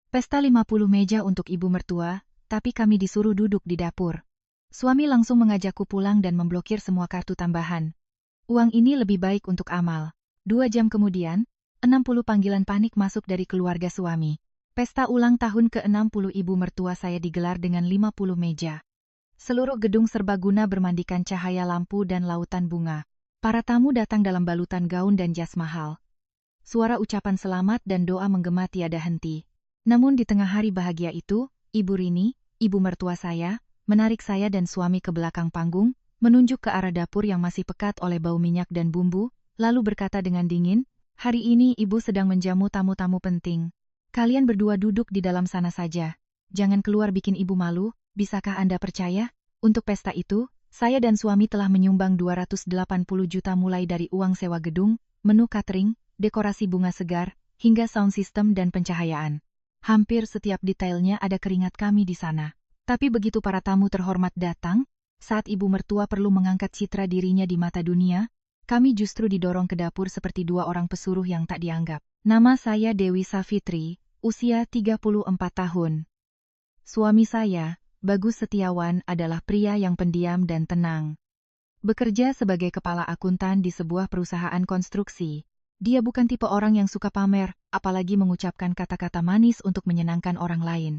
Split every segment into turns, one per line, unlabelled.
Pesta 50 meja untuk ibu mertua, tapi kami disuruh duduk di dapur. Suami langsung mengajakku pulang dan memblokir semua kartu tambahan. Uang ini lebih baik untuk amal. 2 jam kemudian, 60 panggilan panik masuk dari keluarga suami. Pesta ulang tahun ke-60 ibu mertua saya digelar dengan 50 meja. Seluruh gedung serbaguna bermandikan cahaya lampu dan lautan bunga. Para tamu datang dalam balutan gaun dan jas mahal. Suara ucapan selamat dan doa menggema tiada henti. Namun di tengah hari bahagia itu, Ibu Rini, ibu mertua saya, menarik saya dan suami ke belakang panggung, menunjuk ke arah dapur yang masih pekat oleh bau minyak dan bumbu, lalu berkata dengan dingin, "Hari ini ibu sedang menjamu tamu-tamu penting. Kalian berdua duduk di dalam sana saja. Jangan keluar bikin ibu malu, bisakah Anda percaya? Untuk pesta itu, saya dan suami telah menyumbang 280 juta mulai dari uang sewa gedung, menu catering, dekorasi bunga segar, hingga sound system dan pencahayaan. Hampir setiap detailnya ada keringat kami di sana. Tapi begitu para tamu terhormat datang, saat ibu mertua perlu mengangkat citra dirinya di mata dunia, kami justru didorong ke dapur seperti dua orang pesuruh yang tak dianggap. Nama saya Dewi Savitri, usia 34 tahun. Suami saya, Bagus Setiawan, adalah pria yang pendiam dan tenang. Bekerja sebagai kepala akuntan di sebuah perusahaan konstruksi. Dia bukan tipe orang yang suka pamer, apalagi mengucapkan kata-kata manis untuk menyenangkan orang lain.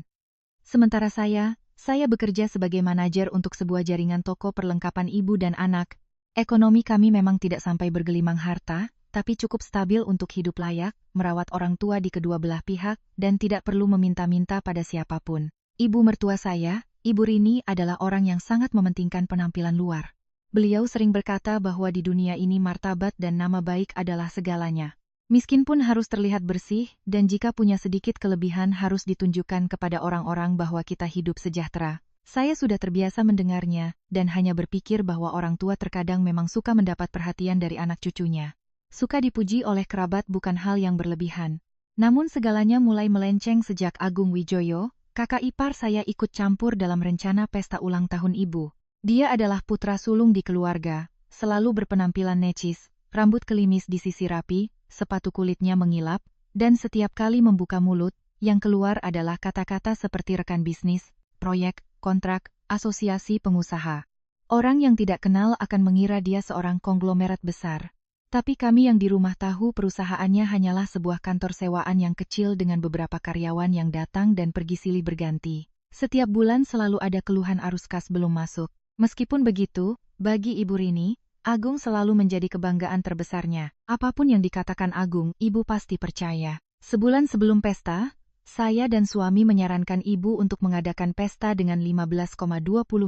Sementara saya bekerja sebagai manajer untuk sebuah jaringan toko perlengkapan ibu dan anak. Ekonomi kami memang tidak sampai bergelimang harta, tapi cukup stabil untuk hidup layak, merawat orang tua di kedua belah pihak, dan tidak perlu meminta-minta pada siapapun. Ibu mertua saya, Ibu Rini, adalah orang yang sangat mementingkan penampilan luar. Beliau sering berkata bahwa di dunia ini martabat dan nama baik adalah segalanya. Miskin pun harus terlihat bersih, dan jika punya sedikit kelebihan harus ditunjukkan kepada orang-orang bahwa kita hidup sejahtera. Saya sudah terbiasa mendengarnya, dan hanya berpikir bahwa orang tua terkadang memang suka mendapat perhatian dari anak cucunya. Suka dipuji oleh kerabat bukan hal yang berlebihan. Namun segalanya mulai melenceng sejak Agung Wijoyo, kakak ipar saya, ikut campur dalam rencana pesta ulang tahun ibu. Dia adalah putra sulung di keluarga, selalu berpenampilan necis, rambut kelimis disisir rapi, sepatu kulitnya mengilap, dan setiap kali membuka mulut, yang keluar adalah kata-kata seperti rekan bisnis, proyek, kontrak, asosiasi pengusaha. Orang yang tidak kenal akan mengira dia seorang konglomerat besar. Tapi kami yang di rumah tahu perusahaannya hanyalah sebuah kantor sewaan yang kecil dengan beberapa karyawan yang datang dan pergi silih berganti. Setiap bulan selalu ada keluhan arus kas belum masuk. Meskipun begitu, bagi Ibu Rini, Agung selalu menjadi kebanggaan terbesarnya. Apapun yang dikatakan Agung, ibu pasti percaya. Sebulan sebelum pesta, saya dan suami menyarankan ibu untuk mengadakan pesta dengan 15,20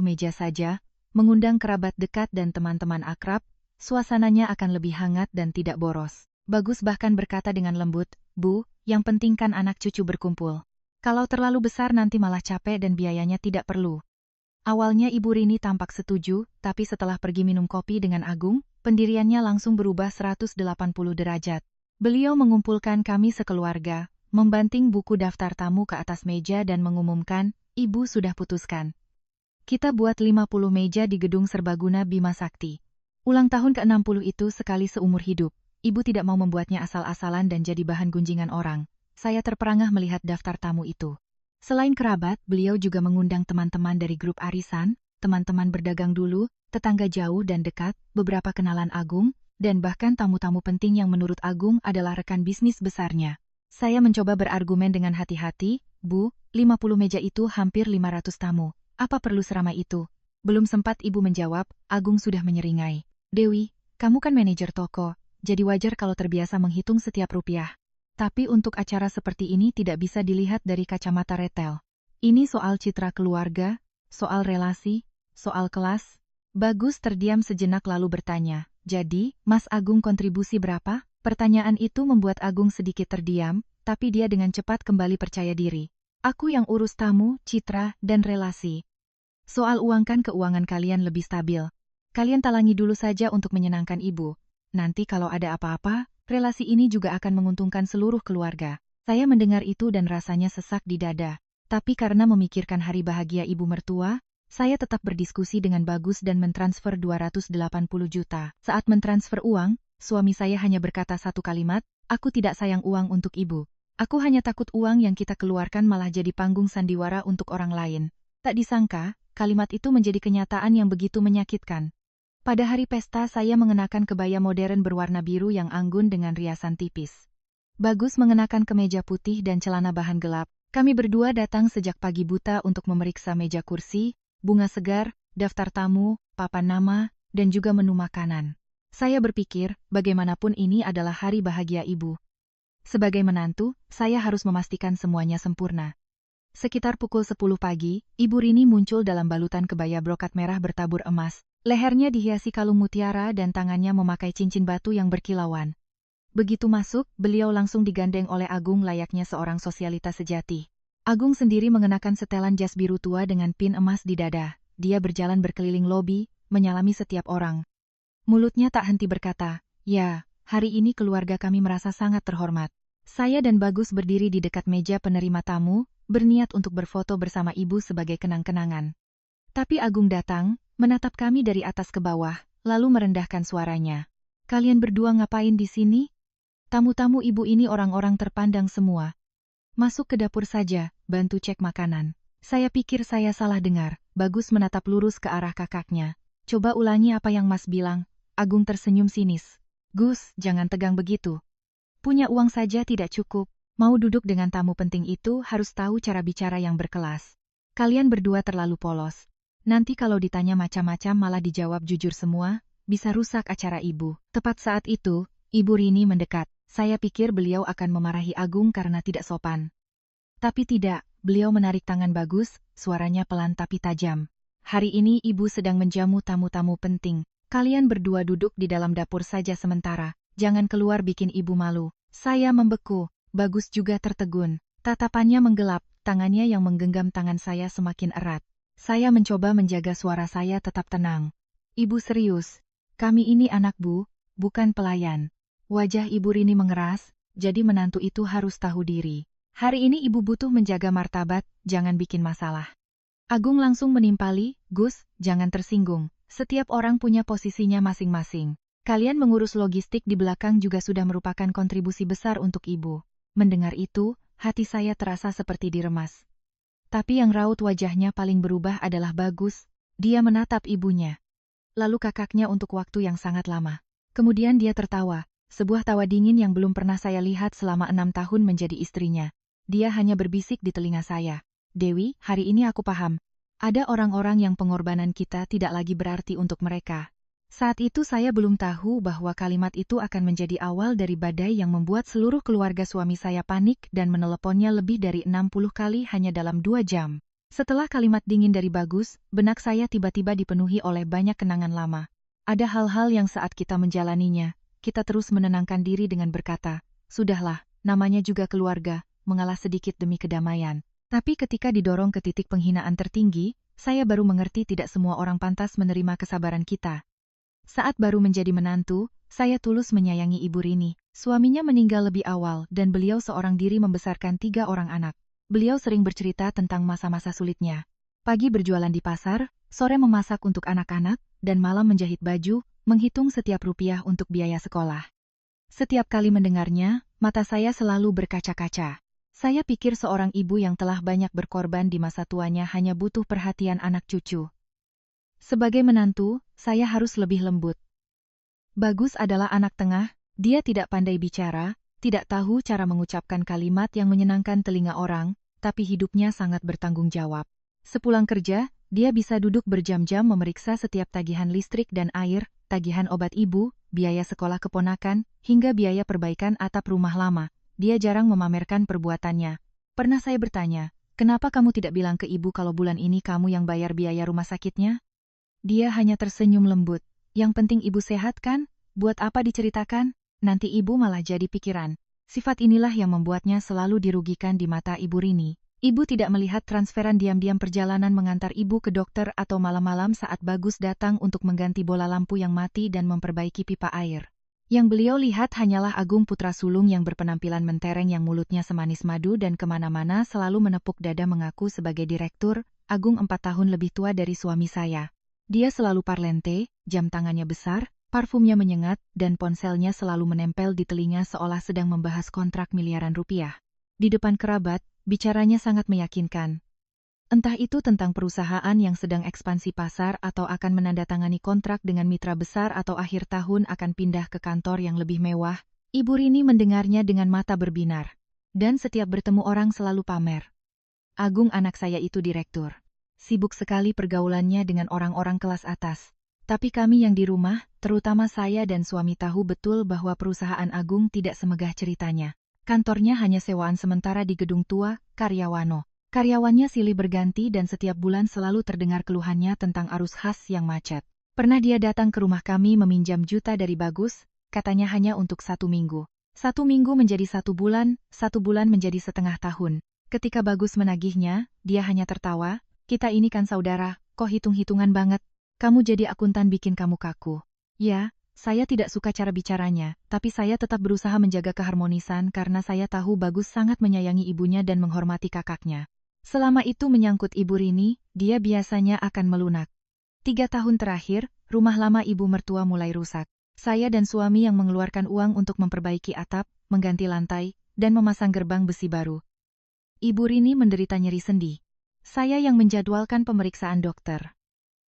meja saja, mengundang kerabat dekat dan teman-teman akrab. Suasananya akan lebih hangat dan tidak boros. Bagus bahkan berkata dengan lembut, "Bu, yang penting kan anak cucu berkumpul. Kalau terlalu besar nanti malah capek dan biayanya tidak perlu." Awalnya Ibu Rini tampak setuju, tapi setelah pergi minum kopi dengan Agung, pendiriannya langsung berubah 180 derajat. Beliau mengumpulkan kami sekeluarga, membanting buku daftar tamu ke atas meja dan mengumumkan, "Ibu sudah putuskan. Kita buat 50 meja di gedung serbaguna Bima Sakti. Ulang tahun ke-60 itu sekali seumur hidup. Ibu tidak mau membuatnya asal-asalan dan jadi bahan gunjingan orang." Saya terperangah melihat daftar tamu itu. Selain kerabat, beliau juga mengundang teman-teman dari grup arisan, teman-teman berdagang dulu, tetangga jauh dan dekat, beberapa kenalan Agung, dan bahkan tamu-tamu penting yang menurut Agung adalah rekan bisnis besarnya. Saya mencoba berargumen dengan hati-hati, "Bu, 50 meja itu hampir 500 tamu. Apa perlu seramai itu?" Belum sempat ibu menjawab, Agung sudah menyeringai. "Dewi, kamu kan manajer toko, jadi wajar kalau terbiasa menghitung setiap rupiah. Tapi untuk acara seperti ini tidak bisa dilihat dari kacamata retail. Ini soal citra keluarga, soal relasi, soal kelas." Bagus terdiam sejenak lalu bertanya, "Jadi, Mas Agung kontribusi berapa?" Pertanyaan itu membuat Agung sedikit terdiam, tapi dia dengan cepat kembali percaya diri. "Aku yang urus tamu, citra, dan relasi. Soal uang kan keuangan kalian lebih stabil. Kalian talangi dulu saja untuk menyenangkan ibu. Nanti kalau ada apa-apa, relasi ini juga akan menguntungkan seluruh keluarga." Saya mendengar itu dan rasanya sesak di dada. Tapi karena memikirkan hari bahagia ibu mertua, saya tetap berdiskusi dengan Bagus dan mentransfer 280 juta. Saat mentransfer uang, suami saya hanya berkata satu kalimat, "Aku tidak sayang uang untuk ibu." Aku hanya takut uang yang kita keluarkan malah jadi panggung sandiwara untuk orang lain. Tak disangka, kalimat itu menjadi kenyataan yang begitu menyakitkan. Pada hari pesta saya mengenakan kebaya modern berwarna biru yang anggun dengan riasan tipis. Bagus mengenakan kemeja putih dan celana bahan gelap. Kami berdua datang sejak pagi buta untuk memeriksa meja kursi, bunga segar, daftar tamu, papan nama, dan juga menu makanan. Saya berpikir, bagaimanapun ini adalah hari bahagia ibu. Sebagai menantu, saya harus memastikan semuanya sempurna. Sekitar pukul 10 pagi, Ibu Rini muncul dalam balutan kebaya brokat merah bertabur emas. Lehernya dihiasi kalung mutiara dan tangannya memakai cincin batu yang berkilauan. Begitu masuk, beliau langsung digandeng oleh Agung layaknya seorang sosialita sejati. Agung sendiri mengenakan setelan jas biru tua dengan pin emas di dada. Dia berjalan berkeliling lobi, menyalami setiap orang. Mulutnya tak henti berkata, "Ya, hari ini keluarga kami merasa sangat terhormat." Saya dan Bagus berdiri di dekat meja penerima tamu, berniat untuk berfoto bersama ibu sebagai kenang-kenangan. Tapi Agung datang, menatap kami dari atas ke bawah, lalu merendahkan suaranya. "Kalian berdua ngapain di sini? Tamu-tamu ibu ini orang-orang terpandang semua. Masuk ke dapur saja, bantu cek makanan." Saya pikir saya salah dengar. Bagus menatap lurus ke arah kakaknya. "Coba ulangi apa yang Mas bilang." Agung tersenyum sinis. "Gus, jangan tegang begitu. Punya uang saja tidak cukup. Mau duduk dengan tamu penting itu harus tahu cara bicara yang berkelas. Kalian berdua terlalu polos. Nanti kalau ditanya macam-macam malah dijawab jujur semua, bisa rusak acara ibu." Tepat saat itu, Ibu Rini mendekat. Saya pikir beliau akan memarahi Agung karena tidak sopan. Tapi tidak, beliau menarik tangan Bagus, suaranya pelan tapi tajam. "Hari ini ibu sedang menjamu tamu-tamu penting. Kalian berdua duduk di dalam dapur saja sementara. Jangan keluar bikin ibu malu." Saya membeku. Bagus juga tertegun. Tatapannya menggelap, tangannya yang menggenggam tangan saya semakin erat. Saya mencoba menjaga suara saya tetap tenang. "Ibu serius. Kami ini anak bu, bukan pelayan." Wajah Ibu Rini mengeras, jadi menantu itu harus tahu diri. "Hari ini ibu butuh menjaga martabat, jangan bikin masalah." Agung langsung menimpali, "Gus, jangan tersinggung. Setiap orang punya posisinya masing-masing. Kalian mengurus logistik di belakang juga sudah merupakan kontribusi besar untuk ibu." Mendengar itu, hati saya terasa seperti diremas. Tapi yang raut wajahnya paling berubah adalah Bagus. Dia menatap ibunya. Lalu kakaknya untuk waktu yang sangat lama. Kemudian dia tertawa. Sebuah tawa dingin yang belum pernah saya lihat selama 6 tahun menjadi istrinya. Dia hanya berbisik di telinga saya. "Dewi, hari ini aku paham. Ada orang-orang yang pengorbanan kita tidak lagi berarti untuk mereka." Saat itu saya belum tahu bahwa kalimat itu akan menjadi awal dari badai yang membuat seluruh keluarga suami saya panik dan meneleponnya lebih dari 60 kali hanya dalam 2 jam. Setelah kalimat dingin dari Bagus, benak saya tiba-tiba dipenuhi oleh banyak kenangan lama. Ada hal-hal yang saat kita menjalaninya, kita terus menenangkan diri dengan berkata, "Sudahlah, namanya juga keluarga," mengalah sedikit demi kedamaian. Tapi ketika didorong ke titik penghinaan tertinggi, saya baru mengerti tidak semua orang pantas menerima kesabaran kita. Saat baru menjadi menantu, saya tulus menyayangi Ibu Rini. Suaminya meninggal lebih awal dan beliau seorang diri membesarkan 3 orang anak. Beliau sering bercerita tentang masa-masa sulitnya. Pagi berjualan di pasar, sore memasak untuk anak-anak, dan malam menjahit baju, menghitung setiap rupiah untuk biaya sekolah. Setiap kali mendengarnya, mata saya selalu berkaca-kaca. Saya pikir seorang ibu yang telah banyak berkorban di masa tuanya hanya butuh perhatian anak cucu. Sebagai menantu, saya harus lebih lembut. Bagus adalah anak tengah, dia tidak pandai bicara, tidak tahu cara mengucapkan kalimat yang menyenangkan telinga orang, tapi hidupnya sangat bertanggung jawab. Sepulang kerja, dia bisa duduk berjam-jam memeriksa setiap tagihan listrik dan air, tagihan obat ibu, biaya sekolah keponakan, hingga biaya perbaikan atap rumah lama. Dia jarang memamerkan perbuatannya. Pernah saya bertanya, "Kenapa kamu tidak bilang ke ibu kalau bulan ini kamu yang bayar biaya rumah sakitnya?" Dia hanya tersenyum lembut. "Yang penting ibu sehat kan? Buat apa diceritakan? Nanti ibu malah jadi pikiran." Sifat inilah yang membuatnya selalu dirugikan di mata Ibu Rini. Ibu tidak melihat transferan diam-diam perjalanan mengantar ibu ke dokter atau malam-malam saat Bagus datang untuk mengganti bola lampu yang mati dan memperbaiki pipa air. Yang beliau lihat hanyalah Agung putra sulung yang berpenampilan mentereng yang mulutnya semanis madu dan kemana-mana selalu menepuk dada mengaku sebagai direktur. Agung 4 tahun lebih tua dari suami saya. Dia selalu parlente, jam tangannya besar, parfumnya menyengat, dan ponselnya selalu menempel di telinga seolah sedang membahas kontrak miliaran rupiah. Di depan kerabat, bicaranya sangat meyakinkan. Entah itu tentang perusahaan yang sedang ekspansi pasar atau akan menandatangani kontrak dengan mitra besar atau akhir tahun akan pindah ke kantor yang lebih mewah, Ibu Rini mendengarnya dengan mata berbinar. Dan setiap bertemu orang selalu pamer. Agung anak saya itu direktur. Sibuk sekali pergaulannya dengan orang-orang kelas atas. Tapi kami yang di rumah, terutama saya dan suami tahu betul bahwa perusahaan Agung tidak semegah ceritanya. Kantornya hanya sewaan sementara di gedung tua, Karyawano. Karyawannya silih berganti dan setiap bulan selalu terdengar keluhannya tentang arus khas yang macet. Pernah dia datang ke rumah kami meminjam juta dari Bagus, katanya hanya untuk 1 minggu. 1 minggu menjadi 1 bulan, 1 bulan menjadi setengah tahun. Ketika Bagus menagihnya, dia hanya tertawa, kita ini kan saudara, kok hitung-hitungan banget. Kamu jadi akuntan bikin kamu kaku. Ya, saya tidak suka cara bicaranya, tapi saya tetap berusaha menjaga keharmonisan karena saya tahu Bagus sangat menyayangi ibunya dan menghormati kakaknya. Selama itu menyangkut Ibu Rini, dia biasanya akan melunak. 3 tahun terakhir, rumah lama ibu mertua mulai rusak. Saya dan suami yang mengeluarkan uang untuk memperbaiki atap, mengganti lantai, dan memasang gerbang besi baru. Ibu Rini menderita nyeri sendi. Saya yang menjadwalkan pemeriksaan dokter.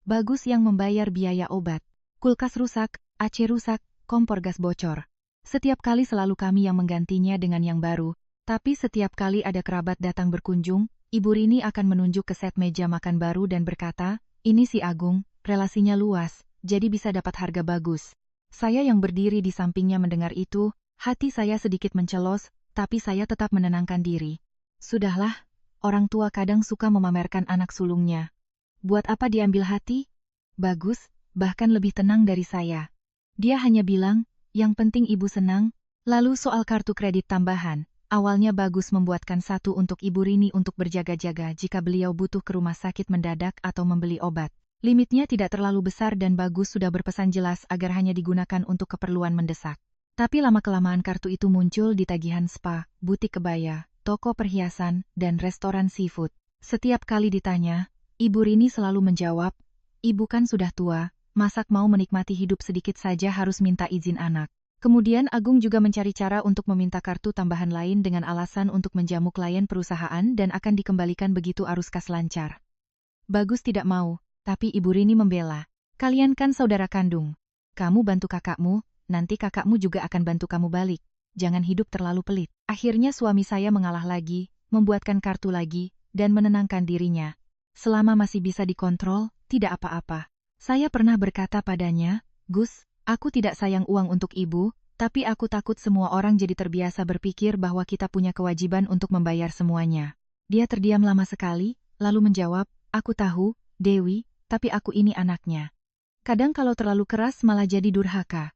Bagus yang membayar biaya obat. Kulkas rusak, AC rusak, kompor gas bocor. Setiap kali selalu kami yang menggantinya dengan yang baru, tapi setiap kali ada kerabat datang berkunjung, Ibu Rini akan menunjuk ke set meja makan baru dan berkata, ini si Agung, relasinya luas, jadi bisa dapat harga bagus. Saya yang berdiri di sampingnya mendengar itu, hati saya sedikit mencelos, tapi saya tetap menenangkan diri. Sudahlah, orang tua kadang suka memamerkan anak sulungnya. Buat apa diambil hati? Bagus, bahkan lebih tenang dari saya. Dia hanya bilang, yang penting ibu senang. Lalu soal kartu kredit tambahan, awalnya Bagus membuatkan satu untuk Ibu Rini untuk berjaga-jaga jika beliau butuh ke rumah sakit mendadak atau membeli obat. Limitnya tidak terlalu besar dan Bagus sudah berpesan jelas agar hanya digunakan untuk keperluan mendesak. Tapi lama-kelamaan kartu itu muncul di tagihan spa, butik kebaya, toko perhiasan, dan restoran seafood. Setiap kali ditanya, Ibu Rini selalu menjawab, ibu kan sudah tua, masak mau menikmati hidup sedikit saja harus minta izin anak. Kemudian Agung juga mencari cara untuk meminta kartu tambahan lain dengan alasan untuk menjamu klien perusahaan dan akan dikembalikan begitu arus kas lancar. Bagus tidak mau, tapi Ibu Rini membela. Kalian kan saudara kandung. Kamu bantu kakakmu, nanti kakakmu juga akan bantu kamu balik. Jangan hidup terlalu pelit. Akhirnya suami saya mengalah lagi, membuatkan kartu lagi, dan menenangkan dirinya. Selama masih bisa dikontrol, tidak apa-apa. Saya pernah berkata padanya, Gus, aku tidak sayang uang untuk ibu, tapi aku takut semua orang jadi terbiasa berpikir bahwa kita punya kewajiban untuk membayar semuanya. Dia terdiam lama sekali, lalu menjawab, aku tahu, Dewi, tapi aku ini anaknya. Kadang kalau terlalu keras malah jadi durhaka.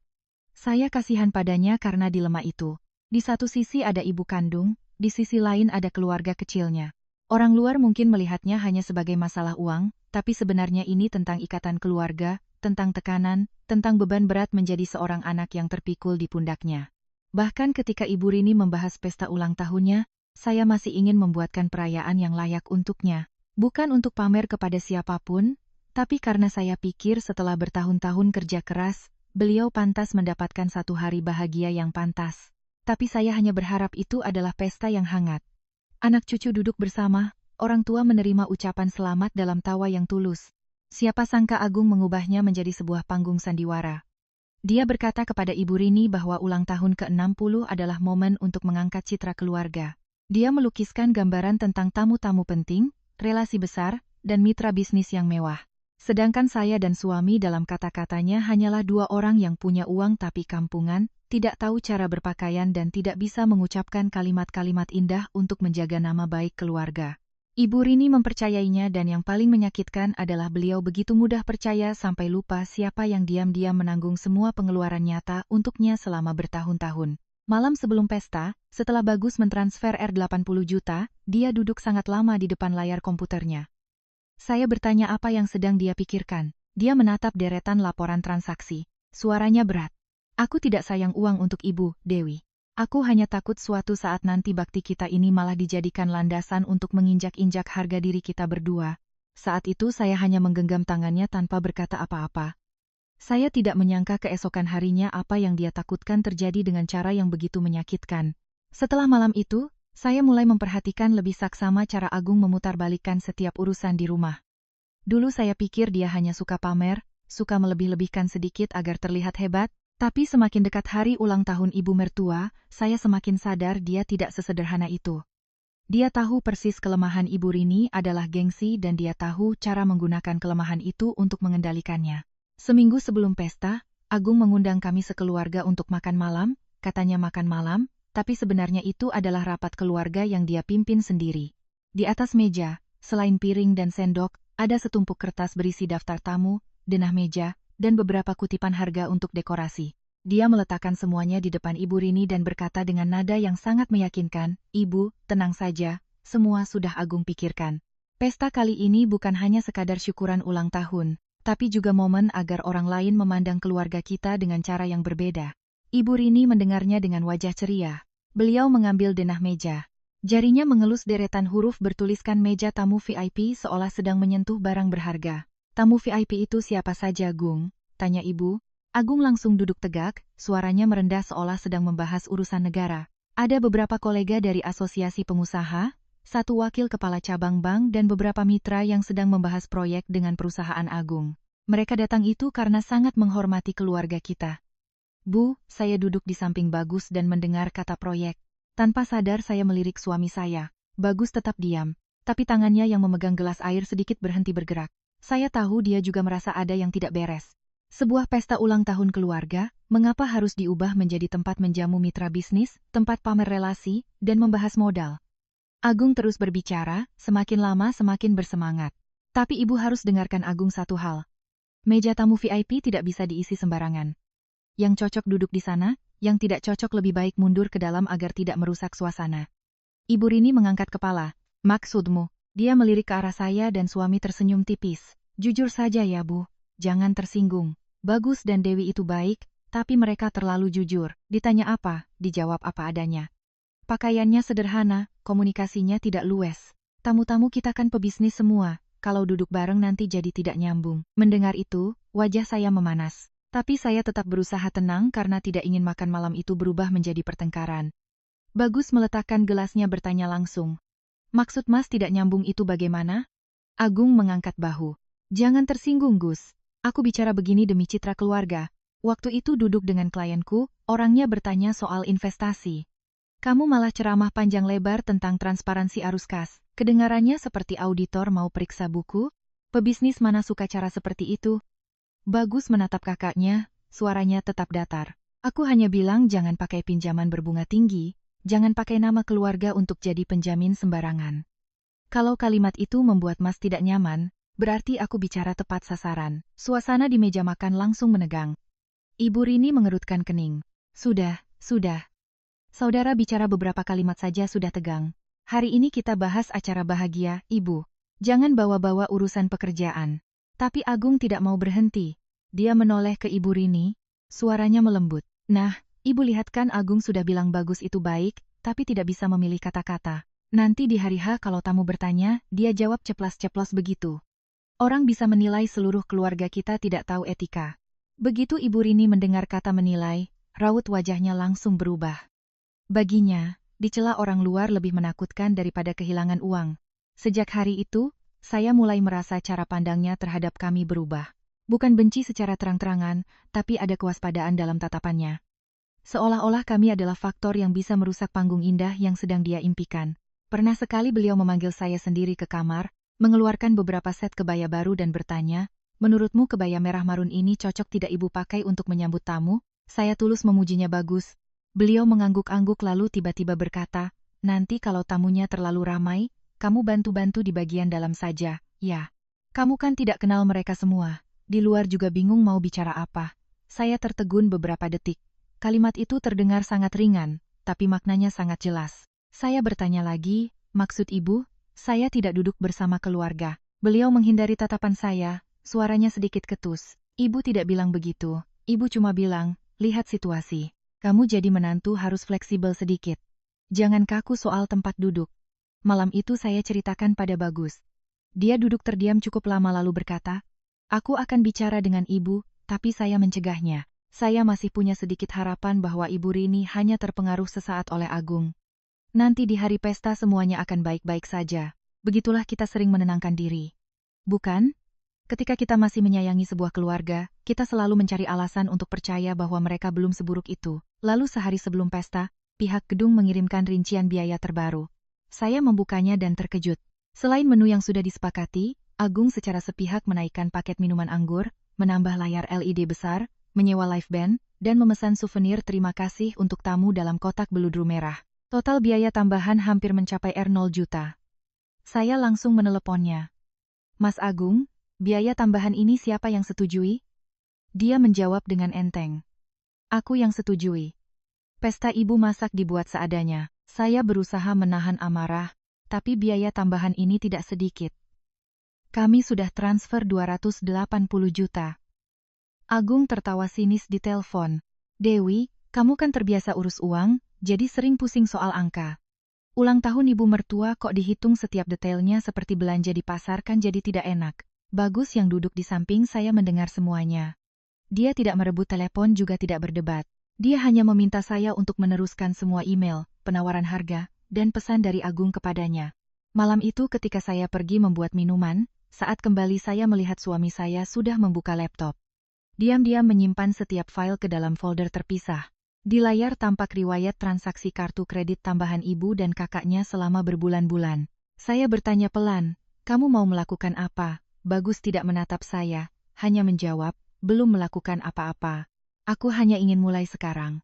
Saya kasihan padanya karena dilema itu. Di satu sisi ada ibu kandung, di sisi lain ada keluarga kecilnya. Orang luar mungkin melihatnya hanya sebagai masalah uang, tapi sebenarnya ini tentang ikatan keluarga, tentang tekanan, tentang beban berat menjadi seorang anak yang terpikul di pundaknya. Bahkan ketika Ibu Rini membahas pesta ulang tahunnya, saya masih ingin membuatkan perayaan yang layak untuknya. Bukan untuk pamer kepada siapapun, tapi karena saya pikir setelah bertahun-tahun kerja keras, beliau pantas mendapatkan satu hari bahagia yang pantas. Tapi saya hanya berharap itu adalah pesta yang hangat. Anak cucu duduk bersama, orang tua menerima ucapan selamat dalam tawa yang tulus. Siapa sangka Agung mengubahnya menjadi sebuah panggung sandiwara. Dia berkata kepada Ibu Rini bahwa ulang tahun ke-60 adalah momen untuk mengangkat citra keluarga. Dia melukiskan gambaran tentang tamu-tamu penting, relasi besar, dan mitra bisnis yang mewah. Sedangkan saya dan suami dalam kata-katanya hanyalah 2 orang yang punya uang tapi kampungan, tidak tahu cara berpakaian dan tidak bisa mengucapkan kalimat-kalimat indah untuk menjaga nama baik keluarga. Ibu Rini mempercayainya dan yang paling menyakitkan adalah beliau begitu mudah percaya sampai lupa siapa yang diam-diam menanggung semua pengeluaran nyata untuknya selama bertahun-tahun. Malam sebelum pesta, setelah Bagus mentransfer R80 juta, dia duduk sangat lama di depan layar komputernya. Saya bertanya apa yang sedang dia pikirkan. Dia menatap deretan laporan transaksi. Suaranya berat. Aku tidak sayang uang untuk ibu, Dewi. Aku hanya takut suatu saat nanti bakti kita ini malah dijadikan landasan untuk menginjak-injak harga diri kita berdua. Saat itu saya hanya menggenggam tangannya tanpa berkata apa-apa. Saya tidak menyangka keesokan harinya apa yang dia takutkan terjadi dengan cara yang begitu menyakitkan. Setelah malam itu, Saya mulai memperhatikan lebih saksama cara Agung memutarbalikkan setiap urusan di rumah. Dulu saya pikir dia hanya suka pamer, suka melebih-lebihkan sedikit agar terlihat hebat, tapi semakin dekat hari ulang tahun ibu mertua, saya semakin sadar dia tidak sesederhana itu. Dia tahu persis kelemahan Ibu Rini adalah gengsi dan dia tahu cara menggunakan kelemahan itu untuk mengendalikannya. Seminggu sebelum pesta, Agung mengundang kami sekeluarga untuk makan malam, katanya makan malam, tapi sebenarnya itu adalah rapat keluarga yang dia pimpin sendiri. Di atas meja, selain piring dan sendok, ada setumpuk kertas berisi daftar tamu, denah meja, dan beberapa kutipan harga untuk dekorasi. Dia meletakkan semuanya di depan Ibu Rini dan berkata dengan nada yang sangat meyakinkan, "Ibu, tenang saja, semua sudah Agung pikirkan. Pesta kali ini bukan hanya sekadar syukuran ulang tahun, tapi juga momen agar orang lain memandang keluarga kita dengan cara yang berbeda." Ibu Rini mendengarnya dengan wajah ceria. Beliau mengambil denah meja. Jarinya mengelus deretan huruf bertuliskan meja tamu VIP seolah sedang menyentuh barang berharga. "Tamu VIP itu siapa saja, Gung?" tanya ibu. Agung langsung duduk tegak, suaranya merendah seolah sedang membahas urusan negara. "Ada beberapa kolega dari asosiasi pengusaha, satu wakil kepala cabang bank dan beberapa mitra yang sedang membahas proyek dengan perusahaan Agung. Mereka datang itu karena sangat menghormati keluarga kita." "Bu," saya duduk di samping Bagus dan mendengar kata proyek. Tanpa sadar saya melirik suami saya. Bagus tetap diam, tapi tangannya yang memegang gelas air sedikit berhenti bergerak. Saya tahu dia juga merasa ada yang tidak beres. Sebuah pesta ulang tahun keluarga, mengapa harus diubah menjadi tempat menjamu mitra bisnis, tempat pamer relasi, dan membahas modal? Agung terus berbicara, semakin lama semakin bersemangat. Tapi ibu harus dengarkan Agung satu hal. Meja tamu VIP tidak bisa diisi sembarangan. Yang cocok duduk di sana, yang tidak cocok lebih baik mundur ke dalam agar tidak merusak suasana. Ibu Rini mengangkat kepala. "Maksudmu?" Dia melirik ke arah saya dan suami tersenyum tipis. "Jujur saja ya, Bu. Jangan tersinggung. Bagus dan Dewi itu baik, tapi mereka terlalu jujur. Ditanya apa, dijawab apa adanya. Pakaiannya sederhana, komunikasinya tidak luwes. Tamu-tamu kita kan pebisnis semua, kalau duduk bareng nanti jadi tidak nyambung." Mendengar itu, wajah saya memanas. Tapi saya tetap berusaha tenang karena tidak ingin makan malam itu berubah menjadi pertengkaran. Bagus meletakkan gelasnya bertanya langsung. "Maksud Mas tidak nyambung itu bagaimana?" Agung mengangkat bahu. "Jangan tersinggung, Gus. Aku bicara begini demi citra keluarga. Waktu itu duduk dengan klienku, orangnya bertanya soal investasi. Kamu malah ceramah panjang lebar tentang transparansi arus kas. Kedengarannya seperti auditor mau periksa buku. Pebisnis mana suka cara seperti itu?" Bagus menatap kakaknya, suaranya tetap datar. "Aku hanya bilang jangan pakai pinjaman berbunga tinggi, jangan pakai nama keluarga untuk jadi penjamin sembarangan. Kalau kalimat itu membuat Mas tidak nyaman, berarti aku bicara tepat sasaran." Suasana di meja makan langsung menegang. Ibu Rini mengerutkan kening. Sudah. Saudara bicara beberapa kalimat saja sudah tegang. Hari ini kita bahas acara bahagia, Ibu. Jangan bawa-bawa urusan pekerjaan." Tapi Agung tidak mau berhenti. Dia menoleh ke Ibu Rini, suaranya melembut. "Nah, Ibu lihat kan Agung sudah bilang Bagus itu baik, tapi tidak bisa memilih kata-kata. Nanti di hari H kalau tamu bertanya, dia jawab ceplas-ceplos begitu. Orang bisa menilai seluruh keluarga kita tidak tahu etika." Begitu Ibu Rini mendengar kata menilai, raut wajahnya langsung berubah. Baginya, dicela orang luar lebih menakutkan daripada kehilangan uang. Sejak hari itu, saya mulai merasa cara pandangnya terhadap kami berubah. Bukan benci secara terang-terangan, tapi ada kewaspadaan dalam tatapannya. Seolah-olah kami adalah faktor yang bisa merusak panggung indah yang sedang dia impikan. Pernah sekali beliau memanggil saya sendiri ke kamar, mengeluarkan beberapa set kebaya baru dan bertanya, "Menurutmu kebaya merah marun ini cocok tidak Ibu pakai untuk menyambut tamu?" Saya tulus memujinya Bagus. Beliau mengangguk-angguk lalu tiba-tiba berkata, "Nanti kalau tamunya terlalu ramai, kamu bantu-bantu di bagian dalam saja, ya. Kamu kan tidak kenal mereka semua. Di luar juga bingung mau bicara apa." Saya tertegun beberapa detik. Kalimat itu terdengar sangat ringan, tapi maknanya sangat jelas. Saya bertanya lagi, "Maksud Ibu?" "Saya tidak duduk bersama keluarga." Beliau menghindari tatapan saya, suaranya sedikit ketus. "Ibu tidak bilang begitu. Ibu cuma bilang, lihat situasi. Kamu jadi menantu harus fleksibel sedikit. Jangan kaku soal tempat duduk." Malam itu saya ceritakan pada Bagus. Dia duduk terdiam cukup lama lalu berkata, "Aku akan bicara dengan Ibu, tapi saya mencegahnya. Saya masih punya sedikit harapan bahwa Ibu Rini hanya terpengaruh sesaat oleh Agung." Nanti di hari pesta semuanya akan baik-baik saja. Begitulah kita sering menenangkan diri. Bukan? Ketika kita masih menyayangi sebuah keluarga, kita selalu mencari alasan untuk percaya bahwa mereka belum seburuk itu. Lalu sehari sebelum pesta, pihak gedung mengirimkan rincian biaya terbaru. Saya membukanya dan terkejut. Selain menu yang sudah disepakati, Agung secara sepihak menaikkan paket minuman anggur, menambah layar LED besar, menyewa live band, dan memesan souvenir terima kasih untuk tamu dalam kotak beludru merah. Total biaya tambahan hampir mencapai 0 juta. Saya langsung meneleponnya. Mas Agung, biaya tambahan ini siapa yang setujui? Dia menjawab dengan enteng. Aku yang setujui. Pesta ibu masak dibuat seadanya. Saya berusaha menahan amarah, tapi biaya tambahan ini tidak sedikit. Kami sudah transfer 280 juta. Agung tertawa sinis di telepon. Dewi, kamu kan terbiasa urus uang, jadi sering pusing soal angka. Ulang tahun ibu mertua kok dihitung setiap detailnya seperti belanja di pasar kan jadi tidak enak. Bagus yang duduk di samping saya mendengar semuanya. Dia tidak merebut telepon juga tidak berdebat. Dia hanya meminta saya untuk meneruskan semua email, penawaran harga, dan pesan dari Agung kepadanya. Malam itu ketika saya pergi membuat minuman, saat kembali saya melihat suami saya sudah membuka laptop. Diam-diam menyimpan setiap file ke dalam folder terpisah. Di layar tampak riwayat transaksi kartu kredit tambahan ibu dan kakaknya selama berbulan-bulan. Saya bertanya pelan, kamu mau melakukan apa? Bagus tidak menatap saya, hanya menjawab, belum melakukan apa-apa. Aku hanya ingin mulai sekarang.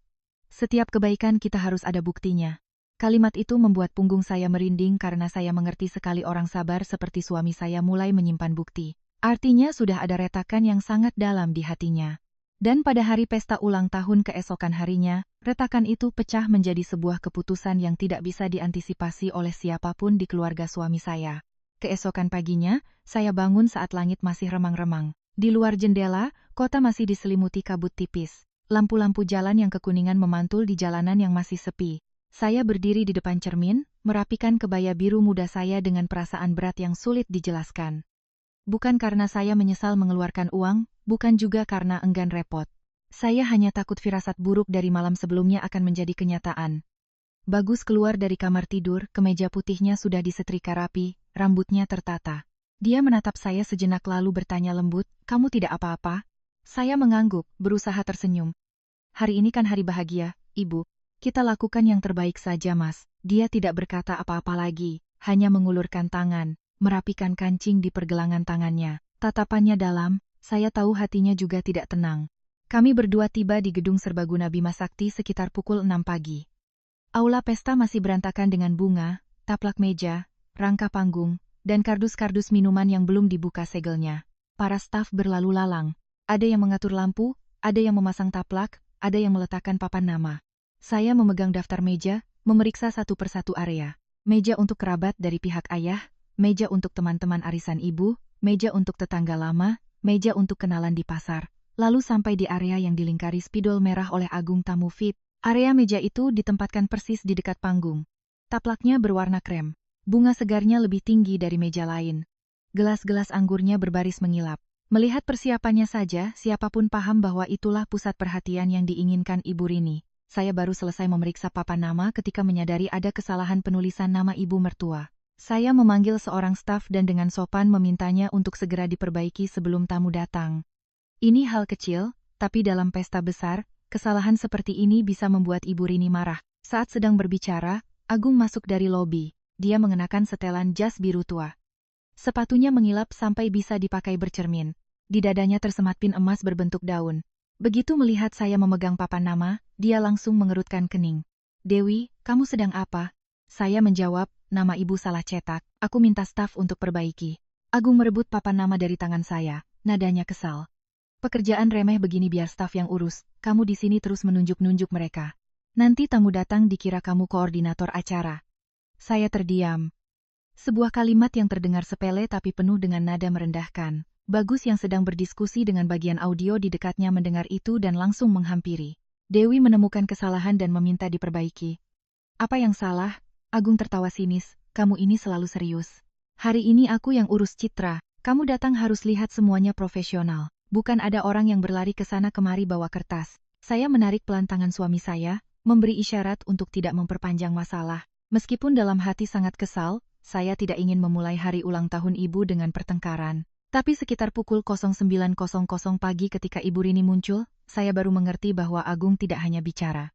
Setiap kebaikan kita harus ada buktinya. Kalimat itu membuat punggung saya merinding karena saya mengerti sekali orang sabar seperti suami saya mulai menyimpan bukti. Artinya sudah ada retakan yang sangat dalam di hatinya. Dan pada hari pesta ulang tahun keesokan harinya, retakan itu pecah menjadi sebuah keputusan yang tidak bisa diantisipasi oleh siapapun di keluarga suami saya. Keesokan paginya, saya bangun saat langit masih remang-remang. Di luar jendela, kota masih diselimuti kabut tipis. Lampu-lampu jalan yang kekuningan memantul di jalanan yang masih sepi. Saya berdiri di depan cermin, merapikan kebaya biru muda saya dengan perasaan berat yang sulit dijelaskan. Bukan karena saya menyesal mengeluarkan uang, bukan juga karena enggan repot. Saya hanya takut firasat buruk dari malam sebelumnya akan menjadi kenyataan. Bagus keluar dari kamar tidur, kemeja putihnya sudah disetrika rapi, rambutnya tertata. Dia menatap saya sejenak lalu bertanya lembut, "Kamu tidak apa-apa?" Saya mengangguk, berusaha tersenyum. "Hari ini kan hari bahagia, Ibu. Kita lakukan yang terbaik saja, Mas." Dia tidak berkata apa-apa lagi, hanya mengulurkan tangan, merapikan kancing di pergelangan tangannya. Tatapannya dalam, saya tahu hatinya juga tidak tenang. Kami berdua tiba di gedung serbaguna Bima Sakti sekitar pukul 6 pagi. Aula pesta masih berantakan dengan bunga, taplak meja, rangka panggung, dan kardus-kardus minuman yang belum dibuka segelnya. Para staf berlalu lalang. Ada yang mengatur lampu, ada yang memasang taplak, ada yang meletakkan papan nama. Saya memegang daftar meja, memeriksa satu persatu area. Meja untuk kerabat dari pihak ayah, meja untuk teman-teman arisan ibu, meja untuk tetangga lama, meja untuk kenalan di pasar. Lalu sampai di area yang dilingkari spidol merah oleh Agung tamu VIP. Area meja itu ditempatkan persis di dekat panggung. Taplaknya berwarna krem. Bunga segarnya lebih tinggi dari meja lain. Gelas-gelas anggurnya berbaris mengilap. Melihat persiapannya saja, siapapun paham bahwa itulah pusat perhatian yang diinginkan Ibu Rini. Saya baru selesai memeriksa papan nama ketika menyadari ada kesalahan penulisan nama ibu mertua. Saya memanggil seorang staf dan dengan sopan memintanya untuk segera diperbaiki sebelum tamu datang. Ini hal kecil, tapi dalam pesta besar, kesalahan seperti ini bisa membuat Ibu Rini marah. Saat sedang berbicara, Agung masuk dari lobi. Dia mengenakan setelan jas biru tua. Sepatunya mengilap sampai bisa dipakai bercermin. Di dadanya tersemat pin emas berbentuk daun. Begitu melihat saya memegang papan nama, dia langsung mengerutkan kening. "Dewi, kamu sedang apa?" Saya menjawab, "Nama ibu salah cetak, aku minta staf untuk perbaiki." Agung merebut papan nama dari tangan saya, nadanya kesal. "Pekerjaan remeh begini biar staf yang urus, kamu di sini terus menunjuk-nunjuk mereka. Nanti tamu datang dikira kamu koordinator acara." Saya terdiam. Sebuah kalimat yang terdengar sepele tapi penuh dengan nada merendahkan. Bagus yang sedang berdiskusi dengan bagian audio di dekatnya mendengar itu dan langsung menghampiri. Dewi menemukan kesalahan dan meminta diperbaiki. "Apa yang salah?" Agung tertawa sinis, "Kamu ini selalu serius. Hari ini aku yang urus citra, kamu datang harus lihat semuanya profesional. Bukan ada orang yang berlari ke sana kemari bawa kertas." Saya menarik pelan tangan suami saya, memberi isyarat untuk tidak memperpanjang masalah. Meskipun dalam hati sangat kesal, saya tidak ingin memulai hari ulang tahun ibu dengan pertengkaran. Tapi sekitar pukul 09.00 pagi ketika Ibu Rini muncul, saya baru mengerti bahwa Agung tidak hanya bicara.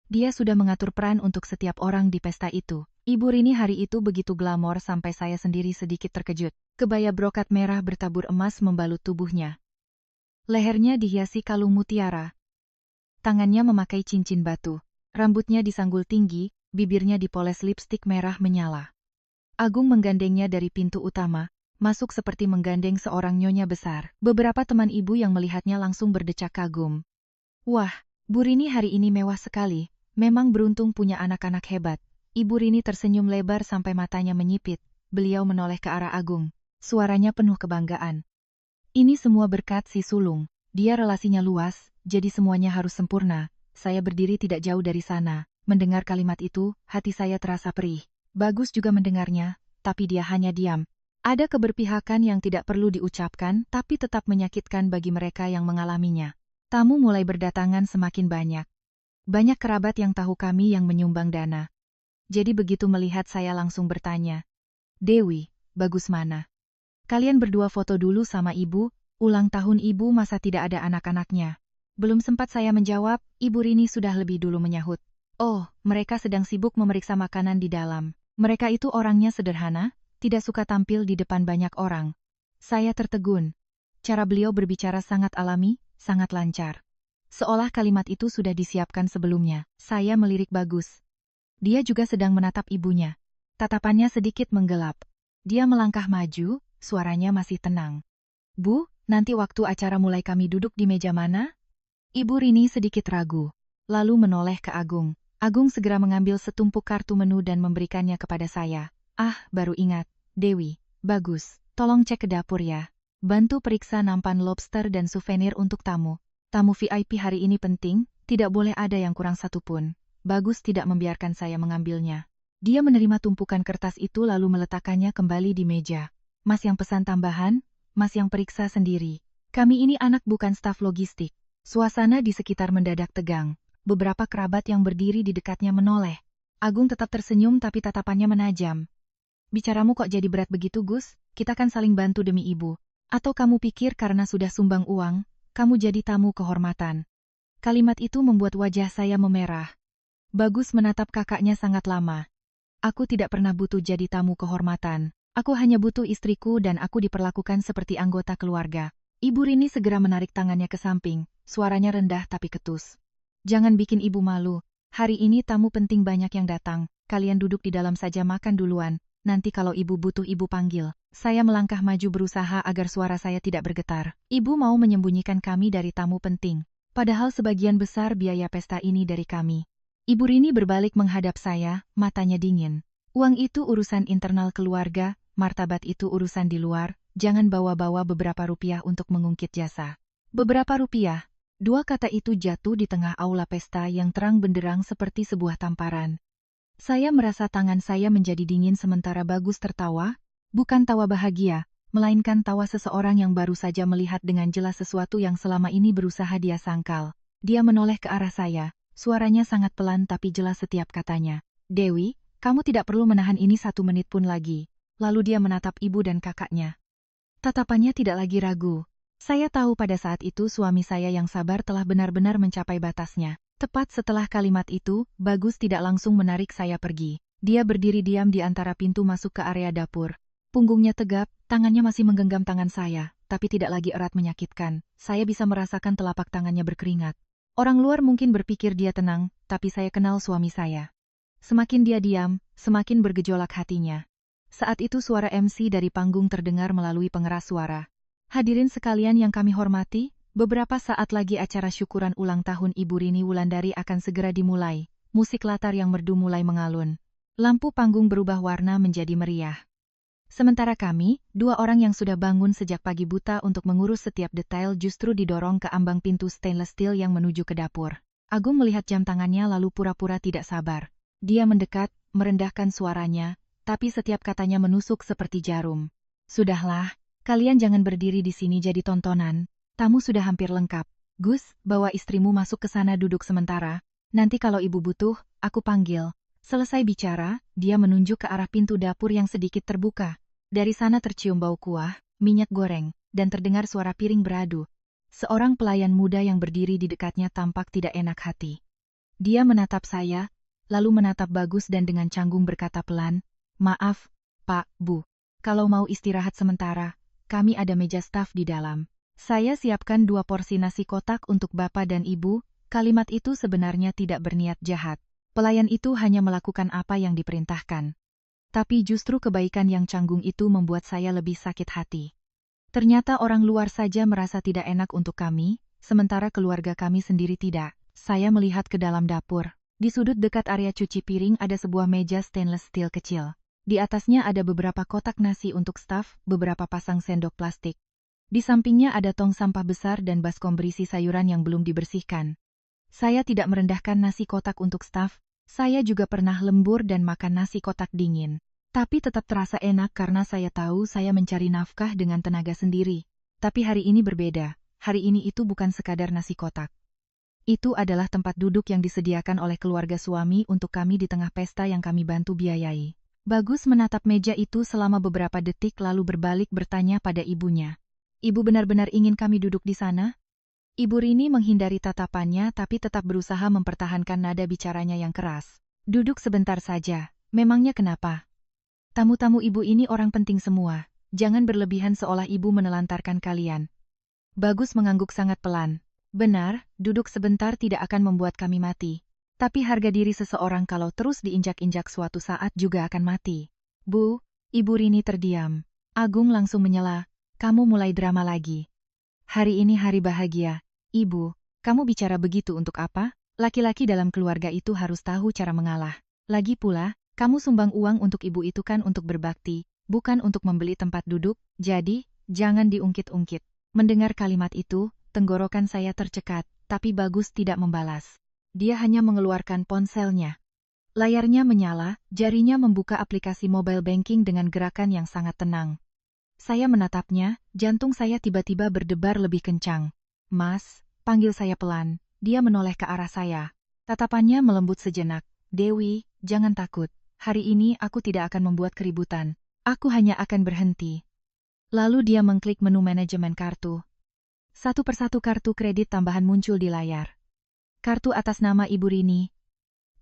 Dia sudah mengatur peran untuk setiap orang di pesta itu. Ibu Rini hari itu begitu glamor sampai saya sendiri sedikit terkejut. Kebaya brokat merah bertabur emas membalut tubuhnya. Lehernya dihiasi kalung mutiara. Tangannya memakai cincin batu. Rambutnya disanggul tinggi, bibirnya dipoles lipstik merah menyala. Agung menggandengnya dari pintu utama, masuk seperti menggandeng seorang nyonya besar. Beberapa teman ibu yang melihatnya langsung berdecak kagum. Wah, Bu Rini hari ini mewah sekali, memang beruntung punya anak-anak hebat. Ibu Rini tersenyum lebar sampai matanya menyipit, beliau menoleh ke arah Agung. Suaranya penuh kebanggaan. Ini semua berkat si sulung, dia relasinya luas, jadi semuanya harus sempurna. Saya berdiri tidak jauh dari sana, mendengar kalimat itu, hati saya terasa perih. Bagus juga mendengarnya, tapi dia hanya diam. Ada keberpihakan yang tidak perlu diucapkan, tapi tetap menyakitkan bagi mereka yang mengalaminya. Tamu mulai berdatangan semakin banyak. Banyak kerabat yang tahu kami yang menyumbang dana. Jadi begitu melihat saya langsung bertanya, Dewi, Bagus mana? Kalian berdua foto dulu sama ibu, ulang tahun ibu masa tidak ada anak-anaknya. Belum sempat saya menjawab, Ibu Rini sudah lebih dulu menyahut. Oh, mereka sedang sibuk memeriksa makanan di dalam. Mereka itu orangnya sederhana, tidak suka tampil di depan banyak orang. Saya tertegun. Cara beliau berbicara sangat alami, sangat lancar. Seolah kalimat itu sudah disiapkan sebelumnya. Saya melirik Bagus. Dia juga sedang menatap ibunya. Tatapannya sedikit menggelap. Dia melangkah maju, suaranya masih tenang. Bu, nanti waktu acara mulai kami duduk di meja mana? Ibu Rini sedikit ragu, lalu menoleh ke Agung. Agung segera mengambil setumpuk kartu menu dan memberikannya kepada saya. Ah, baru ingat, Dewi, Bagus, tolong cek ke dapur ya. Bantu periksa nampan lobster dan souvenir untuk tamu. Tamu VIP hari ini penting, tidak boleh ada yang kurang satupun. Bagus tidak membiarkan saya mengambilnya. Dia menerima tumpukan kertas itu lalu meletakkannya kembali di meja. Mas yang pesan tambahan, Mas yang periksa sendiri. Kami ini anak bukan staf logistik. Suasana di sekitar mendadak tegang. Beberapa kerabat yang berdiri di dekatnya menoleh. Agung tetap tersenyum tapi tatapannya menajam. Bicaramu kok jadi berat begitu, Gus? Kita kan saling bantu demi ibu. Atau kamu pikir karena sudah sumbang uang, kamu jadi tamu kehormatan? Kalimat itu membuat wajah saya memerah. Bagus menatap kakaknya sangat lama. Aku tidak pernah butuh jadi tamu kehormatan. Aku hanya butuh istriku dan aku diperlakukan seperti anggota keluarga. Ibu Rini segera menarik tangannya ke samping, suaranya rendah tapi ketus. Jangan bikin ibu malu, hari ini tamu penting banyak yang datang, kalian duduk di dalam saja makan duluan, nanti kalau ibu butuh ibu panggil. Saya melangkah maju berusaha agar suara saya tidak bergetar. Ibu mau menyembunyikan kami dari tamu penting, padahal sebagian besar biaya pesta ini dari kami. Ibu Rini berbalik menghadap saya, matanya dingin. Uang itu urusan internal keluarga, martabat itu urusan di luar. Jangan bawa-bawa beberapa rupiah untuk mengungkit jasa. Beberapa rupiah. Dua kata itu jatuh di tengah aula pesta yang terang benderang seperti sebuah tamparan. Saya merasa tangan saya menjadi dingin sementara Bagus tertawa, bukan tawa bahagia, melainkan tawa seseorang yang baru saja melihat dengan jelas sesuatu yang selama ini berusaha dia sangkal. Dia menoleh ke arah saya, suaranya sangat pelan tapi jelas setiap katanya. Dewi, kamu tidak perlu menahan ini 1 menit pun lagi. Lalu dia menatap ibu dan kakaknya. Tatapannya tidak lagi ragu. Saya tahu pada saat itu suami saya yang sabar telah benar-benar mencapai batasnya. Tepat setelah kalimat itu, Bagus tidak langsung menarik saya pergi. Dia berdiri diam di antara pintu masuk ke area dapur. Punggungnya tegap, tangannya masih menggenggam tangan saya, tapi tidak lagi erat menyakitkan. Saya bisa merasakan telapak tangannya berkeringat. Orang luar mungkin berpikir dia tenang, tapi saya kenal suami saya. Semakin dia diam, semakin bergejolak hatinya. Saat itu suara MC dari panggung terdengar melalui pengeras suara. Hadirin sekalian yang kami hormati, beberapa saat lagi acara syukuran ulang tahun Ibu Rini Wulandari akan segera dimulai. Musik latar yang merdu mulai mengalun. Lampu panggung berubah warna menjadi meriah. Sementara kami, 2 orang yang sudah bangun sejak pagi buta untuk mengurus setiap detail justru didorong ke ambang pintu stainless steel yang menuju ke dapur. Agung melihat jam tangannya lalu pura-pura tidak sabar. Dia mendekat, merendahkan suaranya, tapi setiap katanya menusuk seperti jarum. Sudahlah, kalian jangan berdiri di sini jadi tontonan. Tamu sudah hampir lengkap. Gus, bawa istrimu masuk ke sana duduk sementara. Nanti kalau ibu butuh, aku panggil. Selesai bicara, dia menunjuk ke arah pintu dapur yang sedikit terbuka. Dari sana tercium bau kuah, minyak goreng, dan terdengar suara piring beradu. Seorang pelayan muda yang berdiri di dekatnya tampak tidak enak hati. Dia menatap saya, lalu menatap Bagus dan dengan canggung berkata pelan, "Maaf, Pak, Bu. Kalau mau istirahat sementara, kami ada meja staf di dalam. Saya siapkan 2 porsi nasi kotak untuk Bapak dan Ibu." Kalimat itu sebenarnya tidak berniat jahat. Pelayan itu hanya melakukan apa yang diperintahkan. Tapi justru kebaikan yang canggung itu membuat saya lebih sakit hati. Ternyata orang luar saja merasa tidak enak untuk kami, sementara keluarga kami sendiri tidak. Saya melihat ke dalam dapur. Di sudut dekat area cuci piring ada sebuah meja stainless steel kecil. Di atasnya ada beberapa kotak nasi untuk staf, beberapa pasang sendok plastik. Di sampingnya ada tong sampah besar dan baskom berisi sayuran yang belum dibersihkan. Saya tidak merendahkan nasi kotak untuk staf, saya juga pernah lembur dan makan nasi kotak dingin. Tapi tetap terasa enak karena saya tahu saya mencari nafkah dengan tenaga sendiri. Tapi hari ini berbeda, hari ini itu bukan sekadar nasi kotak. Itu adalah tempat duduk yang disediakan oleh keluarga suami untuk kami di tengah pesta yang kami bantu biayai. Bagus menatap meja itu selama beberapa detik lalu berbalik bertanya pada ibunya. "Ibu benar-benar ingin kami duduk di sana?" Ibu Rini menghindari tatapannya tapi tetap berusaha mempertahankan nada bicaranya yang keras. "Duduk sebentar saja, memangnya kenapa? Tamu-tamu ibu ini orang penting semua, jangan berlebihan seolah ibu menelantarkan kalian." Bagus mengangguk sangat pelan. "Benar, duduk sebentar tidak akan membuat kami mati. Tapi harga diri seseorang kalau terus diinjak-injak suatu saat juga akan mati." "Bu," Ibu Rini terdiam. Agung langsung menyela, "Kamu mulai drama lagi. Hari ini hari bahagia. Ibu, kamu bicara begitu untuk apa? Laki-laki dalam keluarga itu harus tahu cara mengalah. Lagi pula, kamu sumbang uang untuk ibu itu kan untuk berbakti, bukan untuk membeli tempat duduk, jadi, jangan diungkit-ungkit." Mendengar kalimat itu, tenggorokan saya tercekat, tapi Bagus tidak membalas. Dia hanya mengeluarkan ponselnya. Layarnya menyala, jarinya membuka aplikasi mobile banking dengan gerakan yang sangat tenang. Saya menatapnya, jantung saya tiba-tiba berdebar lebih kencang. "Mas," panggil saya pelan. Dia menoleh ke arah saya. Tatapannya melembut sejenak. "Dewi, jangan takut. Hari ini aku tidak akan membuat keributan. Aku hanya akan berhenti." Lalu dia mengklik menu manajemen kartu. Satu persatu kartu kredit tambahan muncul di layar. Kartu atas nama Ibu Rini.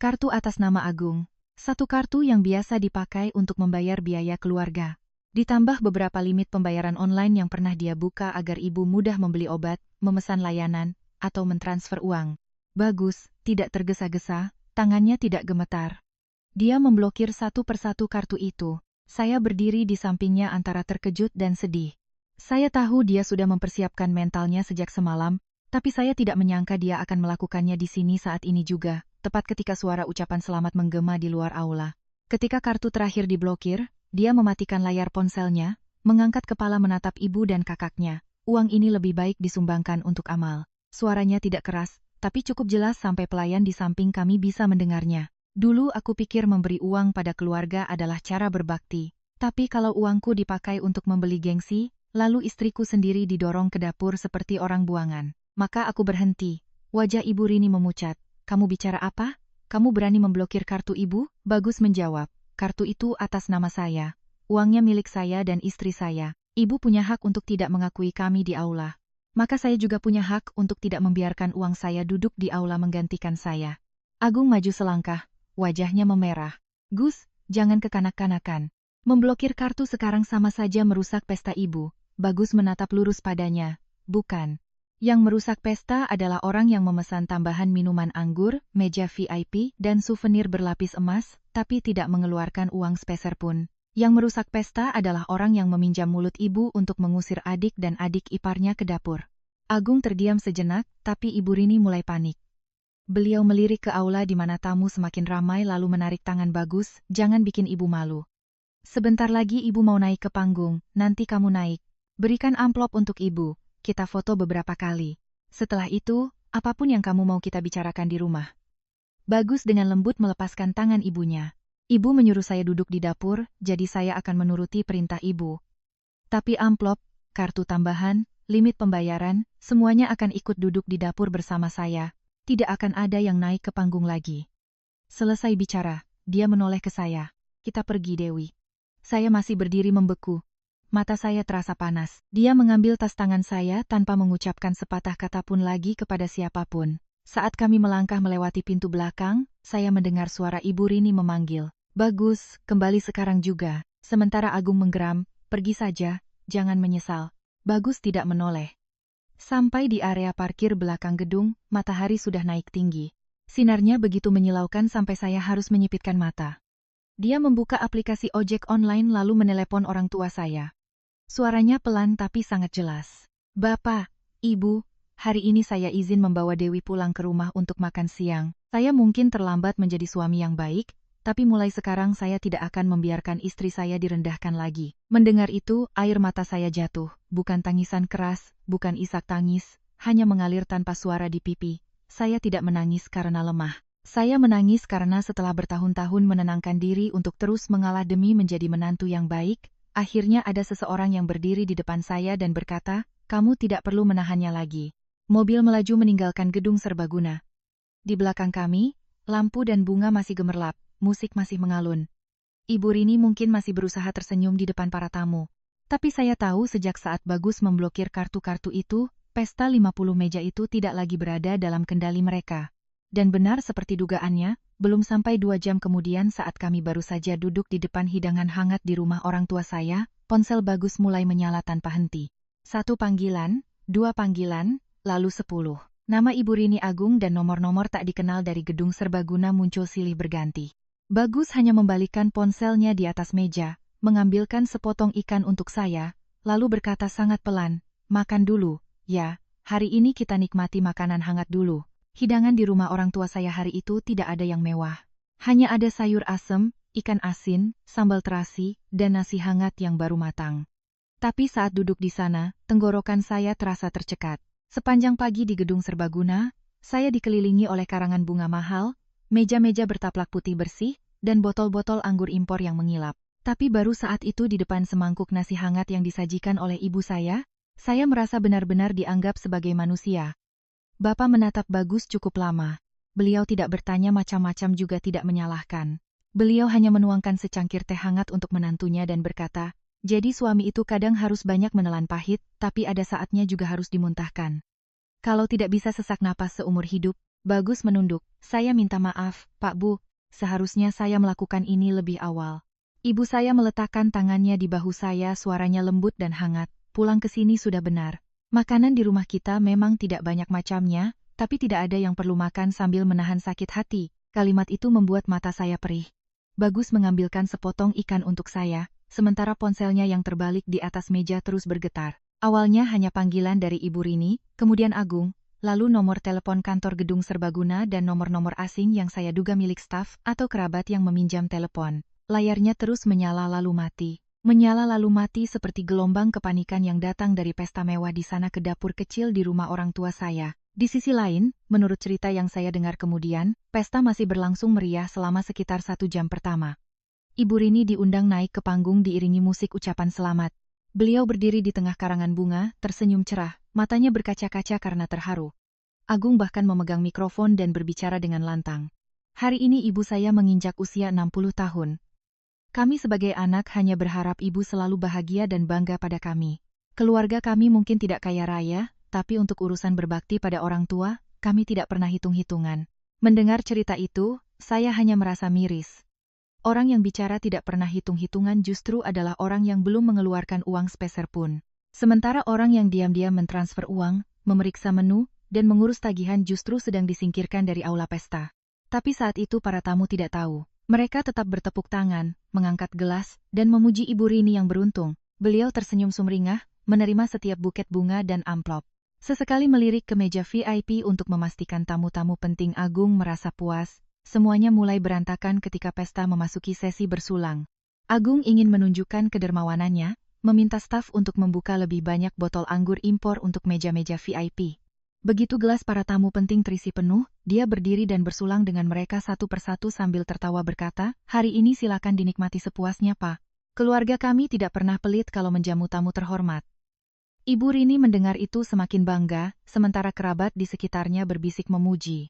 Kartu atas nama Agung. Satu kartu yang biasa dipakai untuk membayar biaya keluarga. Ditambah beberapa limit pembayaran online yang pernah dia buka agar ibu mudah membeli obat, memesan layanan, atau mentransfer uang. Bagus, tidak tergesa-gesa, tangannya tidak gemetar. Dia memblokir satu persatu kartu itu. Saya berdiri di sampingnya antara terkejut dan sedih. Saya tahu dia sudah mempersiapkan mentalnya sejak semalam, tapi saya tidak menyangka dia akan melakukannya di sini saat ini juga, tepat ketika suara ucapan selamat menggema di luar aula. Ketika kartu terakhir diblokir, dia mematikan layar ponselnya, mengangkat kepala menatap ibu dan kakaknya. "Uang ini lebih baik disumbangkan untuk amal." Suaranya tidak keras, tapi cukup jelas sampai pelayan di samping kami bisa mendengarnya. "Dulu aku pikir memberi uang pada keluarga adalah cara berbakti. Tapi kalau uangku dipakai untuk membeli gengsi, lalu istriku sendiri didorong ke dapur seperti orang buangan, maka aku berhenti." Wajah Ibu Rini memucat. "Kamu bicara apa? Kamu berani memblokir kartu ibu?" Bagus menjawab. "Kartu itu atas nama saya. Uangnya milik saya dan istri saya. Ibu punya hak untuk tidak mengakui kami di aula. Maka saya juga punya hak untuk tidak membiarkan uang saya duduk di aula menggantikan saya." Agung maju selangkah, wajahnya memerah. "Gus, jangan kekanak-kanakan. Memblokir kartu sekarang sama saja merusak pesta ibu." Bagus menatap lurus padanya. "Bukan. Yang merusak pesta adalah orang yang memesan tambahan minuman anggur, meja VIP, dan souvenir berlapis emas, tapi tidak mengeluarkan uang sepeser pun. Yang merusak pesta adalah orang yang meminjam mulut ibu untuk mengusir adik dan adik iparnya ke dapur." Agung terdiam sejenak, tapi Ibu Rini mulai panik. Beliau melirik ke aula di mana tamu semakin ramai lalu menarik tangan Bagus, "Jangan bikin ibu malu. Sebentar lagi ibu mau naik ke panggung, nanti kamu naik. Berikan amplop untuk ibu. Kita foto beberapa kali. Setelah itu, apapun yang kamu mau kita bicarakan di rumah." Bagus dengan lembut melepaskan tangan ibunya. "Ibu menyuruh saya duduk di dapur, jadi saya akan menuruti perintah ibu. Tapi amplop, kartu tambahan, limit pembayaran, semuanya akan ikut duduk di dapur bersama saya. Tidak akan ada yang naik ke panggung lagi." Selesai bicara, dia menoleh ke saya. Kita pergi, Dewi. Saya masih berdiri membeku. Mata saya terasa panas. Dia mengambil tas tangan saya tanpa mengucapkan sepatah kata pun lagi kepada siapapun. Saat kami melangkah melewati pintu belakang, saya mendengar suara Ibu Rini memanggil. Bagus, kembali sekarang juga. Sementara Agung menggeram, pergi saja, jangan menyesal. Bagus tidak menoleh. Sampai di area parkir belakang gedung, matahari sudah naik tinggi. Sinarnya begitu menyilaukan sampai saya harus menyipitkan mata. Dia membuka aplikasi ojek online lalu menelepon orang tua saya. Suaranya pelan tapi sangat jelas. Bapak, Ibu, hari ini saya izin membawa Dewi pulang ke rumah untuk makan siang. Saya mungkin terlambat menjadi suami yang baik, tapi mulai sekarang saya tidak akan membiarkan istri saya direndahkan lagi. Mendengar itu, air mata saya jatuh, bukan tangisan keras, bukan isak tangis, hanya mengalir tanpa suara di pipi. Saya tidak menangis karena lemah. Saya menangis karena setelah bertahun-tahun menenangkan diri untuk terus mengalah demi menjadi menantu yang baik, akhirnya ada seseorang yang berdiri di depan saya dan berkata, kamu tidak perlu menahannya lagi. Mobil melaju meninggalkan gedung serbaguna. Di belakang kami, lampu dan bunga masih gemerlap. Musik masih mengalun. Ibu Rini mungkin masih berusaha tersenyum di depan para tamu. Tapi saya tahu sejak saat Bagus memblokir kartu-kartu itu, pesta 50 meja itu tidak lagi berada dalam kendali mereka. Dan benar seperti dugaannya, belum sampai 2 jam kemudian saat kami baru saja duduk di depan hidangan hangat di rumah orang tua saya, ponsel Bagus mulai menyala tanpa henti. 1 panggilan, 2 panggilan, lalu 10. Nama Ibu Rini Agung dan nomor-nomor tak dikenal dari gedung serbaguna muncul silih berganti. Bagus hanya membalikkan ponselnya di atas meja, mengambilkan sepotong ikan untuk saya, lalu berkata sangat pelan, makan dulu, ya, hari ini kita nikmati makanan hangat dulu. Hidangan di rumah orang tua saya hari itu tidak ada yang mewah. Hanya ada sayur asem, ikan asin, sambal terasi, dan nasi hangat yang baru matang. Tapi saat duduk di sana, tenggorokan saya terasa tercekat. Sepanjang pagi di gedung serbaguna, saya dikelilingi oleh karangan bunga mahal, meja-meja bertaplak putih bersih, dan botol-botol anggur impor yang mengilap. Tapi baru saat itu di depan semangkuk nasi hangat yang disajikan oleh ibu saya merasa benar-benar dianggap sebagai manusia. Bapak menatap Bagus cukup lama. Beliau tidak bertanya macam-macam juga tidak menyalahkan. Beliau hanya menuangkan secangkir teh hangat untuk menantunya dan berkata, jadi suami itu kadang harus banyak menelan pahit, tapi ada saatnya juga harus dimuntahkan. Kalau tidak bisa sesak napas seumur hidup, Bagus menunduk. Saya minta maaf, Pak Bu, seharusnya saya melakukan ini lebih awal. Ibu saya meletakkan tangannya di bahu saya, suaranya lembut dan hangat. Pulang ke sini sudah benar. Makanan di rumah kita memang tidak banyak macamnya, tapi tidak ada yang perlu makan sambil menahan sakit hati. Kalimat itu membuat mata saya perih. Bagus mengambilkan sepotong ikan untuk saya, sementara ponselnya yang terbalik di atas meja terus bergetar. Awalnya hanya panggilan dari Ibu Rini, kemudian Agung, lalu nomor telepon kantor gedung serbaguna dan nomor-nomor asing yang saya duga milik staf atau kerabat yang meminjam telepon. Layarnya terus menyala lalu mati. Menyala lalu mati seperti gelombang kepanikan yang datang dari pesta mewah di sana ke dapur kecil di rumah orang tua saya. Di sisi lain, menurut cerita yang saya dengar kemudian, pesta masih berlangsung meriah selama sekitar 1 jam pertama. Ibu Rini diundang naik ke panggung diiringi musik ucapan selamat. Beliau berdiri di tengah karangan bunga, tersenyum cerah, matanya berkaca-kaca karena terharu. Agung bahkan memegang mikrofon dan berbicara dengan lantang. Hari ini ibu saya menginjak usia 60 tahun. Kami sebagai anak hanya berharap ibu selalu bahagia dan bangga pada kami. Keluarga kami mungkin tidak kaya raya, tapi untuk urusan berbakti pada orang tua, kami tidak pernah hitung-hitungan. Mendengar cerita itu, saya hanya merasa miris. Orang yang bicara tidak pernah hitung-hitungan justru adalah orang yang belum mengeluarkan uang sepeser pun. Sementara orang yang diam-diam mentransfer uang, memeriksa menu, dan mengurus tagihan justru sedang disingkirkan dari aula pesta. Tapi saat itu para tamu tidak tahu. Mereka tetap bertepuk tangan, mengangkat gelas, dan memuji Ibu Rini yang beruntung. Beliau tersenyum sumringah, menerima setiap buket bunga dan amplop. Sesekali melirik ke meja VIP untuk memastikan tamu-tamu penting. Agung merasa puas. Semuanya mulai berantakan ketika pesta memasuki sesi bersulang. Agung ingin menunjukkan kedermawanannya, meminta staf untuk membuka lebih banyak botol anggur impor untuk meja-meja VIP. Begitu gelas para tamu penting terisi penuh, dia berdiri dan bersulang dengan mereka satu persatu sambil tertawa berkata, hari ini silakan dinikmati sepuasnya Pak. Keluarga kami tidak pernah pelit kalau menjamu tamu terhormat. Ibu Rini mendengar itu semakin bangga, sementara kerabat di sekitarnya berbisik memuji.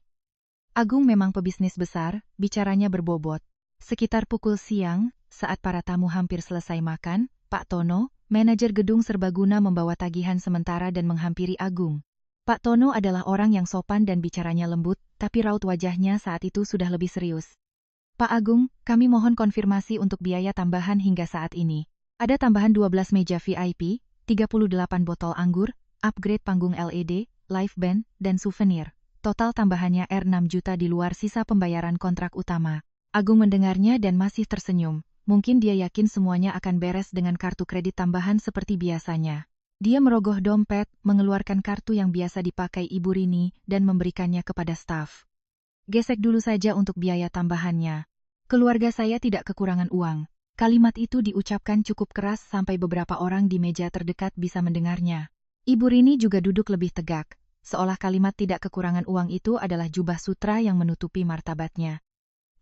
Agung memang pebisnis besar, bicaranya berbobot. Sekitar pukul siang, saat para tamu hampir selesai makan, Pak Tono, manajer gedung serbaguna membawa tagihan sementara dan menghampiri Agung. Pak Tono adalah orang yang sopan dan bicaranya lembut, tapi raut wajahnya saat itu sudah lebih serius. Pak Agung, kami mohon konfirmasi untuk biaya tambahan hingga saat ini. Ada tambahan 12 meja VIP, 38 botol anggur, upgrade panggung LED, live band, dan souvenir. Total tambahannya R6 juta di luar sisa pembayaran kontrak utama. Agung mendengarnya dan masih tersenyum. Mungkin dia yakin semuanya akan beres dengan kartu kredit tambahan seperti biasanya. Dia merogoh dompet, mengeluarkan kartu yang biasa dipakai Ibu Rini, dan memberikannya kepada staf. Gesek dulu saja untuk biaya tambahannya. Keluarga saya tidak kekurangan uang. Kalimat itu diucapkan cukup keras sampai beberapa orang di meja terdekat bisa mendengarnya. Ibu Rini juga duduk lebih tegak, seolah kalimat tidak kekurangan uang itu adalah jubah sutra yang menutupi martabatnya.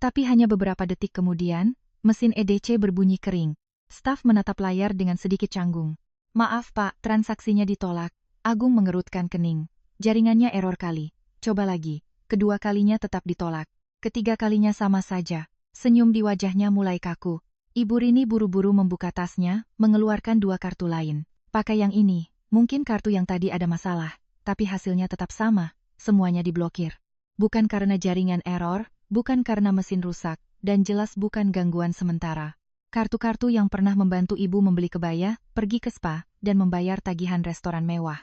Tapi hanya beberapa detik kemudian, mesin EDC berbunyi kering. Staf menatap layar dengan sedikit canggung. Maaf Pak, transaksinya ditolak. Agung mengerutkan kening. Jaringannya error kali. Coba lagi. Kedua kalinya tetap ditolak. Ketiga kalinya sama saja. Senyum di wajahnya mulai kaku. Ibu Rini buru-buru membuka tasnya, mengeluarkan 2 kartu lain. Pakai yang ini. Mungkin kartu yang tadi ada masalah, tapi hasilnya tetap sama. Semuanya diblokir. Bukan karena jaringan error, bukan karena mesin rusak, dan jelas bukan gangguan sementara. Kartu-kartu yang pernah membantu ibu membeli kebaya, pergi ke spa, dan membayar tagihan restoran mewah.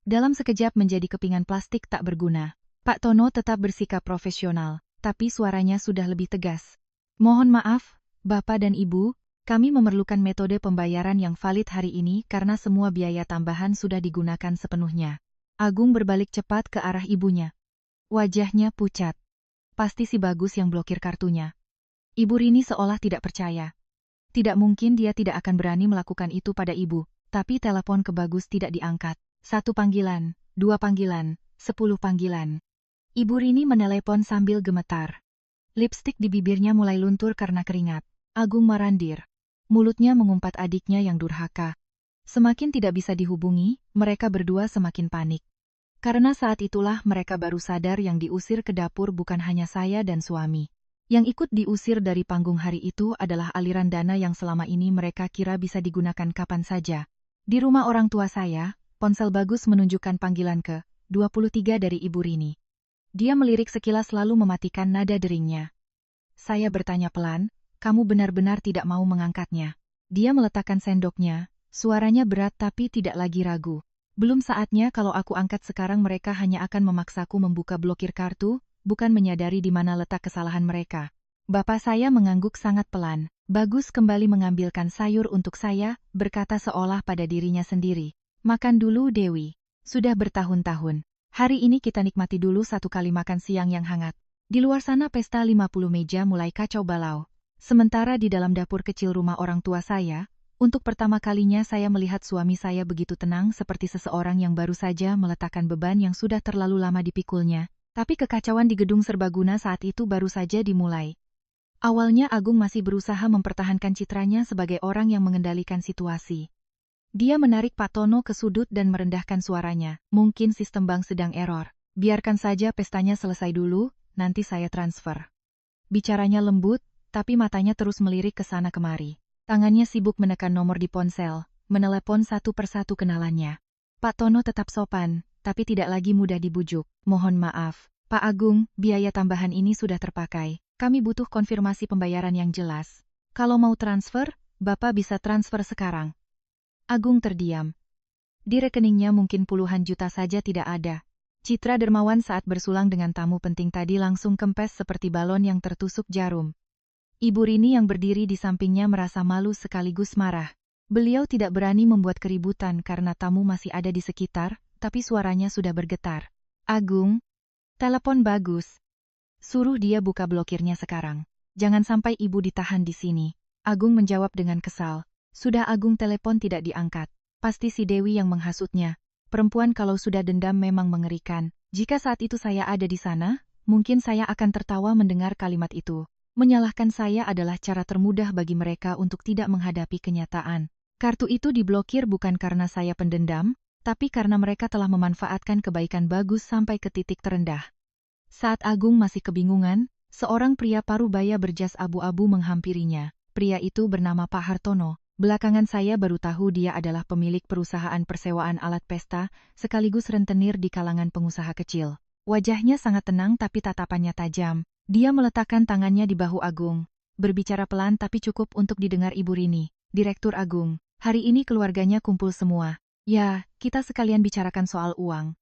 Dalam sekejap menjadi kepingan plastik tak berguna. Pak Tono tetap bersikap profesional, tapi suaranya sudah lebih tegas. Mohon maaf, Bapak dan Ibu, kami memerlukan metode pembayaran yang valid hari ini karena semua biaya tambahan sudah digunakan sepenuhnya. Agung berbalik cepat ke arah ibunya. Wajahnya pucat. Pasti si Bagus yang blokir kartunya. Ibu Rini seolah tidak percaya. Tidak mungkin dia tidak akan berani melakukan itu pada ibu, tapi telepon ke Bagus tidak diangkat. 1 panggilan, 2 panggilan, 10 panggilan. Ibu Rini menelepon sambil gemetar. Lipstik di bibirnya mulai luntur karena keringat. Agung merandir. Mulutnya mengumpat adiknya yang durhaka. Semakin tidak bisa dihubungi, mereka berdua semakin panik. Karena saat itulah mereka baru sadar yang diusir ke dapur bukan hanya saya dan suami. Yang ikut diusir dari panggung hari itu adalah aliran dana yang selama ini mereka kira bisa digunakan kapan saja. Di rumah orang tua saya, ponsel Bagus menunjukkan panggilan ke 23 dari Ibu Rini. Dia melirik sekilas lalu mematikan nada deringnya. Saya bertanya pelan, kamu benar-benar tidak mau mengangkatnya. Dia meletakkan sendoknya, suaranya berat tapi tidak lagi ragu. Belum saatnya kalau aku angkat sekarang mereka hanya akan memaksaku membuka blokir kartu, bukan menyadari di mana letak kesalahan mereka. Bapak saya mengangguk sangat pelan. Bagus kembali mengambilkan sayur untuk saya, berkata seolah pada dirinya sendiri. Makan dulu Dewi. Sudah bertahun-tahun. Hari ini kita nikmati dulu 1 kali makan siang yang hangat. Di luar sana pesta 50 meja mulai kacau balau. Sementara di dalam dapur kecil rumah orang tua saya, untuk pertama kalinya saya melihat suami saya begitu tenang seperti seseorang yang baru saja meletakkan beban yang sudah terlalu lama dipikulnya. Tapi kekacauan di gedung serbaguna saat itu baru saja dimulai. Awalnya Agung masih berusaha mempertahankan citranya sebagai orang yang mengendalikan situasi. Dia menarik Pak Tono ke sudut dan merendahkan suaranya. Mungkin sistem bank sedang error. Biarkan saja pestanya selesai dulu, nanti saya transfer. Bicaranya lembut, tapi matanya terus melirik ke sana kemari. Tangannya sibuk menekan nomor di ponsel, menelepon satu persatu kenalannya. Pak Tono tetap sopan, tapi tidak lagi mudah dibujuk. Mohon maaf, Pak Agung, biaya tambahan ini sudah terpakai. Kami butuh konfirmasi pembayaran yang jelas. Kalau mau transfer, Bapak bisa transfer sekarang. Agung terdiam. Di rekeningnya mungkin puluhan juta saja tidak ada. Citra dermawan saat bersulang dengan tamu penting tadi langsung kempes seperti balon yang tertusuk jarum. Ibu Rini yang berdiri di sampingnya merasa malu sekaligus marah. Beliau tidak berani membuat keributan karena tamu masih ada di sekitar, tapi suaranya sudah bergetar. Agung, telepon Bagus. Suruh dia buka blokirnya sekarang. Jangan sampai ibu ditahan di sini. Agung menjawab dengan kesal. Sudah Agung telepon tidak diangkat. Pasti si Dewi yang menghasutnya. Perempuan kalau sudah dendam memang mengerikan. Jika saat itu saya ada di sana, mungkin saya akan tertawa mendengar kalimat itu. Menyalahkan saya adalah cara termudah bagi mereka untuk tidak menghadapi kenyataan. Kartu itu diblokir bukan karena saya pendendam, tapi karena mereka telah memanfaatkan kebaikan Bagus sampai ke titik terendah. Saat Agung masih kebingungan, Seorang pria parubaya berjas abu-abu menghampirinya. Pria itu bernama Pak Hartono. Belakangan saya baru tahu dia adalah pemilik perusahaan persewaan alat pesta, sekaligus rentenir di kalangan pengusaha kecil. Wajahnya sangat tenang tapi tatapannya tajam. Dia meletakkan tangannya di bahu Agung. Berbicara pelan tapi cukup untuk didengar Ibu Rini. Direktur Agung, hari ini keluarganya kumpul semua. Ya, kita sekalian bicarakan soal uang.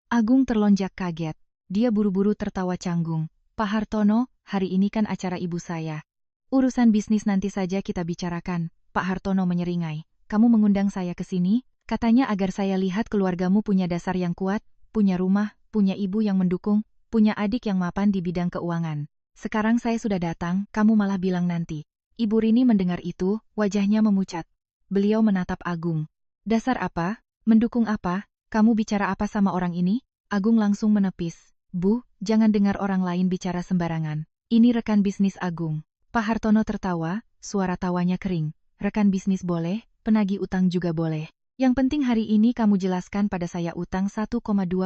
Agung terlonjak kaget. Dia buru-buru tertawa canggung. Pak Hartono, hari ini kan acara ibu saya. Urusan bisnis nanti saja kita bicarakan. Pak Hartono menyeringai. Kamu mengundang saya ke sini, katanya agar saya lihat keluargamu punya dasar yang kuat, punya rumah, punya ibu yang mendukung, punya adik yang mapan di bidang keuangan. Sekarang saya sudah datang, kamu malah bilang nanti. Ibu Rini mendengar itu, wajahnya memucat. Beliau menatap Agung. Dasar apa? Mendukung apa? Kamu bicara apa sama orang ini? Agung langsung menepis. Bu, jangan dengar orang lain bicara sembarangan. Ini rekan bisnis Agung. Pak Hartono tertawa, suara tawanya kering. Rekan bisnis boleh, penagih utang juga boleh. Yang penting hari ini kamu jelaskan pada saya utang 1,2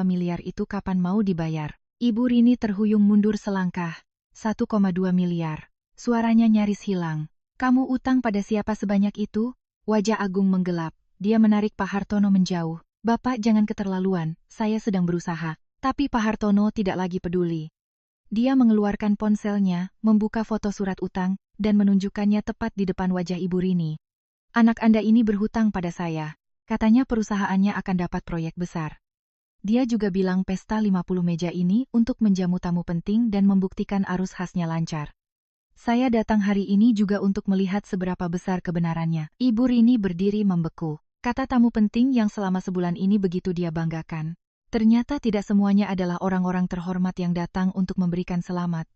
miliar itu kapan mau dibayar. Ibu Rini terhuyung mundur selangkah. 1,2 miliar. Suaranya nyaris hilang. Kamu utang pada siapa sebanyak itu? Wajah Agung menggelap. Dia menarik Pak Hartono menjauh. Bapak jangan keterlaluan, saya sedang berusaha. Tapi Pak Hartono tidak lagi peduli. Dia mengeluarkan ponselnya, membuka foto surat utang, dan menunjukkannya tepat di depan wajah Ibu Rini. Anak Anda ini berhutang pada saya. Katanya perusahaannya akan dapat proyek besar. Dia juga bilang pesta 50 meja ini untuk menjamu tamu penting dan membuktikan arus khasnya lancar. Saya datang hari ini juga untuk melihat seberapa besar kebenarannya. Ibu Rini berdiri membeku. Kata tamu penting yang selama sebulan ini begitu dia banggakan. Ternyata tidak semuanya adalah orang-orang terhormat yang datang untuk memberikan selamat.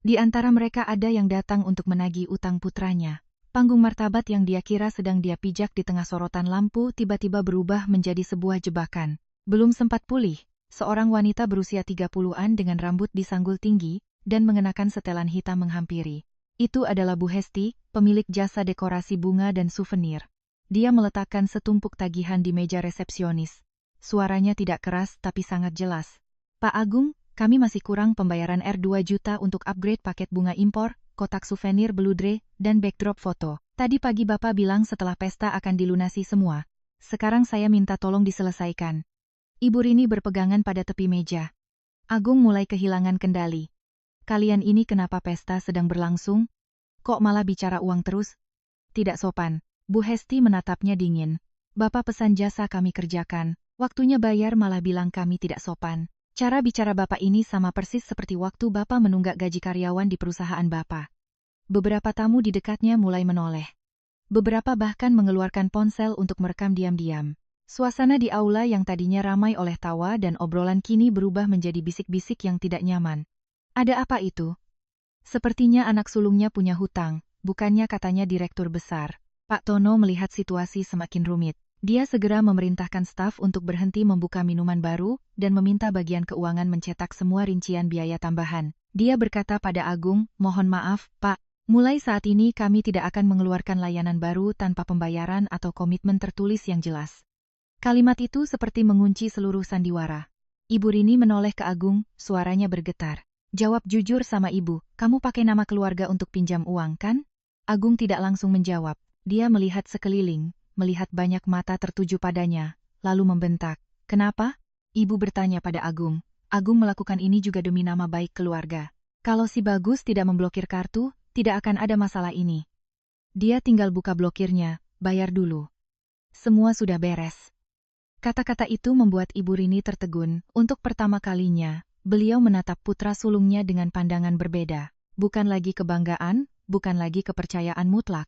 Di antara mereka ada yang datang untuk menagih utang putranya. Panggung martabat yang dia kira sedang dia pijak di tengah sorotan lampu tiba-tiba berubah menjadi sebuah jebakan. Belum sempat pulih, seorang wanita berusia 30-an dengan rambut disanggul tinggi dan mengenakan setelan hitam menghampiri. Itu adalah Bu Hesti, pemilik jasa dekorasi bunga dan souvenir. Dia meletakkan setumpuk tagihan di meja resepsionis. Suaranya tidak keras tapi sangat jelas. Pak Agung, kami masih kurang pembayaran R2 juta untuk upgrade paket bunga impor, kotak souvenir beludre, dan backdrop foto. Tadi pagi Bapak bilang setelah pesta akan dilunasi semua. Sekarang saya minta tolong diselesaikan. Ibu Rini berpegangan pada tepi meja. Agung mulai kehilangan kendali. Kalian ini kenapa pesta sedang berlangsung? Kok malah bicara uang terus? Tidak sopan. Bu Hesti menatapnya dingin. Bapak pesan jasa kami kerjakan. Waktunya bayar malah bilang kami tidak sopan. Cara bicara Bapak ini sama persis seperti waktu Bapak menunggak gaji karyawan di perusahaan Bapak. Beberapa tamu di dekatnya mulai menoleh. Beberapa bahkan mengeluarkan ponsel untuk merekam diam-diam. Suasana di aula yang tadinya ramai oleh tawa dan obrolan kini berubah menjadi bisik-bisik yang tidak nyaman. Ada apa itu? Sepertinya anak sulungnya punya hutang, bukannya katanya direktur besar. Pak Tono melihat situasi semakin rumit. Dia segera memerintahkan staf untuk berhenti membuka minuman baru dan meminta bagian keuangan mencetak semua rincian biaya tambahan. Dia berkata pada Agung, mohon maaf, Pak, mulai saat ini kami tidak akan mengeluarkan layanan baru tanpa pembayaran atau komitmen tertulis yang jelas. Kalimat itu seperti mengunci seluruh sandiwara. Ibu Rini menoleh ke Agung, suaranya bergetar. Jawab jujur sama ibu, kamu pakai nama keluarga untuk pinjam uang kan? Agung tidak langsung menjawab. Dia melihat sekeliling. Melihat banyak mata tertuju padanya, lalu membentak. Kenapa? Ibu bertanya pada Agung. Agung melakukan ini juga demi nama baik keluarga. Kalau si Bagus tidak memblokir kartu, tidak akan ada masalah ini. Dia tinggal buka blokirnya, bayar dulu. Semua sudah beres. Kata-kata itu membuat Ibu Rini tertegun. Untuk pertama kalinya, beliau menatap putra sulungnya dengan pandangan berbeda. Bukan lagi kebanggaan, bukan lagi kepercayaan mutlak.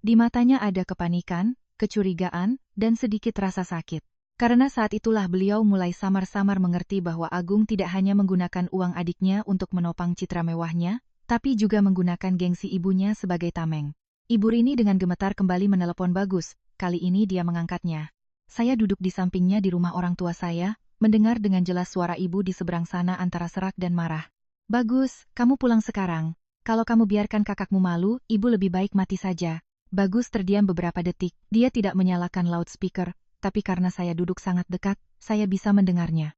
Di matanya ada kepanikan, kecurigaan, dan sedikit rasa sakit. Karena saat itulah beliau mulai samar-samar mengerti bahwa Agung tidak hanya menggunakan uang adiknya untuk menopang citra mewahnya, tapi juga menggunakan gengsi ibunya sebagai tameng. Ibu Rini dengan gemetar kembali menelepon Bagus, kali ini dia mengangkatnya. Saya duduk di sampingnya di rumah orang tua saya, mendengar dengan jelas suara ibu di seberang sana antara serak dan marah. Bagus, kamu pulang sekarang. Kalau kamu biarkan kakakmu malu, ibu lebih baik mati saja. Bagus terdiam beberapa detik, dia tidak menyalakan loudspeaker, tapi karena saya duduk sangat dekat, saya bisa mendengarnya.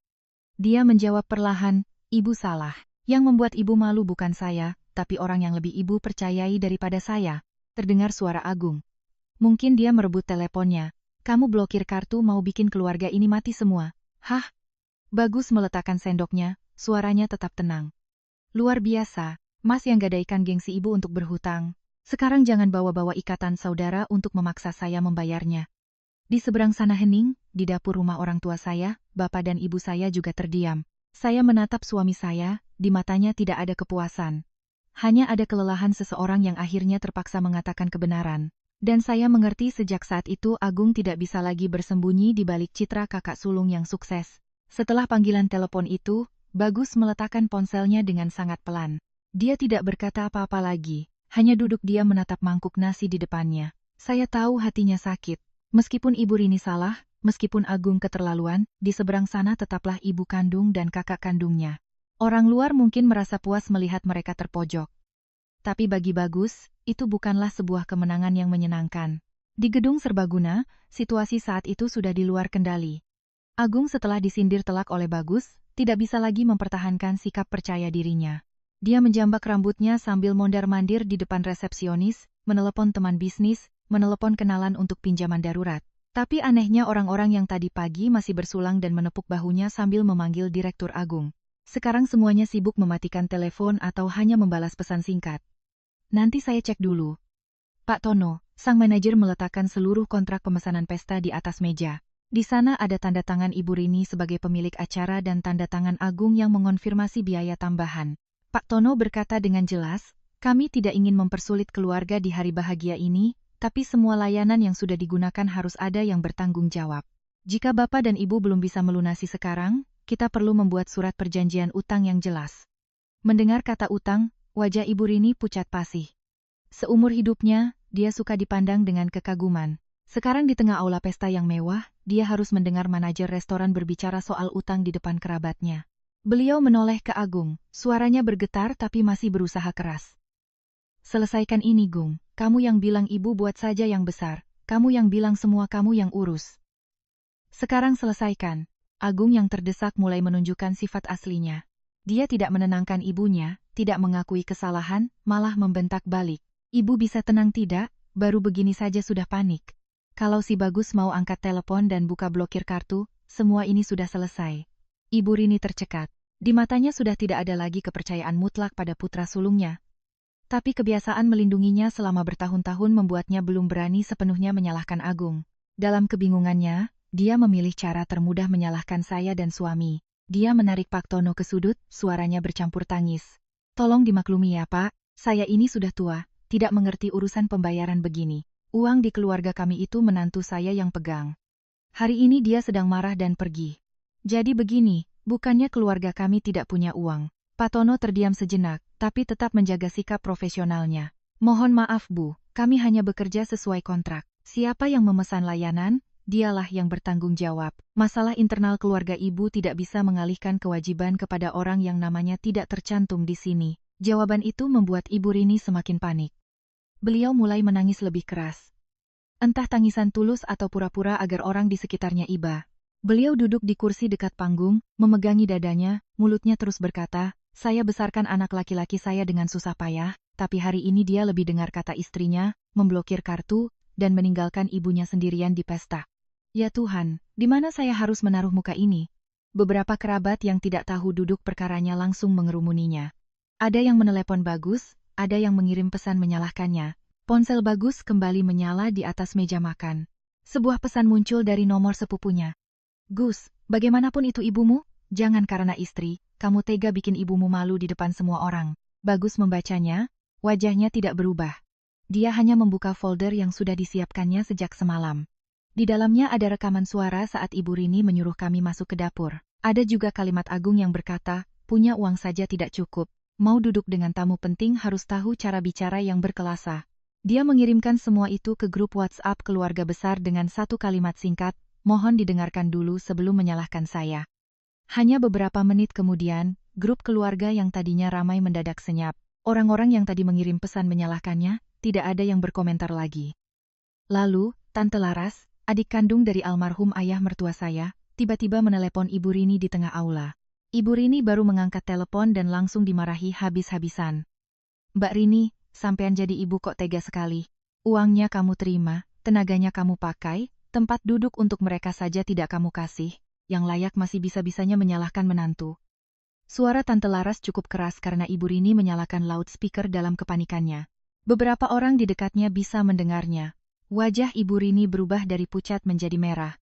Dia menjawab perlahan, ibu salah. Yang membuat ibu malu bukan saya, tapi orang yang lebih ibu percayai daripada saya. Terdengar suara Agung. Mungkin dia merebut teleponnya. Kamu blokir kartu mau bikin keluarga ini mati semua. Hah? Bagus meletakkan sendoknya, suaranya tetap tenang. Luar biasa, Mas yang gadaikan gengsi ibu untuk berhutang. Sekarang jangan bawa-bawa ikatan saudara untuk memaksa saya membayarnya. Di seberang sana hening, di dapur rumah orang tua saya, bapak dan ibu saya juga terdiam. Saya menatap suami saya, di matanya tidak ada kepuasan. Hanya ada kelelahan seseorang yang akhirnya terpaksa mengatakan kebenaran. Dan saya mengerti sejak saat itu Agung tidak bisa lagi bersembunyi di balik citra kakak sulung yang sukses. Setelah panggilan telepon itu, Bagus meletakkan ponselnya dengan sangat pelan. Dia tidak berkata apa-apa lagi, hanya duduk diam menatap mangkuk nasi di depannya. Saya tahu hatinya sakit. Meskipun Ibu Rini salah, meskipun Agung keterlaluan, di seberang sana tetaplah ibu kandung dan kakak kandungnya. Orang luar mungkin merasa puas melihat mereka terpojok. Tapi bagi Bagus, itu bukanlah sebuah kemenangan yang menyenangkan. Di gedung serbaguna, situasi saat itu sudah di luar kendali. Agung setelah disindir telak oleh Bagus, tidak bisa lagi mempertahankan sikap percaya dirinya. Dia menjambak rambutnya sambil mondar-mandir di depan resepsionis, menelepon teman bisnis, menelepon kenalan untuk pinjaman darurat. Tapi anehnya orang-orang yang tadi pagi masih bersulang dan menepuk bahunya sambil memanggil Direktur Agung. Sekarang semuanya sibuk mematikan telepon atau hanya membalas pesan singkat. Nanti saya cek dulu. Pak Tono, sang manajer meletakkan seluruh kontrak pemesanan pesta di atas meja. Di sana ada tanda tangan Ibu Rini sebagai pemilik acara dan tanda tangan Agung yang mengonfirmasi biaya tambahan. Pak Tono berkata dengan jelas, kami tidak ingin mempersulit keluarga di hari bahagia ini, tapi semua layanan yang sudah digunakan harus ada yang bertanggung jawab. Jika Bapak dan Ibu belum bisa melunasi sekarang, kita perlu membuat surat perjanjian utang yang jelas. Mendengar kata utang, wajah Ibu Rini pucat pasih. Seumur hidupnya, dia suka dipandang dengan kekaguman. Sekarang di tengah aula pesta yang mewah, dia harus mendengar manajer restoran berbicara soal utang di depan kerabatnya. Beliau menoleh ke Agung, suaranya bergetar tapi masih berusaha keras. Selesaikan ini Gung, kamu yang bilang ibu buat saja yang besar, kamu yang bilang semua kamu yang urus. Sekarang selesaikan. Agung yang terdesak mulai menunjukkan sifat aslinya. Dia tidak menenangkan ibunya, tidak mengakui kesalahan, malah membentak balik. Ibu bisa tenang tidak? Baru begini saja sudah panik. Kalau si Bagus mau angkat telepon dan buka blokir kartu, semua ini sudah selesai. Ibu Rini tercekat. Di matanya sudah tidak ada lagi kepercayaan mutlak pada putra sulungnya. Tapi kebiasaan melindunginya selama bertahun-tahun membuatnya belum berani sepenuhnya menyalahkan Agung. Dalam kebingungannya, dia memilih cara termudah menyalahkan saya dan suami. Dia menarik Pak Tono ke sudut, suaranya bercampur tangis. Tolong dimaklumi ya Pak, saya ini sudah tua, tidak mengerti urusan pembayaran begini. Uang di keluarga kami itu menantu saya yang pegang. Hari ini dia sedang marah dan pergi. Jadi begini, bukannya keluarga kami tidak punya uang. Pak Tono terdiam sejenak, tapi tetap menjaga sikap profesionalnya. Mohon maaf Bu, kami hanya bekerja sesuai kontrak. Siapa yang memesan layanan, dialah yang bertanggung jawab. Masalah internal keluarga ibu tidak bisa mengalihkan kewajiban kepada orang yang namanya tidak tercantum di sini. Jawaban itu membuat Ibu Rini semakin panik. Beliau mulai menangis lebih keras. Entah tangisan tulus atau pura-pura agar orang di sekitarnya iba. Beliau duduk di kursi dekat panggung, memegangi dadanya, mulutnya terus berkata, saya besarkan anak laki-laki saya dengan susah payah, tapi hari ini dia lebih dengar kata istrinya, memblokir kartu, dan meninggalkan ibunya sendirian di pesta. Ya Tuhan, di mana saya harus menaruh muka ini? Beberapa kerabat yang tidak tahu duduk perkaranya langsung mengerumuninya. Ada yang menelepon Bagus, ada yang mengirim pesan menyalahkannya. Ponsel Bagus kembali menyala di atas meja makan. Sebuah pesan muncul dari nomor sepupunya. Gus, bagaimanapun itu ibumu, jangan karena istri, kamu tega bikin ibumu malu di depan semua orang. Bagus membacanya, wajahnya tidak berubah. Dia hanya membuka folder yang sudah disiapkannya sejak semalam. Di dalamnya ada rekaman suara saat Ibu Rini menyuruh kami masuk ke dapur. Ada juga kalimat Agung yang berkata, punya uang saja tidak cukup. Mau duduk dengan tamu penting harus tahu cara bicara yang berkelasa. Dia mengirimkan semua itu ke grup WhatsApp keluarga besar dengan satu kalimat singkat, mohon didengarkan dulu sebelum menyalahkan saya. Hanya beberapa menit kemudian, grup keluarga yang tadinya ramai mendadak senyap. Orang-orang yang tadi mengirim pesan menyalahkannya, tidak ada yang berkomentar lagi. Lalu, Tante Laras, adik kandung dari almarhum ayah mertua saya, tiba-tiba menelepon Ibu Rini di tengah aula. Ibu Rini baru mengangkat telepon dan langsung dimarahi habis-habisan. Mbak Rini, sampean jadi ibu kok tega sekali. Uangnya kamu terima, tenaganya kamu pakai, tempat duduk untuk mereka saja tidak kamu kasih, yang layak masih bisa-bisanya menyalahkan menantu. Suara Tante Laras cukup keras karena Ibu Rini menyalakan loudspeaker dalam kepanikannya. Beberapa orang di dekatnya bisa mendengarnya. Wajah Ibu Rini berubah dari pucat menjadi merah.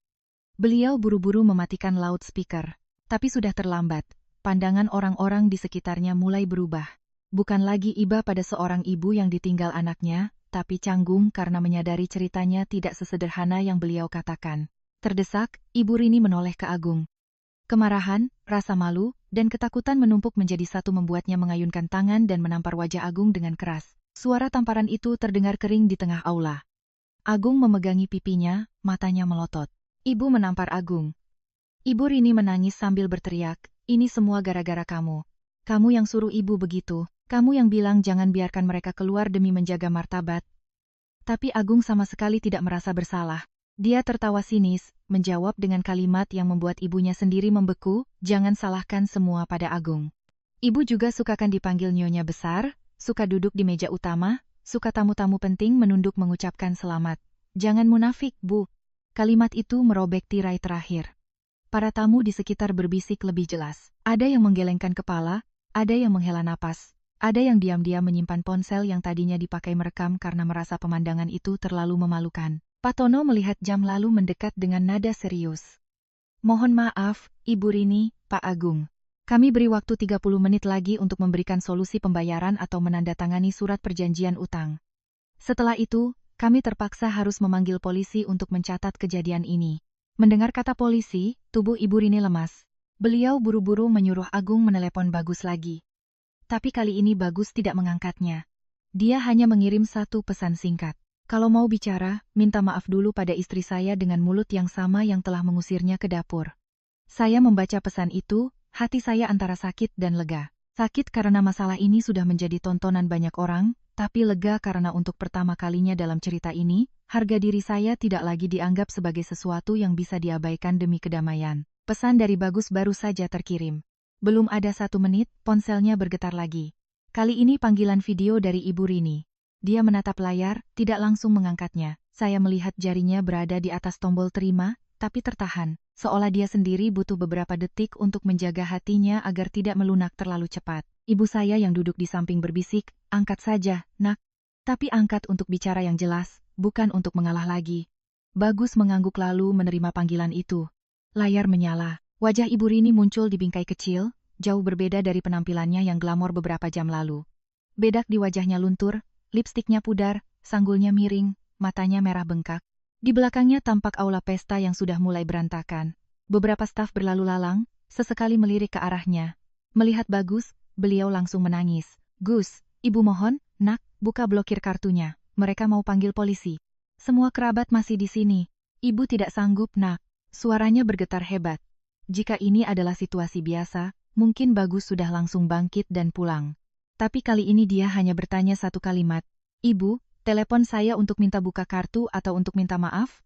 Beliau buru-buru mematikan loudspeaker. Tapi sudah terlambat. Pandangan orang-orang di sekitarnya mulai berubah. Bukan lagi iba pada seorang ibu yang ditinggal anaknya, tapi canggung karena menyadari ceritanya tidak sesederhana yang beliau katakan. Terdesak, Ibu Rini menoleh ke Agung. Kemarahan, rasa malu, dan ketakutan menumpuk menjadi satu membuatnya mengayunkan tangan dan menampar wajah Agung dengan keras. Suara tamparan itu terdengar kering di tengah aula. Agung memegangi pipinya, matanya melotot. Ibu menampar Agung. Ibu Rini menangis sambil berteriak, ini semua gara-gara kamu. Kamu yang suruh ibu begitu, kamu yang bilang jangan biarkan mereka keluar demi menjaga martabat. Tapi Agung sama sekali tidak merasa bersalah. Dia tertawa sinis, menjawab dengan kalimat yang membuat ibunya sendiri membeku, jangan salahkan semua pada Agung. Ibu juga sukakan dipanggil nyonya besar, suka duduk di meja utama, suka tamu-tamu penting menunduk mengucapkan selamat. Jangan munafik, Bu. Kalimat itu merobek tirai terakhir. Para tamu di sekitar berbisik lebih jelas. Ada yang menggelengkan kepala, ada yang menghela napas, ada yang diam-diam menyimpan ponsel yang tadinya dipakai merekam karena merasa pemandangan itu terlalu memalukan. Pak Tono melihat jam lalu mendekat dengan nada serius. Mohon maaf, Ibu Rini, Pak Agung. Kami beri waktu 30 menit lagi untuk memberikan solusi pembayaran atau menandatangani surat perjanjian utang. Setelah itu, kami terpaksa harus memanggil polisi untuk mencatat kejadian ini. Mendengar kata polisi, tubuh Ibu Rini lemas. Beliau buru-buru menyuruh Agung menelepon Bagus lagi. Tapi kali ini Bagus tidak mengangkatnya. Dia hanya mengirim satu pesan singkat. Kalau mau bicara, minta maaf dulu pada istri saya dengan mulut yang sama yang telah mengusirnya ke dapur. Saya membaca pesan itu, hati saya antara sakit dan lega. Sakit karena masalah ini sudah menjadi tontonan banyak orang, tapi lega karena untuk pertama kalinya dalam cerita ini, harga diri saya tidak lagi dianggap sebagai sesuatu yang bisa diabaikan demi kedamaian. Pesan dari Bagus baru saja terkirim. Belum ada 1 menit, ponselnya bergetar lagi. Kali ini panggilan video dari Ibu Rini. Dia menatap layar, tidak langsung mengangkatnya. Saya melihat jarinya berada di atas tombol terima, tapi tertahan. Seolah dia sendiri butuh beberapa detik untuk menjaga hatinya agar tidak melunak terlalu cepat. Ibu saya yang duduk di samping berbisik, angkat saja, nak. Tapi angkat untuk bicara yang jelas, bukan untuk mengalah lagi. Bagus mengangguk lalu menerima panggilan itu. Layar menyala. Wajah Ibu Rini muncul di bingkai kecil, jauh berbeda dari penampilannya yang glamor beberapa jam lalu. Bedak di wajahnya luntur, lipstiknya pudar, sanggulnya miring, matanya merah bengkak. Di belakangnya tampak aula pesta yang sudah mulai berantakan. Beberapa staf berlalu lalang, sesekali melirik ke arahnya. Melihat Bagus, beliau langsung menangis. Gus, Ibu mohon, nak, buka blokir kartunya. Mereka mau panggil polisi. Semua kerabat masih di sini. Ibu tidak sanggup, nak. Suaranya bergetar hebat. Jika ini adalah situasi biasa, mungkin Bagus sudah langsung bangkit dan pulang. Tapi kali ini dia hanya bertanya satu kalimat. Ibu, telepon saya untuk minta buka kartu atau untuk minta maaf?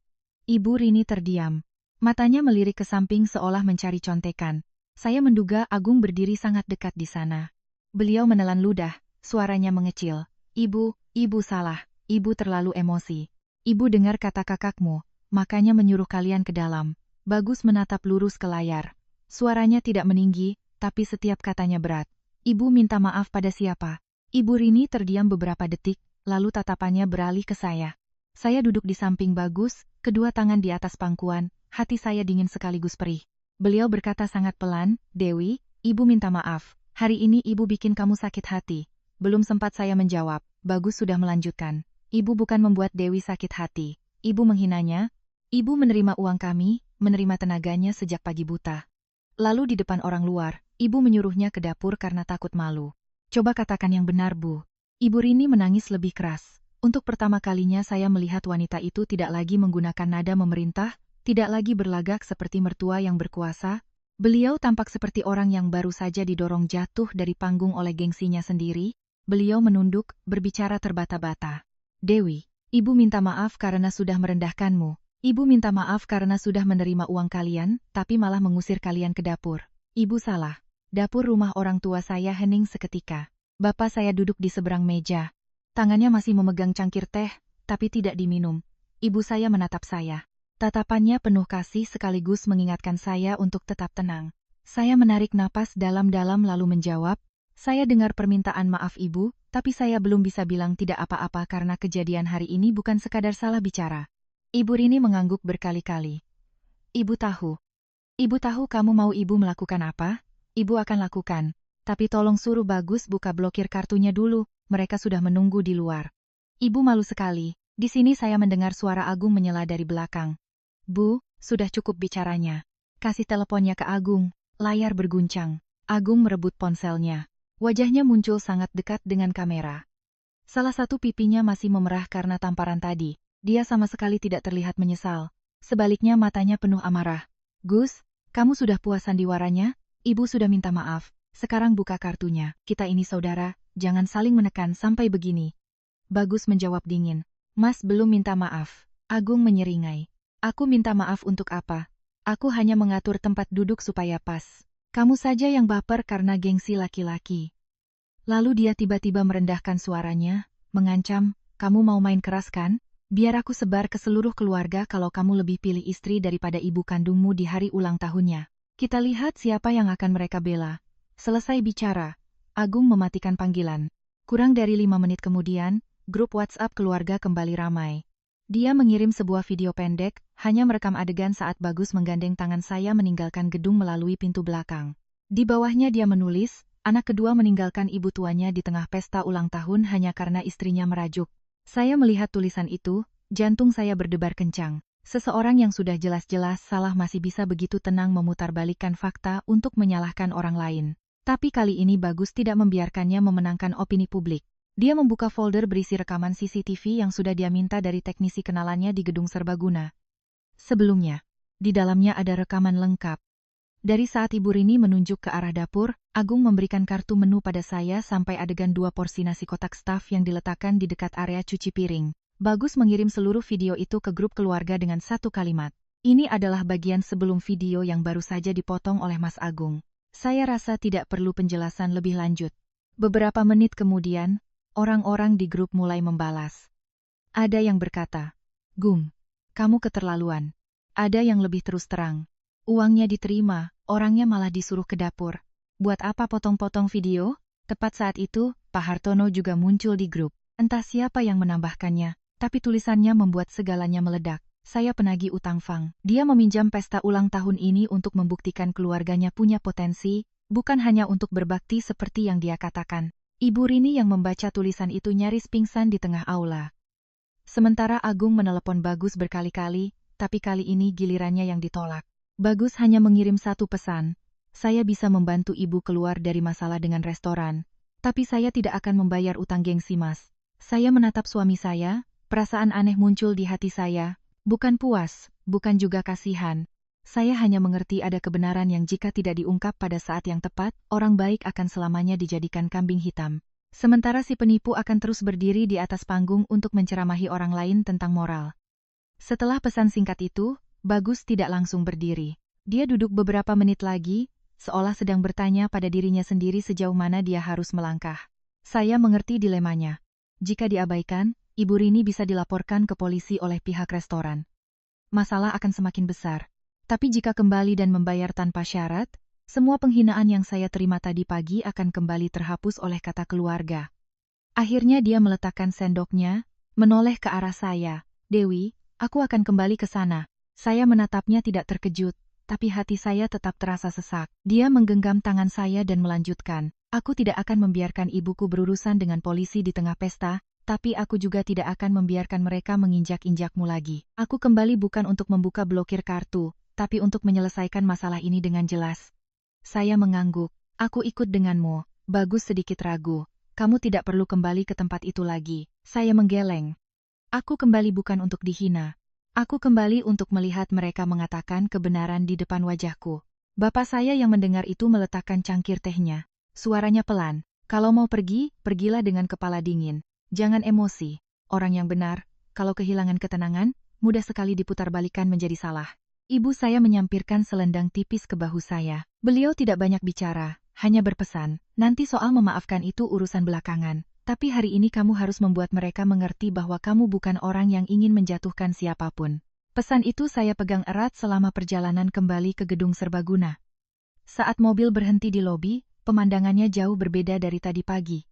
Ibu Rini terdiam. Matanya melirik ke samping seolah mencari contekan. Saya menduga Agung berdiri sangat dekat di sana. Beliau menelan ludah, suaranya mengecil. Ibu salah. Ibu terlalu emosi. Ibu dengar kata kakakmu, makanya menyuruh kalian ke dalam. Bagus menatap lurus ke layar. Suaranya tidak meninggi, tapi setiap katanya berat. Ibu minta maaf pada siapa? Ibu Rini terdiam beberapa detik, lalu tatapannya beralih ke saya. Saya duduk di samping Bagus, kedua tangan di atas pangkuan, hati saya dingin sekaligus perih. Beliau berkata sangat pelan, Dewi, Ibu minta maaf. Hari ini Ibu bikin kamu sakit hati. Belum sempat saya menjawab, Bagus sudah melanjutkan. Ibu bukan membuat Dewi sakit hati. Ibu menghinanya. Ibu menerima uang kami, menerima tenaganya sejak pagi buta. Lalu di depan orang luar, Ibu menyuruhnya ke dapur karena takut malu. Coba katakan yang benar, Bu. Ibu Rini menangis lebih keras. Untuk pertama kalinya saya melihat wanita itu tidak lagi menggunakan nada memerintah, tidak lagi berlagak seperti mertua yang berkuasa. Beliau tampak seperti orang yang baru saja didorong jatuh dari panggung oleh gengsinya sendiri. Beliau menunduk, berbicara terbata-bata. Dewi, Ibu minta maaf karena sudah merendahkanmu. Ibu minta maaf karena sudah menerima uang kalian, tapi malah mengusir kalian ke dapur. Ibu salah. Dapur rumah orang tua saya hening seketika. Bapak saya duduk di seberang meja. Tangannya masih memegang cangkir teh, tapi tidak diminum. Ibu saya menatap saya. Tatapannya penuh kasih sekaligus mengingatkan saya untuk tetap tenang. Saya menarik napas dalam-dalam lalu menjawab, "Saya dengar permintaan maaf ibu, tapi saya belum bisa bilang tidak apa-apa karena kejadian hari ini bukan sekadar salah bicara." Ibu Rini mengangguk berkali-kali. Ibu tahu kamu mau ibu melakukan apa? Ibu akan lakukan. Tapi tolong suruh Bagus buka blokir kartunya dulu, mereka sudah menunggu di luar. Ibu malu sekali. Di sini saya mendengar suara Agung menyela dari belakang. Bu, sudah cukup bicaranya. Kasih teleponnya ke Agung. Layar berguncang. Agung merebut ponselnya. Wajahnya muncul sangat dekat dengan kamera. Salah satu pipinya masih memerah karena tamparan tadi. Dia sama sekali tidak terlihat menyesal. Sebaliknya matanya penuh amarah. Gus, kamu sudah puas sandiwaranya? Ibu sudah minta maaf. Sekarang buka kartunya. Kita ini saudara, jangan saling menekan sampai begini. Bagus menjawab dingin. Mas belum minta maaf. Agung menyeringai. Aku minta maaf untuk apa? Aku hanya mengatur tempat duduk supaya pas. Kamu saja yang baper karena gengsi laki-laki. Lalu dia tiba-tiba merendahkan suaranya, mengancam, kamu mau main keras kan? Biar aku sebar ke seluruh keluarga kalau kamu lebih pilih istri daripada ibu kandungmu di hari ulang tahunnya. Kita lihat siapa yang akan mereka bela. Selesai bicara, Agung mematikan panggilan. Kurang dari 5 menit kemudian, grup WhatsApp keluarga kembali ramai. Dia mengirim sebuah video pendek, hanya merekam adegan saat Bagus menggandeng tangan saya meninggalkan gedung melalui pintu belakang. Di bawahnya dia menulis, anak kedua meninggalkan ibu tuanya di tengah pesta ulang tahun hanya karena istrinya merajuk. Saya melihat tulisan itu, jantung saya berdebar kencang. Seseorang yang sudah jelas-jelas salah masih bisa begitu tenang memutarbalikkan fakta untuk menyalahkan orang lain. Tapi kali ini Bagus tidak membiarkannya memenangkan opini publik. Dia membuka folder berisi rekaman CCTV yang sudah dia minta dari teknisi kenalannya di gedung serbaguna. Sebelumnya, di dalamnya ada rekaman lengkap. Dari saat Ibu Rini menunjuk ke arah dapur, Agung memberikan kartu menu pada saya sampai adegan 2 porsi nasi kotak staf yang diletakkan di dekat area cuci piring. Bagus mengirim seluruh video itu ke grup keluarga dengan satu kalimat. Ini adalah bagian sebelum video yang baru saja dipotong oleh Mas Agung. Saya rasa tidak perlu penjelasan lebih lanjut. Beberapa menit kemudian, orang-orang di grup mulai membalas. Ada yang berkata, Gung, kamu keterlaluan. Ada yang lebih terus terang. Uangnya diterima, orangnya malah disuruh ke dapur. Buat apa potong-potong video? Tepat saat itu, Pak Hartono juga muncul di grup. Entah siapa yang menambahkannya, tapi tulisannya membuat segalanya meledak. Saya penagih utang Fang. Dia meminjam pesta ulang tahun ini untuk membuktikan keluarganya punya potensi, bukan hanya untuk berbakti seperti yang dia katakan. Ibu Rini yang membaca tulisan itu nyaris pingsan di tengah aula. Sementara Agung menelepon Bagus berkali-kali, tapi kali ini gilirannya yang ditolak. Bagus hanya mengirim satu pesan, saya bisa membantu ibu keluar dari masalah dengan restoran, tapi saya tidak akan membayar utang gengsi Mas. Saya menatap suami saya, perasaan aneh muncul di hati saya, bukan puas, bukan juga kasihan. Saya hanya mengerti ada kebenaran yang jika tidak diungkap pada saat yang tepat, orang baik akan selamanya dijadikan kambing hitam. Sementara si penipu akan terus berdiri di atas panggung untuk menceramahi orang lain tentang moral. Setelah pesan singkat itu, Bagus tidak langsung berdiri. Dia duduk beberapa menit lagi, seolah sedang bertanya pada dirinya sendiri sejauh mana dia harus melangkah. Saya mengerti dilemanya. Jika diabaikan, Ibu Rini bisa dilaporkan ke polisi oleh pihak restoran. Masalah akan semakin besar. Tapi jika kembali dan membayar tanpa syarat, semua penghinaan yang saya terima tadi pagi akan kembali terhapus oleh kata keluarga. Akhirnya dia meletakkan sendoknya, menoleh ke arah saya. Dewi, aku akan kembali ke sana. Saya menatapnya tidak terkejut, tapi hati saya tetap terasa sesak. Dia menggenggam tangan saya dan melanjutkan, aku tidak akan membiarkan ibuku berurusan dengan polisi di tengah pesta, tapi aku juga tidak akan membiarkan mereka menginjak-injakmu lagi. Aku kembali bukan untuk membuka blokir kartu, tapi untuk menyelesaikan masalah ini dengan jelas. Saya mengangguk, aku ikut denganmu. Bagus sedikit ragu, kamu tidak perlu kembali ke tempat itu lagi. Saya menggeleng. Aku kembali bukan untuk dihina. Aku kembali untuk melihat mereka mengatakan kebenaran di depan wajahku. Bapak saya yang mendengar itu meletakkan cangkir tehnya. Suaranya pelan, kalau mau pergi, pergilah dengan kepala dingin. Jangan emosi. Orang yang benar, kalau kehilangan ketenangan, mudah sekali diputarbalikkan menjadi salah. Ibu saya menyampirkan selendang tipis ke bahu saya. Beliau tidak banyak bicara, hanya berpesan, nanti soal memaafkan itu urusan belakangan. Tapi hari ini kamu harus membuat mereka mengerti bahwa kamu bukan orang yang ingin menjatuhkan siapapun. Pesan itu saya pegang erat selama perjalanan kembali ke gedung serbaguna. Saat mobil berhenti di lobi, pemandangannya jauh berbeda dari tadi pagi.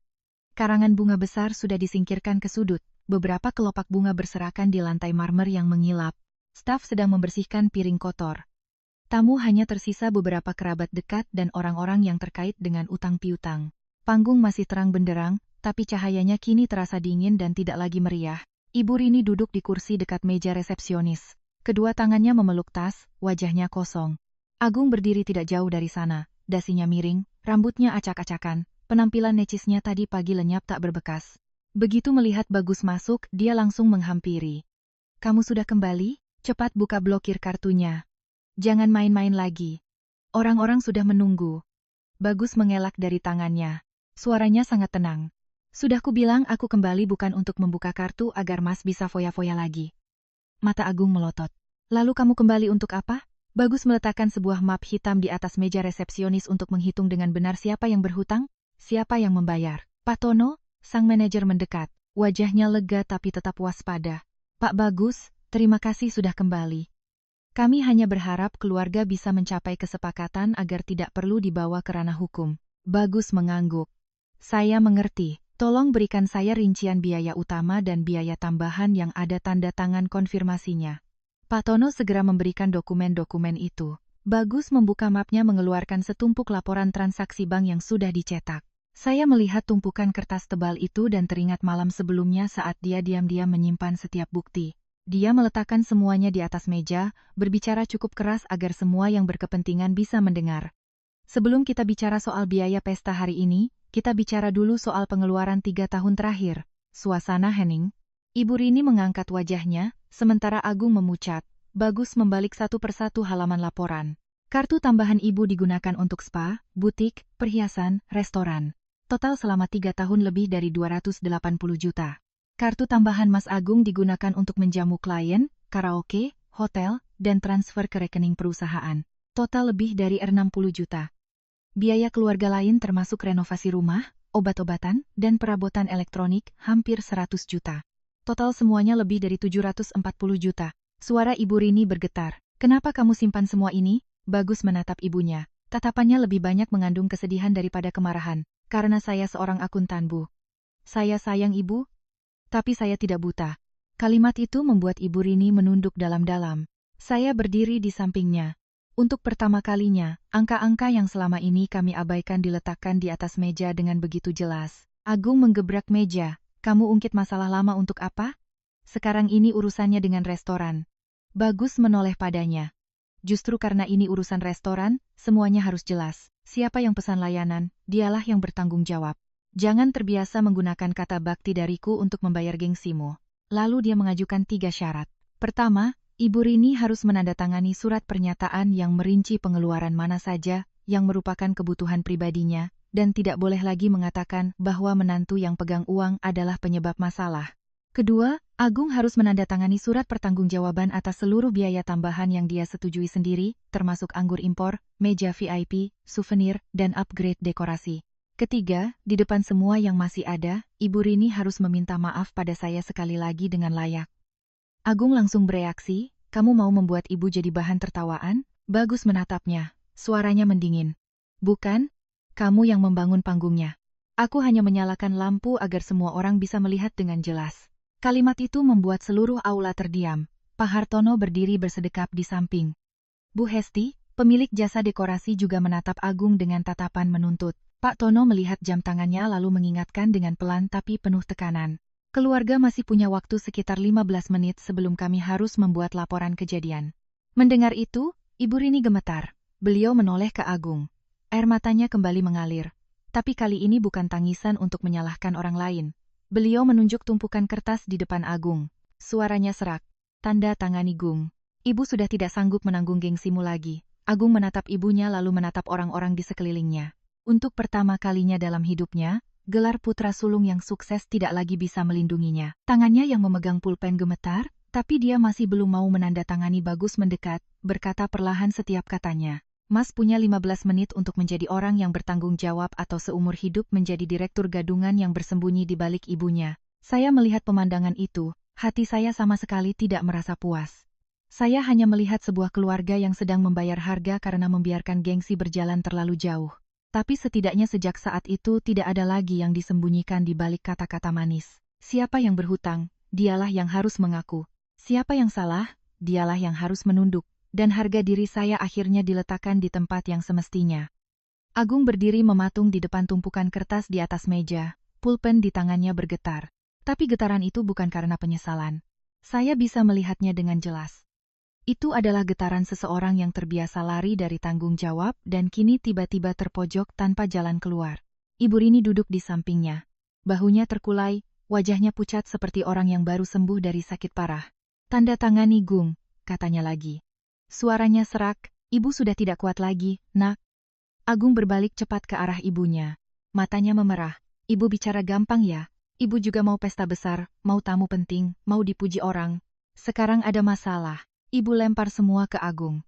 Karangan bunga besar sudah disingkirkan ke sudut, beberapa kelopak bunga berserakan di lantai marmer yang mengilap. Staf sedang membersihkan piring kotor. Tamu hanya tersisa beberapa kerabat dekat dan orang-orang yang terkait dengan utang piutang. Panggung masih terang benderang, tapi cahayanya kini terasa dingin dan tidak lagi meriah. Ibu Rini duduk di kursi dekat meja resepsionis. Kedua tangannya memeluk tas, wajahnya kosong. Agung berdiri tidak jauh dari sana, dasinya miring, rambutnya acak-acakan, penampilan necisnya tadi pagi lenyap tak berbekas. Begitu melihat Bagus masuk, dia langsung menghampiri. "Kamu sudah kembali? Cepat buka blokir kartunya. Jangan main-main lagi. Orang-orang sudah menunggu." Bagus mengelak dari tangannya. Suaranya sangat tenang. "Sudah kubilang aku kembali bukan untuk membuka kartu agar Mas bisa foya-foya lagi." Mata Agung melotot. "Lalu kamu kembali untuk apa?" Bagus meletakkan sebuah map hitam di atas meja resepsionis untuk menghitung dengan benar siapa yang berhutang, siapa yang membayar. "Pak Tono," sang manajer mendekat. Wajahnya lega tapi tetap waspada. "Pak Bagus, terima kasih sudah kembali. Kami hanya berharap keluarga bisa mencapai kesepakatan agar tidak perlu dibawa ke ranah hukum." Bagus mengangguk. "Saya mengerti. Tolong berikan saya rincian biaya utama dan biaya tambahan yang ada tanda tangan konfirmasinya." Pak Tono segera memberikan dokumen-dokumen itu. Bagus membuka mapnya mengeluarkan setumpuk laporan transaksi bank yang sudah dicetak. "Saya melihat tumpukan kertas tebal itu dan teringat malam sebelumnya saat dia diam-diam menyimpan setiap bukti." Dia meletakkan semuanya di atas meja, berbicara cukup keras agar semua yang berkepentingan bisa mendengar. "Sebelum kita bicara soal biaya pesta hari ini, kita bicara dulu soal pengeluaran 3 tahun terakhir." Suasana hening. Ibu Rini mengangkat wajahnya, sementara Agung memucat. Bagus membalik satu persatu halaman laporan. Kartu tambahan ibu digunakan untuk spa, butik, perhiasan, restoran. Total selama 3 tahun lebih dari 280 juta. Kartu tambahan Mas Agung digunakan untuk menjamu klien, karaoke, hotel, dan transfer ke rekening perusahaan. Total lebih dari 60 juta. Biaya keluarga lain termasuk renovasi rumah, obat-obatan, dan perabotan elektronik hampir 100 juta. Total semuanya lebih dari 740 juta. Suara Ibu Rini bergetar. "Kenapa kamu simpan semua ini?" Bagus menatap ibunya. Tatapannya lebih banyak mengandung kesedihan daripada kemarahan. "Karena saya seorang akuntan, Bu. Saya sayang ibu, tapi saya tidak buta." Kalimat itu membuat Ibu Rini menunduk dalam-dalam. Saya berdiri di sampingnya. Untuk pertama kalinya, angka-angka yang selama ini kami abaikan diletakkan di atas meja dengan begitu jelas. Agung menggebrak meja. "Kamu ungkit masalah lama untuk apa? Sekarang ini urusannya dengan restoran." Bagus menoleh padanya. "Justru karena ini urusan restoran, semuanya harus jelas. Siapa yang pesan layanan, dialah yang bertanggung jawab. Jangan terbiasa menggunakan kata bakti dariku untuk membayar gengsimu." Lalu dia mengajukan 3 syarat. Pertama, Ibu Rini harus menandatangani surat pernyataan yang merinci pengeluaran mana saja yang merupakan kebutuhan pribadinya, dan tidak boleh lagi mengatakan bahwa menantu yang pegang uang adalah penyebab masalah. Kedua, Agung harus menandatangani surat pertanggungjawaban atas seluruh biaya tambahan yang dia setujui sendiri, termasuk anggur impor, meja VIP, souvenir, dan upgrade dekorasi. Ketiga, di depan semua yang masih ada, Ibu Rini harus meminta maaf pada saya sekali lagi dengan layak. Agung langsung bereaksi. "Kamu mau membuat ibu jadi bahan tertawaan?" Bagus menatapnya. Suaranya mendingin. "Bukan, kamu yang membangun panggungnya. Aku hanya menyalakan lampu agar semua orang bisa melihat dengan jelas." Kalimat itu membuat seluruh aula terdiam. Pak Hartono berdiri bersedekap di samping. Bu Hesti, pemilik jasa dekorasi, juga menatap Agung dengan tatapan menuntut. Pak Tono melihat jam tangannya lalu mengingatkan dengan pelan tapi penuh tekanan. "Keluarga masih punya waktu sekitar 15 menit sebelum kami harus membuat laporan kejadian." Mendengar itu, Ibu Rini gemetar. Beliau menoleh ke Agung. Air matanya kembali mengalir. Tapi kali ini bukan tangisan untuk menyalahkan orang lain. Beliau menunjuk tumpukan kertas di depan Agung. Suaranya serak. "Tanda tangani, Gung. Ibu sudah tidak sanggup menanggung gengsimu lagi." Agung menatap ibunya lalu menatap orang-orang di sekelilingnya. Untuk pertama kalinya dalam hidupnya, gelar putra sulung yang sukses tidak lagi bisa melindunginya. Tangannya yang memegang pulpen gemetar, tapi dia masih belum mau menandatangani. Bagus mendekat, berkata perlahan setiap katanya. Mas punya 15 menit untuk menjadi orang yang bertanggung jawab atau seumur hidup menjadi direktur gadungan yang bersembunyi di balik ibunya. Saya melihat pemandangan itu, hati saya sama sekali tidak merasa puas. Saya hanya melihat sebuah keluarga yang sedang membayar harga karena membiarkan gengsi berjalan terlalu jauh. Tapi setidaknya sejak saat itu tidak ada lagi yang disembunyikan di balik kata-kata manis. Siapa yang berhutang, dialah yang harus mengaku. Siapa yang salah, dialah yang harus menunduk. Dan harga diri saya akhirnya diletakkan di tempat yang semestinya. Agung berdiri mematung di depan tumpukan kertas di atas meja, pulpen di tangannya bergetar. Tapi getaran itu bukan karena penyesalan. Saya bisa melihatnya dengan jelas. Itu adalah getaran seseorang yang terbiasa lari dari tanggung jawab dan kini tiba-tiba terpojok tanpa jalan keluar. Ibu Rini duduk di sampingnya. Bahunya terkulai, wajahnya pucat seperti orang yang baru sembuh dari sakit parah. Tanda tangani Gung, katanya lagi. Suaranya serak, ibu sudah tidak kuat lagi, nak. Agung berbalik cepat ke arah ibunya. Matanya memerah. Ibu bicara gampang ya. Ibu juga mau pesta besar, mau tamu penting, mau dipuji orang. Sekarang ada masalah. Ibu lempar semua ke Agung.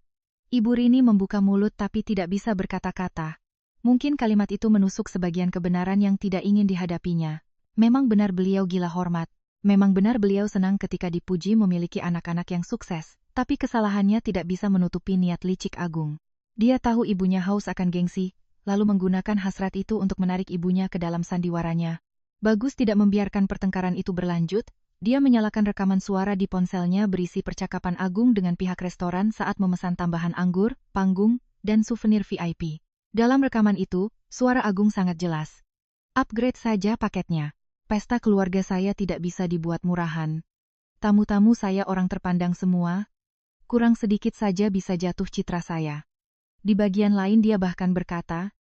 Ibu Rini membuka mulut tapi tidak bisa berkata-kata. Mungkin kalimat itu menusuk sebagian kebenaran yang tidak ingin dihadapinya. Memang benar beliau gila hormat. Memang benar beliau senang ketika dipuji memiliki anak-anak yang sukses. Tapi kesalahannya tidak bisa menutupi niat licik Agung. Dia tahu ibunya haus akan gengsi, lalu menggunakan hasrat itu untuk menarik ibunya ke dalam sandiwaranya. Bagus tidak membiarkan pertengkaran itu berlanjut, dia menyalakan rekaman suara di ponselnya berisi percakapan Agung dengan pihak restoran saat memesan tambahan anggur, panggung, dan souvenir VIP. Dalam rekaman itu, suara Agung sangat jelas. Upgrade saja paketnya. Pesta keluarga saya tidak bisa dibuat murahan. Tamu-tamu saya orang terpandang semua. Kurang sedikit saja bisa jatuh citra saya. Di bagian lain dia bahkan berkata,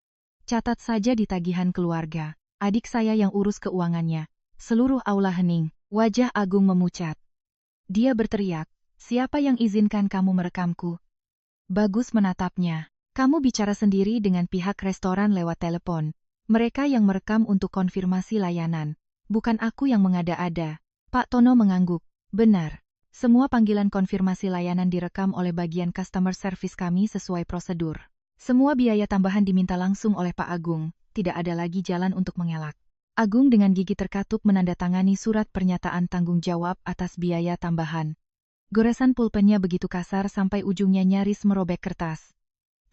catat saja di tagihan keluarga, adik saya yang urus keuangannya. Seluruh aula hening, wajah Agung memucat. Dia berteriak, siapa yang izinkan kamu merekamku? Bagus menatapnya. Kamu bicara sendiri dengan pihak restoran lewat telepon. Mereka yang merekam untuk konfirmasi layanan. Bukan aku yang mengada-ada. Pak Tono mengangguk. Benar. Semua panggilan konfirmasi layanan direkam oleh bagian customer service kami sesuai prosedur. Semua biaya tambahan diminta langsung oleh Pak Agung, tidak ada lagi jalan untuk mengelak. Agung dengan gigi terkatup menandatangani surat pernyataan tanggung jawab atas biaya tambahan. Goresan pulpennya begitu kasar sampai ujungnya nyaris merobek kertas.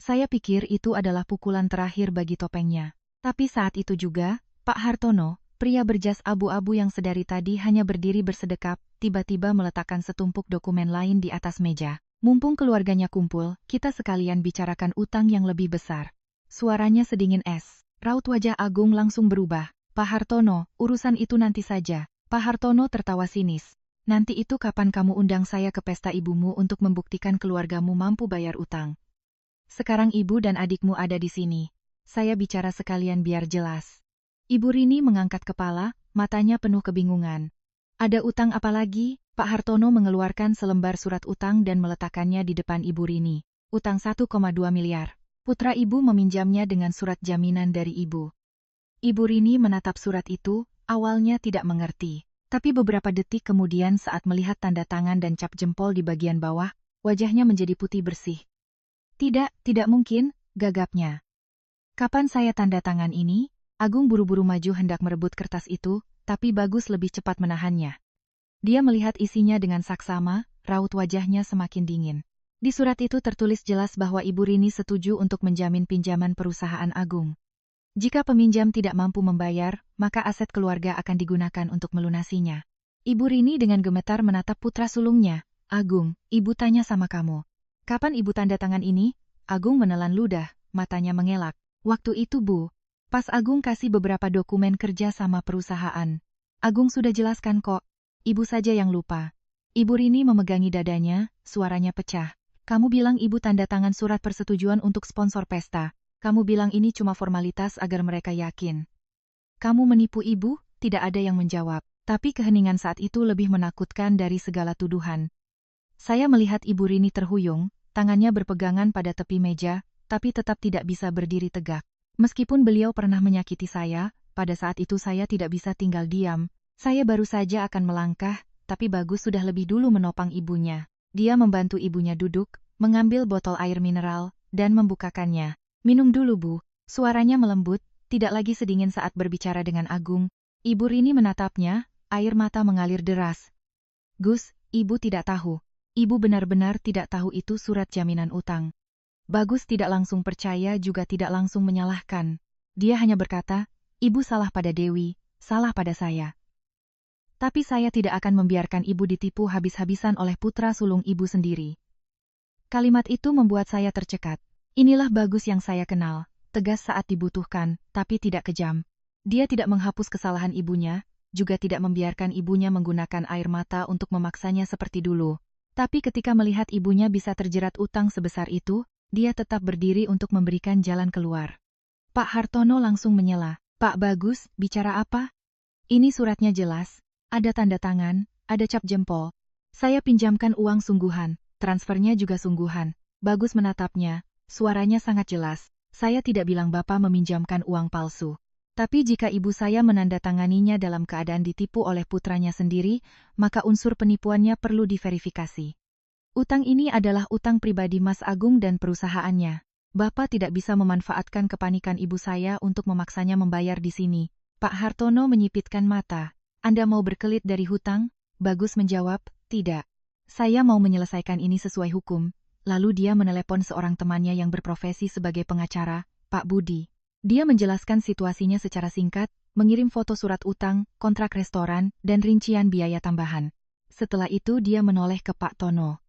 Saya pikir itu adalah pukulan terakhir bagi topengnya. Tapi saat itu juga, Pak Hartono, pria berjas abu-abu yang sedari tadi hanya berdiri bersedekap, tiba-tiba meletakkan setumpuk dokumen lain di atas meja. Mumpung keluarganya kumpul, kita sekalian bicarakan utang yang lebih besar. Suaranya sedingin es. Raut wajah Agung langsung berubah. Pak Hartono, urusan itu nanti saja. Pak Hartono tertawa sinis. Nanti itu kapan kamu undang saya ke pesta ibumu untuk membuktikan keluargamu mampu bayar utang. Sekarang ibu dan adikmu ada di sini. Saya bicara sekalian biar jelas. Ibu Rini mengangkat kepala, matanya penuh kebingungan. Ada utang apa lagi? Pak Hartono mengeluarkan selembar surat utang dan meletakkannya di depan Ibu Rini. Utang 1,2 miliar. Putra ibu meminjamnya dengan surat jaminan dari ibu. Ibu Rini menatap surat itu, awalnya tidak mengerti. Tapi beberapa detik kemudian saat melihat tanda tangan dan cap jempol di bagian bawah, wajahnya menjadi putih bersih. Tidak mungkin, gagapnya. Kapan saya tanda tangan ini? Agung buru-buru maju hendak merebut kertas itu, tapi Bagus lebih cepat menahannya. Dia melihat isinya dengan saksama, raut wajahnya semakin dingin. Di surat itu tertulis jelas bahwa Ibu Rini setuju untuk menjamin pinjaman perusahaan Agung. Jika peminjam tidak mampu membayar, maka aset keluarga akan digunakan untuk melunasinya. Ibu Rini dengan gemetar menatap putra sulungnya. Agung, ibu tanya sama kamu. Kapan ibu tanda tangan ini? Agung menelan ludah, matanya mengelak. Waktu itu Bu. Pas Agung kasih beberapa dokumen kerja sama perusahaan. Agung sudah jelaskan kok. Ibu saja yang lupa. Ibu Rini memegangi dadanya, suaranya pecah. Kamu bilang ibu tanda tangan surat persetujuan untuk sponsor pesta. Kamu bilang ini cuma formalitas agar mereka yakin. Kamu menipu ibu? Tidak ada yang menjawab. Tapi keheningan saat itu lebih menakutkan dari segala tuduhan. Saya melihat Ibu Rini terhuyung, tangannya berpegangan pada tepi meja, tapi tetap tidak bisa berdiri tegak. Meskipun beliau pernah menyakiti saya, pada saat itu saya tidak bisa tinggal diam. Saya baru saja akan melangkah, tapi Bagus sudah lebih dulu menopang ibunya. Dia membantu ibunya duduk, mengambil botol air mineral, dan membukakannya. "Minum dulu, Bu." Suaranya melembut, tidak lagi sedingin saat berbicara dengan Agung. Ibu Rini menatapnya, air mata mengalir deras. "Gus, Ibu tidak tahu. Ibu benar-benar tidak tahu itu surat jaminan utang." Bagus tidak langsung percaya juga tidak langsung menyalahkan. Dia hanya berkata, "Ibu salah pada Dewi, salah pada saya. Tapi saya tidak akan membiarkan Ibu ditipu habis-habisan oleh putra sulung Ibu sendiri." Kalimat itu membuat saya tercekat. Inilah Bagus yang saya kenal, tegas saat dibutuhkan, tapi tidak kejam. Dia tidak menghapus kesalahan ibunya, juga tidak membiarkan ibunya menggunakan air mata untuk memaksanya seperti dulu. Tapi ketika melihat ibunya bisa terjerat utang sebesar itu, dia tetap berdiri untuk memberikan jalan keluar. Pak Hartono langsung menyela. "Pak Bagus, bicara apa? Ini suratnya jelas. Ada tanda tangan, ada cap jempol. Saya pinjamkan uang sungguhan, transfernya juga sungguhan." Bagus menatapnya, suaranya sangat jelas. "Saya tidak bilang Bapak meminjamkan uang palsu. Tapi jika ibu saya menandatanganinya dalam keadaan ditipu oleh putranya sendiri, maka unsur penipuannya perlu diverifikasi. Utang ini adalah utang pribadi Mas Agung dan perusahaannya. Bapak tidak bisa memanfaatkan kepanikan ibu saya untuk memaksanya membayar di sini." Pak Hartono menyipitkan mata. "Anda mau berkelit dari hutang?" Bagus menjawab, "Tidak. Saya mau menyelesaikan ini sesuai hukum." Lalu dia menelepon seorang temannya yang berprofesi sebagai pengacara, Pak Budi. Dia menjelaskan situasinya secara singkat, mengirim foto surat utang, kontrak restoran, dan rincian biaya tambahan. Setelah itu dia menoleh ke Pak Tono.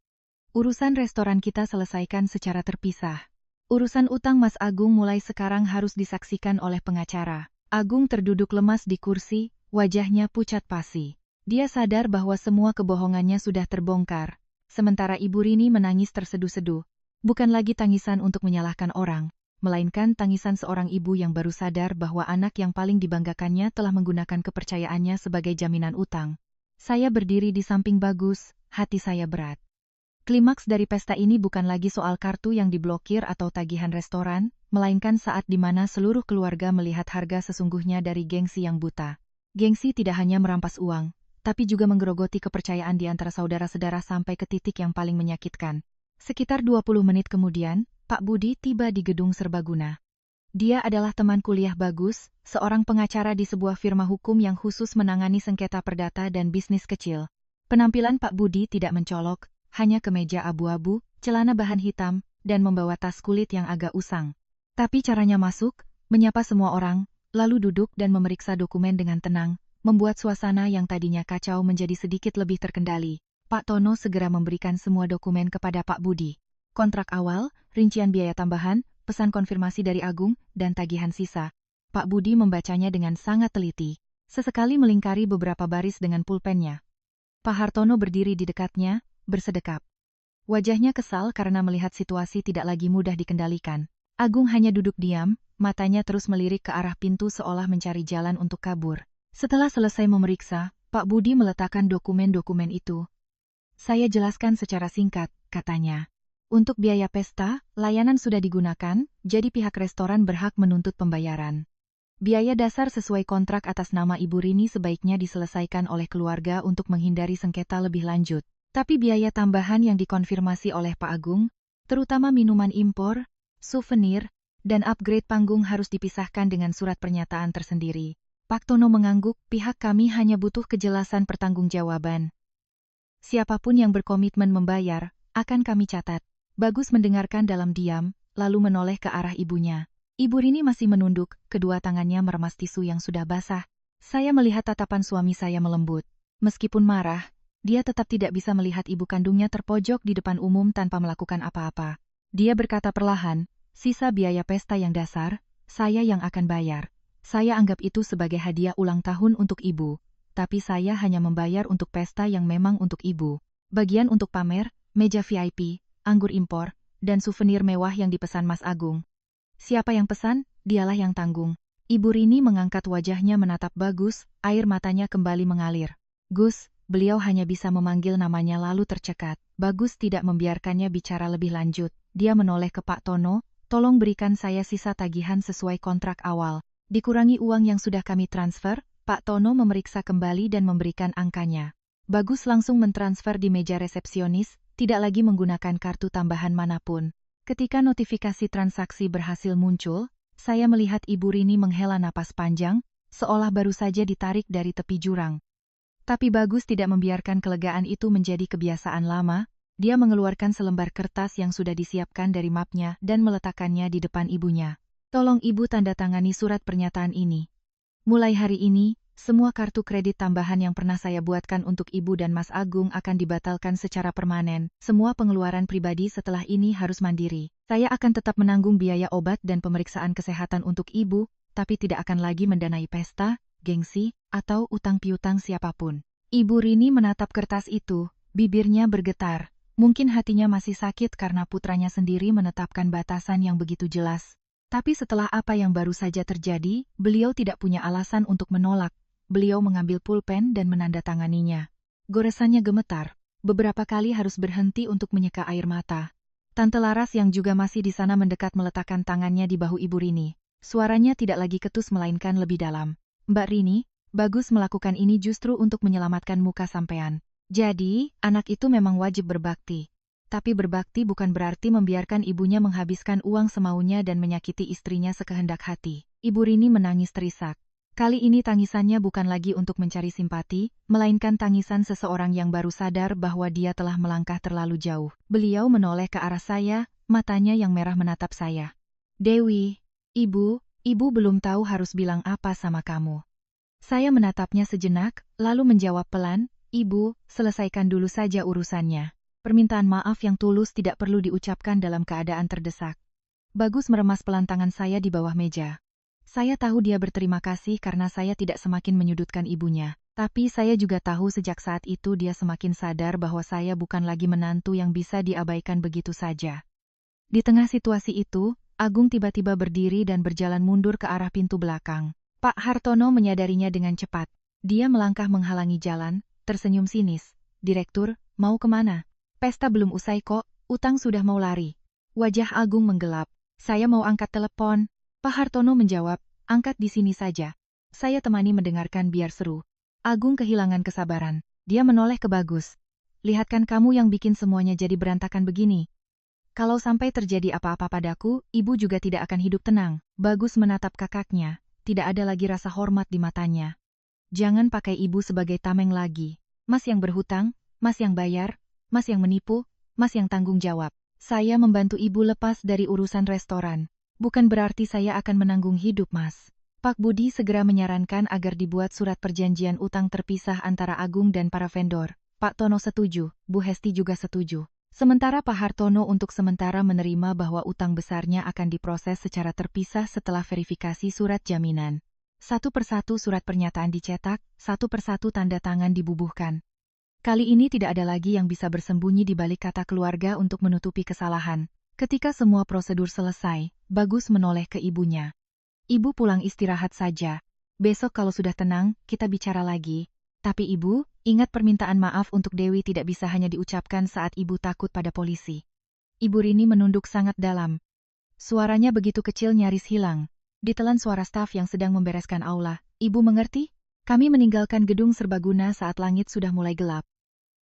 "Urusan restoran kita selesaikan secara terpisah. Urusan utang Mas Agung mulai sekarang harus disaksikan oleh pengacara." Agung terduduk lemas di kursi, wajahnya pucat pasi. Dia sadar bahwa semua kebohongannya sudah terbongkar. Sementara Ibu Rini menangis terseduh-seduh. Bukan lagi tangisan untuk menyalahkan orang, melainkan tangisan seorang ibu yang baru sadar bahwa anak yang paling dibanggakannya telah menggunakan kepercayaannya sebagai jaminan utang. Saya berdiri di samping Bagus, hati saya berat. Klimaks dari pesta ini bukan lagi soal kartu yang diblokir atau tagihan restoran, melainkan saat di mana seluruh keluarga melihat harga sesungguhnya dari gengsi yang buta. Gengsi tidak hanya merampas uang, tapi juga menggerogoti kepercayaan di antara saudara-saudara sampai ke titik yang paling menyakitkan. Sekitar 20 menit kemudian, Pak Budi tiba di gedung serbaguna. Dia adalah teman kuliah Bagus, seorang pengacara di sebuah firma hukum yang khusus menangani sengketa perdata dan bisnis kecil. Penampilan Pak Budi tidak mencolok, hanya kemeja abu-abu, celana bahan hitam, dan membawa tas kulit yang agak usang. Tapi caranya masuk, menyapa semua orang, lalu duduk dan memeriksa dokumen dengan tenang, membuat suasana yang tadinya kacau menjadi sedikit lebih terkendali. Pak Tono segera memberikan semua dokumen kepada Pak Budi. Kontrak awal, rincian biaya tambahan, pesan konfirmasi dari Agung, dan tagihan sisa. Pak Budi membacanya dengan sangat teliti, sesekali melingkari beberapa baris dengan pulpennya. Pak Hartono berdiri di dekatnya, bersedekap. Wajahnya kesal karena melihat situasi tidak lagi mudah dikendalikan. Agung hanya duduk diam, matanya terus melirik ke arah pintu seolah mencari jalan untuk kabur. Setelah selesai memeriksa, Pak Budi meletakkan dokumen-dokumen itu. "Saya jelaskan secara singkat," katanya. "Untuk biaya pesta, layanan sudah digunakan, jadi pihak restoran berhak menuntut pembayaran. Biaya dasar sesuai kontrak atas nama Ibu Rini sebaiknya diselesaikan oleh keluarga untuk menghindari sengketa lebih lanjut. Tapi biaya tambahan yang dikonfirmasi oleh Pak Agung, terutama minuman impor, souvenir, dan upgrade panggung harus dipisahkan dengan surat pernyataan tersendiri." Pak Tono mengangguk, "Pihak kami hanya butuh kejelasan pertanggungjawaban. Siapapun yang berkomitmen membayar, akan kami catat." Bagus mendengarkan dalam diam, lalu menoleh ke arah ibunya. Ibu Rini masih menunduk, kedua tangannya meremas tisu yang sudah basah. Saya melihat tatapan suami saya melembut. Meskipun marah, dia tetap tidak bisa melihat ibu kandungnya terpojok di depan umum tanpa melakukan apa-apa. Dia berkata perlahan, "Sisa biaya pesta yang dasar, saya yang akan bayar. Saya anggap itu sebagai hadiah ulang tahun untuk ibu, tapi saya hanya membayar untuk pesta yang memang untuk ibu. Bagian untuk pamer, meja VIP, anggur impor, dan souvenir mewah yang dipesan Mas Agung. Siapa yang pesan, dialah yang tanggung." Ibu Rini mengangkat wajahnya menatap Bagus, air matanya kembali mengalir. "Gus," beliau hanya bisa memanggil namanya lalu tercekat. Bagus tidak membiarkannya bicara lebih lanjut. Dia menoleh ke Pak Tono, "Tolong berikan saya sisa tagihan sesuai kontrak awal. Dikurangi uang yang sudah kami transfer." Pak Tono memeriksa kembali dan memberikan angkanya. Bagus langsung mentransfer di meja resepsionis, tidak lagi menggunakan kartu tambahan manapun. Ketika notifikasi transaksi berhasil muncul, saya melihat Ibu Rini menghela napas panjang, seolah baru saja ditarik dari tepi jurang. Tapi Bagus tidak membiarkan kelegaan itu menjadi kebiasaan lama. Dia mengeluarkan selembar kertas yang sudah disiapkan dari mapnya dan meletakkannya di depan ibunya. Tolong Ibu tanda tangani surat pernyataan ini. Mulai hari ini, semua kartu kredit tambahan yang pernah saya buatkan untuk Ibu dan Mas Agung akan dibatalkan secara permanen. Semua pengeluaran pribadi setelah ini harus mandiri. Saya akan tetap menanggung biaya obat dan pemeriksaan kesehatan untuk Ibu, tapi tidak akan lagi mendanai pesta, gengsi, atau utang piutang siapapun. Ibu Rini menatap kertas itu, bibirnya bergetar. Mungkin hatinya masih sakit karena putranya sendiri menetapkan batasan yang begitu jelas. Tapi setelah apa yang baru saja terjadi, beliau tidak punya alasan untuk menolak. Beliau mengambil pulpen dan menandatanganinya. Goresannya gemetar. Beberapa kali harus berhenti untuk menyeka air mata. Tante Laras yang juga masih di sana mendekat meletakkan tangannya di bahu Ibu Rini. Suaranya tidak lagi ketus melainkan lebih dalam. Mbak Rini, Bagus melakukan ini justru untuk menyelamatkan muka sampean. Jadi, anak itu memang wajib berbakti. Tapi berbakti bukan berarti membiarkan ibunya menghabiskan uang semaunya dan menyakiti istrinya sekehendak hati. Ibu Rini menangis terisak. Kali ini tangisannya bukan lagi untuk mencari simpati, melainkan tangisan seseorang yang baru sadar bahwa dia telah melangkah terlalu jauh. Beliau menoleh ke arah saya, matanya yang merah menatap saya. Dewi, Ibu belum tahu harus bilang apa sama kamu. Saya menatapnya sejenak, lalu menjawab pelan, Ibu, selesaikan dulu saja urusannya. Permintaan maaf yang tulus tidak perlu diucapkan dalam keadaan terdesak. Bagus meremas pelan tangan saya di bawah meja. Saya tahu dia berterima kasih karena saya tidak semakin menyudutkan ibunya. Tapi saya juga tahu sejak saat itu dia semakin sadar bahwa saya bukan lagi menantu yang bisa diabaikan begitu saja. Di tengah situasi itu, Agung tiba-tiba berdiri dan berjalan mundur ke arah pintu belakang. Pak Hartono menyadarinya dengan cepat. Dia melangkah menghalangi jalan, tersenyum sinis. Direktur, mau kemana? Pesta belum usai kok, utang sudah mau lari. Wajah Agung menggelap. Saya mau angkat telepon. Pak Hartono menjawab, angkat di sini saja. Saya temani mendengarkan biar seru. Agung kehilangan kesabaran. Dia menoleh ke Bagus. Lihatkan kamu yang bikin semuanya jadi berantakan begini. Kalau sampai terjadi apa-apa padaku, Ibu juga tidak akan hidup tenang. Bagus menatap kakaknya. Tidak ada lagi rasa hormat di matanya. Jangan pakai Ibu sebagai tameng lagi. Mas yang berhutang, Mas yang bayar, Mas yang menipu, Mas yang tanggung jawab. Saya membantu Ibu lepas dari urusan restoran. Bukan berarti saya akan menanggung hidup, Mas. Pak Budi segera menyarankan agar dibuat surat perjanjian utang terpisah antara Agung dan para vendor. Pak Tono setuju, Bu Hesti juga setuju. Sementara Pak Hartono untuk sementara menerima bahwa utang besarnya akan diproses secara terpisah setelah verifikasi surat jaminan. Satu persatu surat pernyataan dicetak, satu persatu tanda tangan dibubuhkan. Kali ini tidak ada lagi yang bisa bersembunyi di balik kata keluarga untuk menutupi kesalahan. Ketika semua prosedur selesai, Bagus menoleh ke ibunya. Ibu pulang istirahat saja. Besok kalau sudah tenang, kita bicara lagi. Tapi Ibu, ingat permintaan maaf untuk Dewi tidak bisa hanya diucapkan saat Ibu takut pada polisi. Ibu Rini menunduk sangat dalam. Suaranya begitu kecil nyaris hilang. Ditelan suara staf yang sedang membereskan aula. Ibu mengerti? Kami meninggalkan gedung serbaguna saat langit sudah mulai gelap.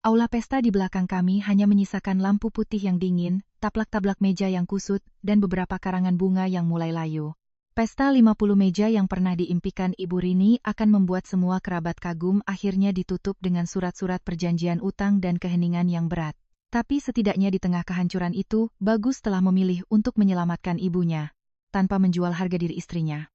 Aula pesta di belakang kami hanya menyisakan lampu putih yang dingin, taplak-tablak meja yang kusut, dan beberapa karangan bunga yang mulai layu. Pesta 50 meja yang pernah diimpikan Ibu Rini akan membuat semua kerabat kagum akhirnya ditutup dengan surat-surat perjanjian utang dan keheningan yang berat. Tapi setidaknya di tengah kehancuran itu, Bagus telah memilih untuk menyelamatkan ibunya, tanpa menjual harga diri istrinya.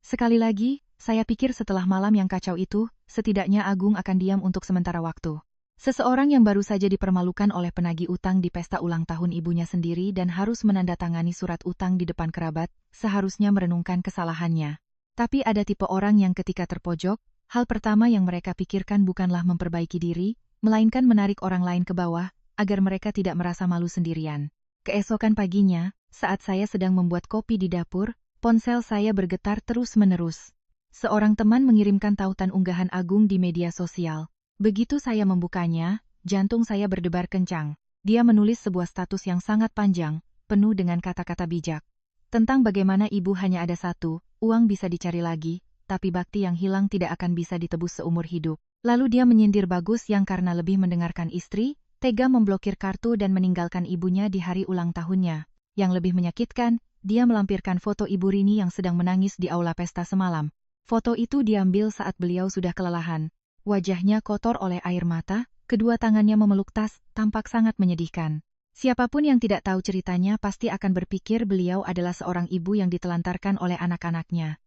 Sekali lagi, saya pikir setelah malam yang kacau itu, setidaknya Agung akan diam untuk sementara waktu. Seseorang yang baru saja dipermalukan oleh penagih utang di pesta ulang tahun ibunya sendiri dan harus menandatangani surat utang di depan kerabat, seharusnya merenungkan kesalahannya. Tapi ada tipe orang yang ketika terpojok, hal pertama yang mereka pikirkan bukanlah memperbaiki diri, melainkan menarik orang lain ke bawah, agar mereka tidak merasa malu sendirian. Keesokan paginya, saat saya sedang membuat kopi di dapur, ponsel saya bergetar terus-menerus. Seorang teman mengirimkan tautan unggahan Agung di media sosial. Begitu saya membukanya, jantung saya berdebar kencang. Dia menulis sebuah status yang sangat panjang, penuh dengan kata-kata bijak. Tentang bagaimana ibu hanya ada satu, uang bisa dicari lagi, tapi bakti yang hilang tidak akan bisa ditebus seumur hidup. Lalu dia menyindir Bagus yang karena lebih mendengarkan istri, tega memblokir kartu dan meninggalkan ibunya di hari ulang tahunnya. Yang lebih menyakitkan, dia melampirkan foto Ibu Rini yang sedang menangis di aula pesta semalam. Foto itu diambil saat beliau sudah kelelahan. Wajahnya kotor oleh air mata, kedua tangannya memeluk tas, tampak sangat menyedihkan. Siapapun yang tidak tahu ceritanya pasti akan berpikir beliau adalah seorang ibu yang ditelantarkan oleh anak-anaknya.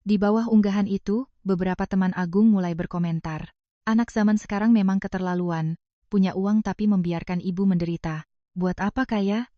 Di bawah unggahan itu, beberapa teman Agung mulai berkomentar. Anak zaman sekarang memang keterlaluan, punya uang tapi membiarkan ibu menderita. Buat apa kaya?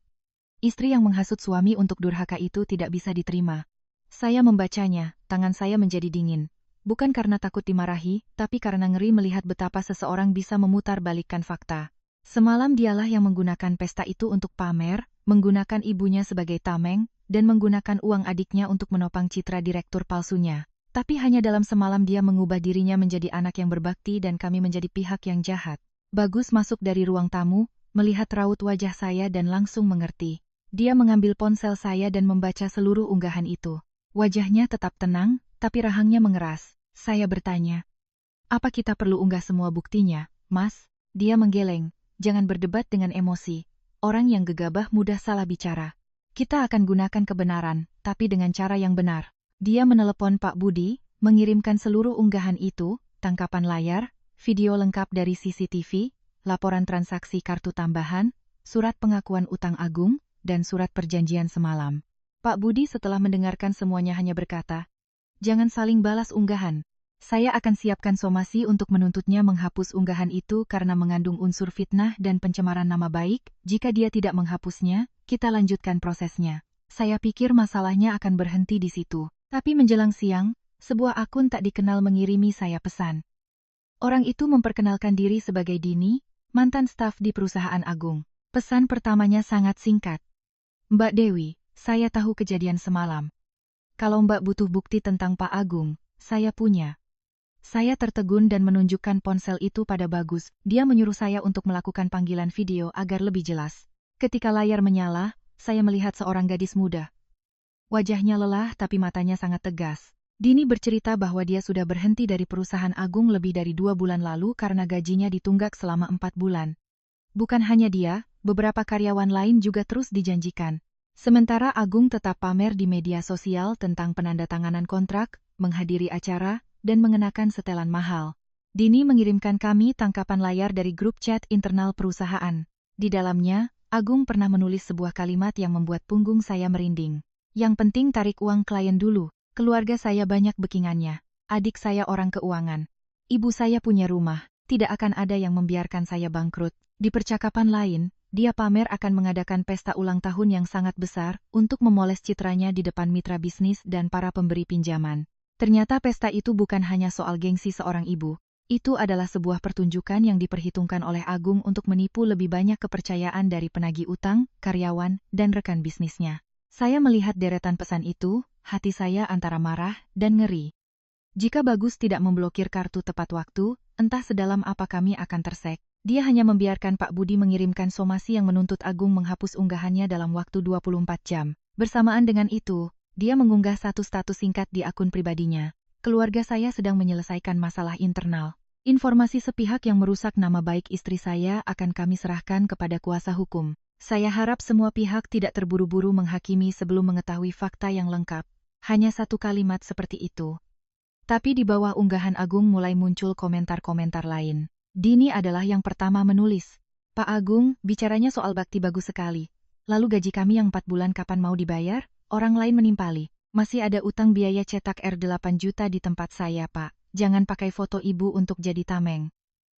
Istri yang menghasut suami untuk durhaka itu tidak bisa diterima. Saya membacanya, tangan saya menjadi dingin. Bukan karena takut dimarahi, tapi karena ngeri melihat betapa seseorang bisa memutar balikkan fakta. Semalam dialah yang menggunakan pesta itu untuk pamer, menggunakan ibunya sebagai tameng, dan menggunakan uang adiknya untuk menopang citra direktur palsunya. Tapi hanya dalam semalam dia mengubah dirinya menjadi anak yang berbakti dan kami menjadi pihak yang jahat. Bagus masuk dari ruang tamu, melihat raut wajah saya dan langsung mengerti. Dia mengambil ponsel saya dan membaca seluruh unggahan itu. Wajahnya tetap tenang, tapi rahangnya mengeras. Saya bertanya, "Apa kita perlu unggah semua buktinya, Mas?" Dia menggeleng, "Jangan berdebat dengan emosi. Orang yang gegabah mudah salah bicara. Kita akan gunakan kebenaran, tapi dengan cara yang benar." Dia menelepon Pak Budi, mengirimkan seluruh unggahan itu, tangkapan layar, video lengkap dari CCTV, laporan transaksi kartu tambahan, surat pengakuan utang Agung, dan surat perjanjian semalam. Pak Budi setelah mendengarkan semuanya hanya berkata, "Jangan saling balas unggahan. Saya akan siapkan somasi untuk menuntutnya menghapus unggahan itu karena mengandung unsur fitnah dan pencemaran nama baik. Jika dia tidak menghapusnya, kita lanjutkan prosesnya." Saya pikir masalahnya akan berhenti di situ. Tapi menjelang siang, sebuah akun tak dikenal mengirimi saya pesan. Orang itu memperkenalkan diri sebagai Dini, mantan staf di perusahaan Agung. Pesan pertamanya sangat singkat. "Mbak Dewi, saya tahu kejadian semalam. Kalau Mbak butuh bukti tentang Pak Agung, saya punya." Saya tertegun dan menunjukkan ponsel itu pada Bagus. Dia menyuruh saya untuk melakukan panggilan video agar lebih jelas. Ketika layar menyala, saya melihat seorang gadis muda. Wajahnya lelah tapi matanya sangat tegas. Dini bercerita bahwa dia sudah berhenti dari perusahaan Agung lebih dari 2 bulan lalu karena gajinya ditunggak selama 4 bulan. Bukan hanya dia, beberapa karyawan lain juga terus dijanjikan. Sementara Agung tetap pamer di media sosial tentang penandatanganan kontrak, menghadiri acara, dan mengenakan setelan mahal. Dini mengirimkan kami tangkapan layar dari grup chat internal perusahaan. Di dalamnya, Agung pernah menulis sebuah kalimat yang membuat punggung saya merinding. "Yang penting tarik uang klien dulu. Keluarga saya banyak backingannya. Adik saya orang keuangan. Ibu saya punya rumah. Tidak akan ada yang membiarkan saya bangkrut." Di percakapan lain, dia pamer akan mengadakan pesta ulang tahun yang sangat besar untuk memoles citranya di depan mitra bisnis dan para pemberi pinjaman. Ternyata pesta itu bukan hanya soal gengsi seorang ibu. Itu adalah sebuah pertunjukan yang diperhitungkan oleh Agung untuk menipu lebih banyak kepercayaan dari penagih utang, karyawan, dan rekan bisnisnya. Saya melihat deretan pesan itu, hati saya antara marah dan ngeri. Jika Bagus tidak memblokir kartu tepat waktu, entah sedalam apa kami akan tersek. Dia hanya membiarkan Pak Budi mengirimkan somasi yang menuntut Agung menghapus unggahannya dalam waktu 24 jam. Bersamaan dengan itu, dia mengunggah satu status singkat di akun pribadinya. "Keluarga saya sedang menyelesaikan masalah internal. Informasi sepihak yang merusak nama baik istri saya akan kami serahkan kepada kuasa hukum. Saya harap semua pihak tidak terburu-buru menghakimi sebelum mengetahui fakta yang lengkap." Hanya satu kalimat seperti itu. Tapi di bawah unggahan Agung mulai muncul komentar-komentar lain. Dini adalah yang pertama menulis. "Pak Agung, bicaranya soal bakti bagus sekali. Lalu gaji kami yang 4 bulan kapan mau dibayar?" Orang lain menimpali. "Masih ada utang biaya cetak R8 juta di tempat saya, Pak. Jangan pakai foto ibu untuk jadi tameng."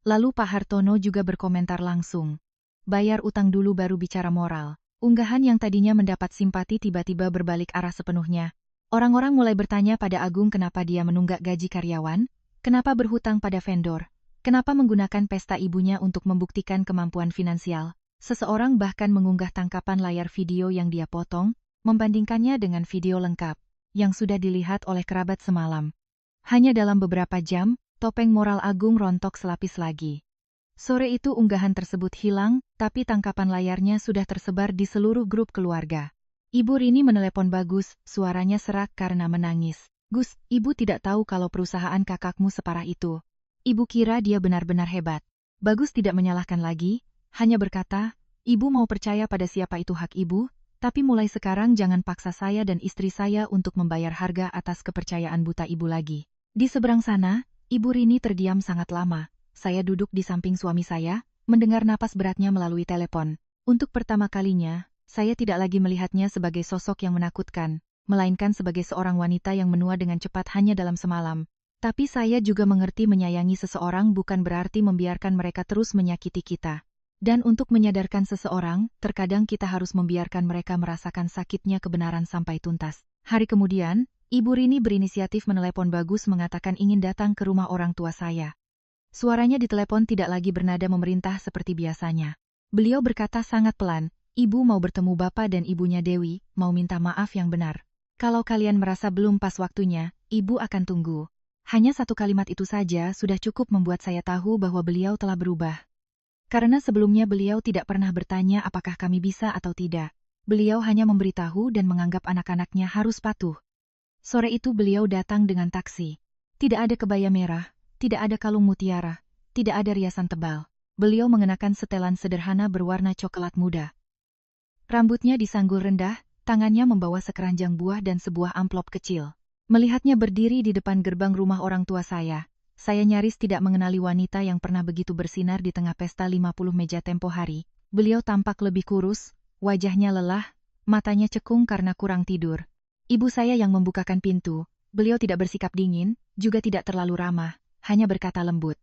Lalu Pak Hartono juga berkomentar langsung. "Bayar utang dulu baru bicara moral." Unggahan yang tadinya mendapat simpati tiba-tiba berbalik arah sepenuhnya. Orang-orang mulai bertanya pada Agung kenapa dia menunggak gaji karyawan, kenapa berhutang pada vendor, kenapa menggunakan pesta ibunya untuk membuktikan kemampuan finansial. Seseorang bahkan mengunggah tangkapan layar video yang dia potong, membandingkannya dengan video lengkap, yang sudah dilihat oleh kerabat semalam. Hanya dalam beberapa jam, topeng moral Agung rontok selapis lagi. Sore itu unggahan tersebut hilang, tapi tangkapan layarnya sudah tersebar di seluruh grup keluarga. Ibu Rini menelepon Bagus, suaranya serak karena menangis. "Gus, ibu tidak tahu kalau perusahaan kakakmu separah itu. Ibu kira dia benar-benar hebat." Bagus tidak menyalahkan lagi, hanya berkata, "Ibu mau percaya pada siapa itu hak ibu, Tapi mulai sekarang jangan paksa saya dan istri saya untuk membayar harga atas kepercayaan buta ibu lagi. Di seberang sana, Ibu Rini terdiam sangat lama. Saya duduk di samping suami saya, mendengar napas beratnya melalui telepon. Untuk pertama kalinya, saya tidak lagi melihatnya sebagai sosok yang menakutkan, melainkan sebagai seorang wanita yang menua dengan cepat hanya dalam semalam. Tapi saya juga mengerti menyayangi seseorang bukan berarti membiarkan mereka terus menyakiti kita. Dan untuk menyadarkan seseorang, terkadang kita harus membiarkan mereka merasakan sakitnya kebenaran sampai tuntas. Hari kemudian, Ibu Rini berinisiatif menelepon Bagus mengatakan ingin datang ke rumah orang tua saya. Suaranya di telepon tidak lagi bernada memerintah seperti biasanya. Beliau berkata sangat pelan, "Ibu mau bertemu Bapak dan ibunya Dewi, mau minta maaf yang benar. Kalau kalian merasa belum pas waktunya, Ibu akan tunggu." Hanya satu kalimat itu saja sudah cukup membuat saya tahu bahwa beliau telah berubah. Karena sebelumnya beliau tidak pernah bertanya apakah kami bisa atau tidak. Beliau hanya memberitahu dan menganggap anak-anaknya harus patuh. Sore itu beliau datang dengan taksi. Tidak ada kebaya merah, tidak ada kalung mutiara, tidak ada riasan tebal. Beliau mengenakan setelan sederhana berwarna coklat muda. Rambutnya disanggul rendah, tangannya membawa sekeranjang buah dan sebuah amplop kecil. Melihatnya berdiri di depan gerbang rumah orang tua saya nyaris tidak mengenali wanita yang pernah begitu bersinar di tengah pesta 50 meja tempo hari. Beliau tampak lebih kurus, wajahnya lelah, matanya cekung karena kurang tidur. Ibu saya yang membukakan pintu. Beliau tidak bersikap dingin, juga tidak terlalu ramah, hanya berkata lembut.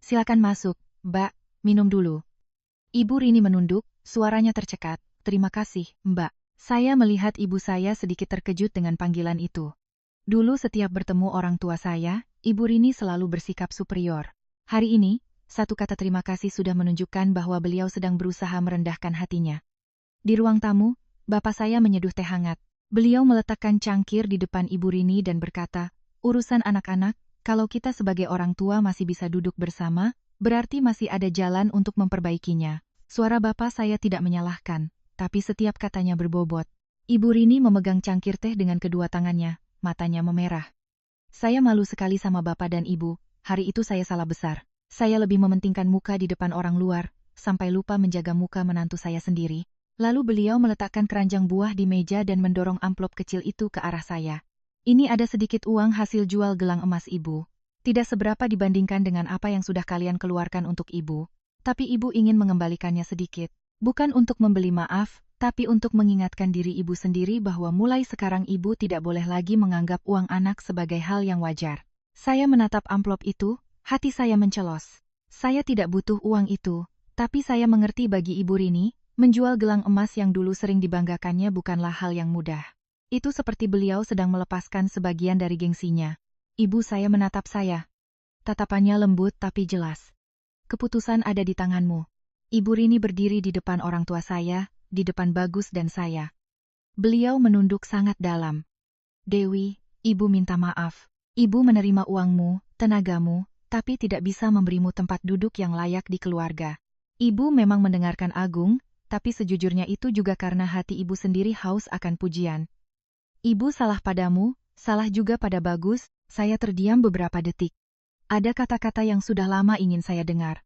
"Silakan masuk, Mbak, minum dulu." Ibu Rini menunduk, suaranya tercekat. "Terima kasih, Mbak." Saya melihat ibu saya sedikit terkejut dengan panggilan itu. Dulu setiap bertemu orang tua saya, Ibu Rini selalu bersikap superior. Hari ini, satu kata terima kasih sudah menunjukkan bahwa beliau sedang berusaha merendahkan hatinya. Di ruang tamu, bapak saya menyeduh teh hangat. Beliau meletakkan cangkir di depan Ibu Rini dan berkata, "Urusan anak-anak, kalau kita sebagai orang tua masih bisa duduk bersama, berarti masih ada jalan untuk memperbaikinya." Suara bapak saya tidak menyalahkan, tapi setiap katanya berbobot. Ibu Rini memegang cangkir teh dengan kedua tangannya, matanya memerah. "Saya malu sekali sama bapak dan ibu, hari itu saya salah besar. Saya lebih mementingkan muka di depan orang luar, sampai lupa menjaga muka menantu saya sendiri." Lalu beliau meletakkan keranjang buah di meja dan mendorong amplop kecil itu ke arah saya. "Ini ada sedikit uang hasil jual gelang emas ibu. Tidak seberapa dibandingkan dengan apa yang sudah kalian keluarkan untuk ibu. Tapi ibu ingin mengembalikannya sedikit. Bukan untuk membeli maaf, tapi untuk mengingatkan diri ibu sendiri bahwa mulai sekarang ibu tidak boleh lagi menganggap uang anak sebagai hal yang wajar." Saya menatap amplop itu, hati saya mencelos. Saya tidak butuh uang itu, tapi saya mengerti bagi Ibu Rini, menjual gelang emas yang dulu sering dibanggakannya bukanlah hal yang mudah. Itu seperti beliau sedang melepaskan sebagian dari gengsinya. Ibu saya menatap saya. Tatapannya lembut tapi jelas. "Keputusan ada di tanganmu." Ibu Rini berdiri di depan orang tua saya, di depan Bagus dan saya. Beliau menunduk sangat dalam. "Dewi, ibu minta maaf. Ibu menerima uangmu, tenagamu, tapi tidak bisa memberimu tempat duduk yang layak di keluarga. Ibu memang mendengarkan Agung, tapi sejujurnya itu juga karena hati ibu sendiri haus akan pujian. Ibu salah padamu, salah juga pada Bagus." Saya terdiam beberapa detik. Ada kata-kata yang sudah lama ingin saya dengar.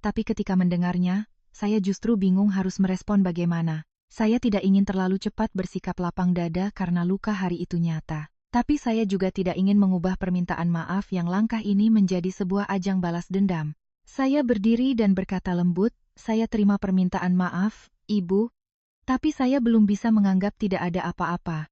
Tapi ketika mendengarnya, saya justru bingung harus merespon bagaimana. Saya tidak ingin terlalu cepat bersikap lapang dada karena luka hari itu nyata. Tapi saya juga tidak ingin mengubah permintaan maaf yang langkah ini menjadi sebuah ajang balas dendam. Saya berdiri dan berkata lembut, "Saya terima permintaan maaf, Ibu. Tapi saya belum bisa menganggap tidak ada apa-apa.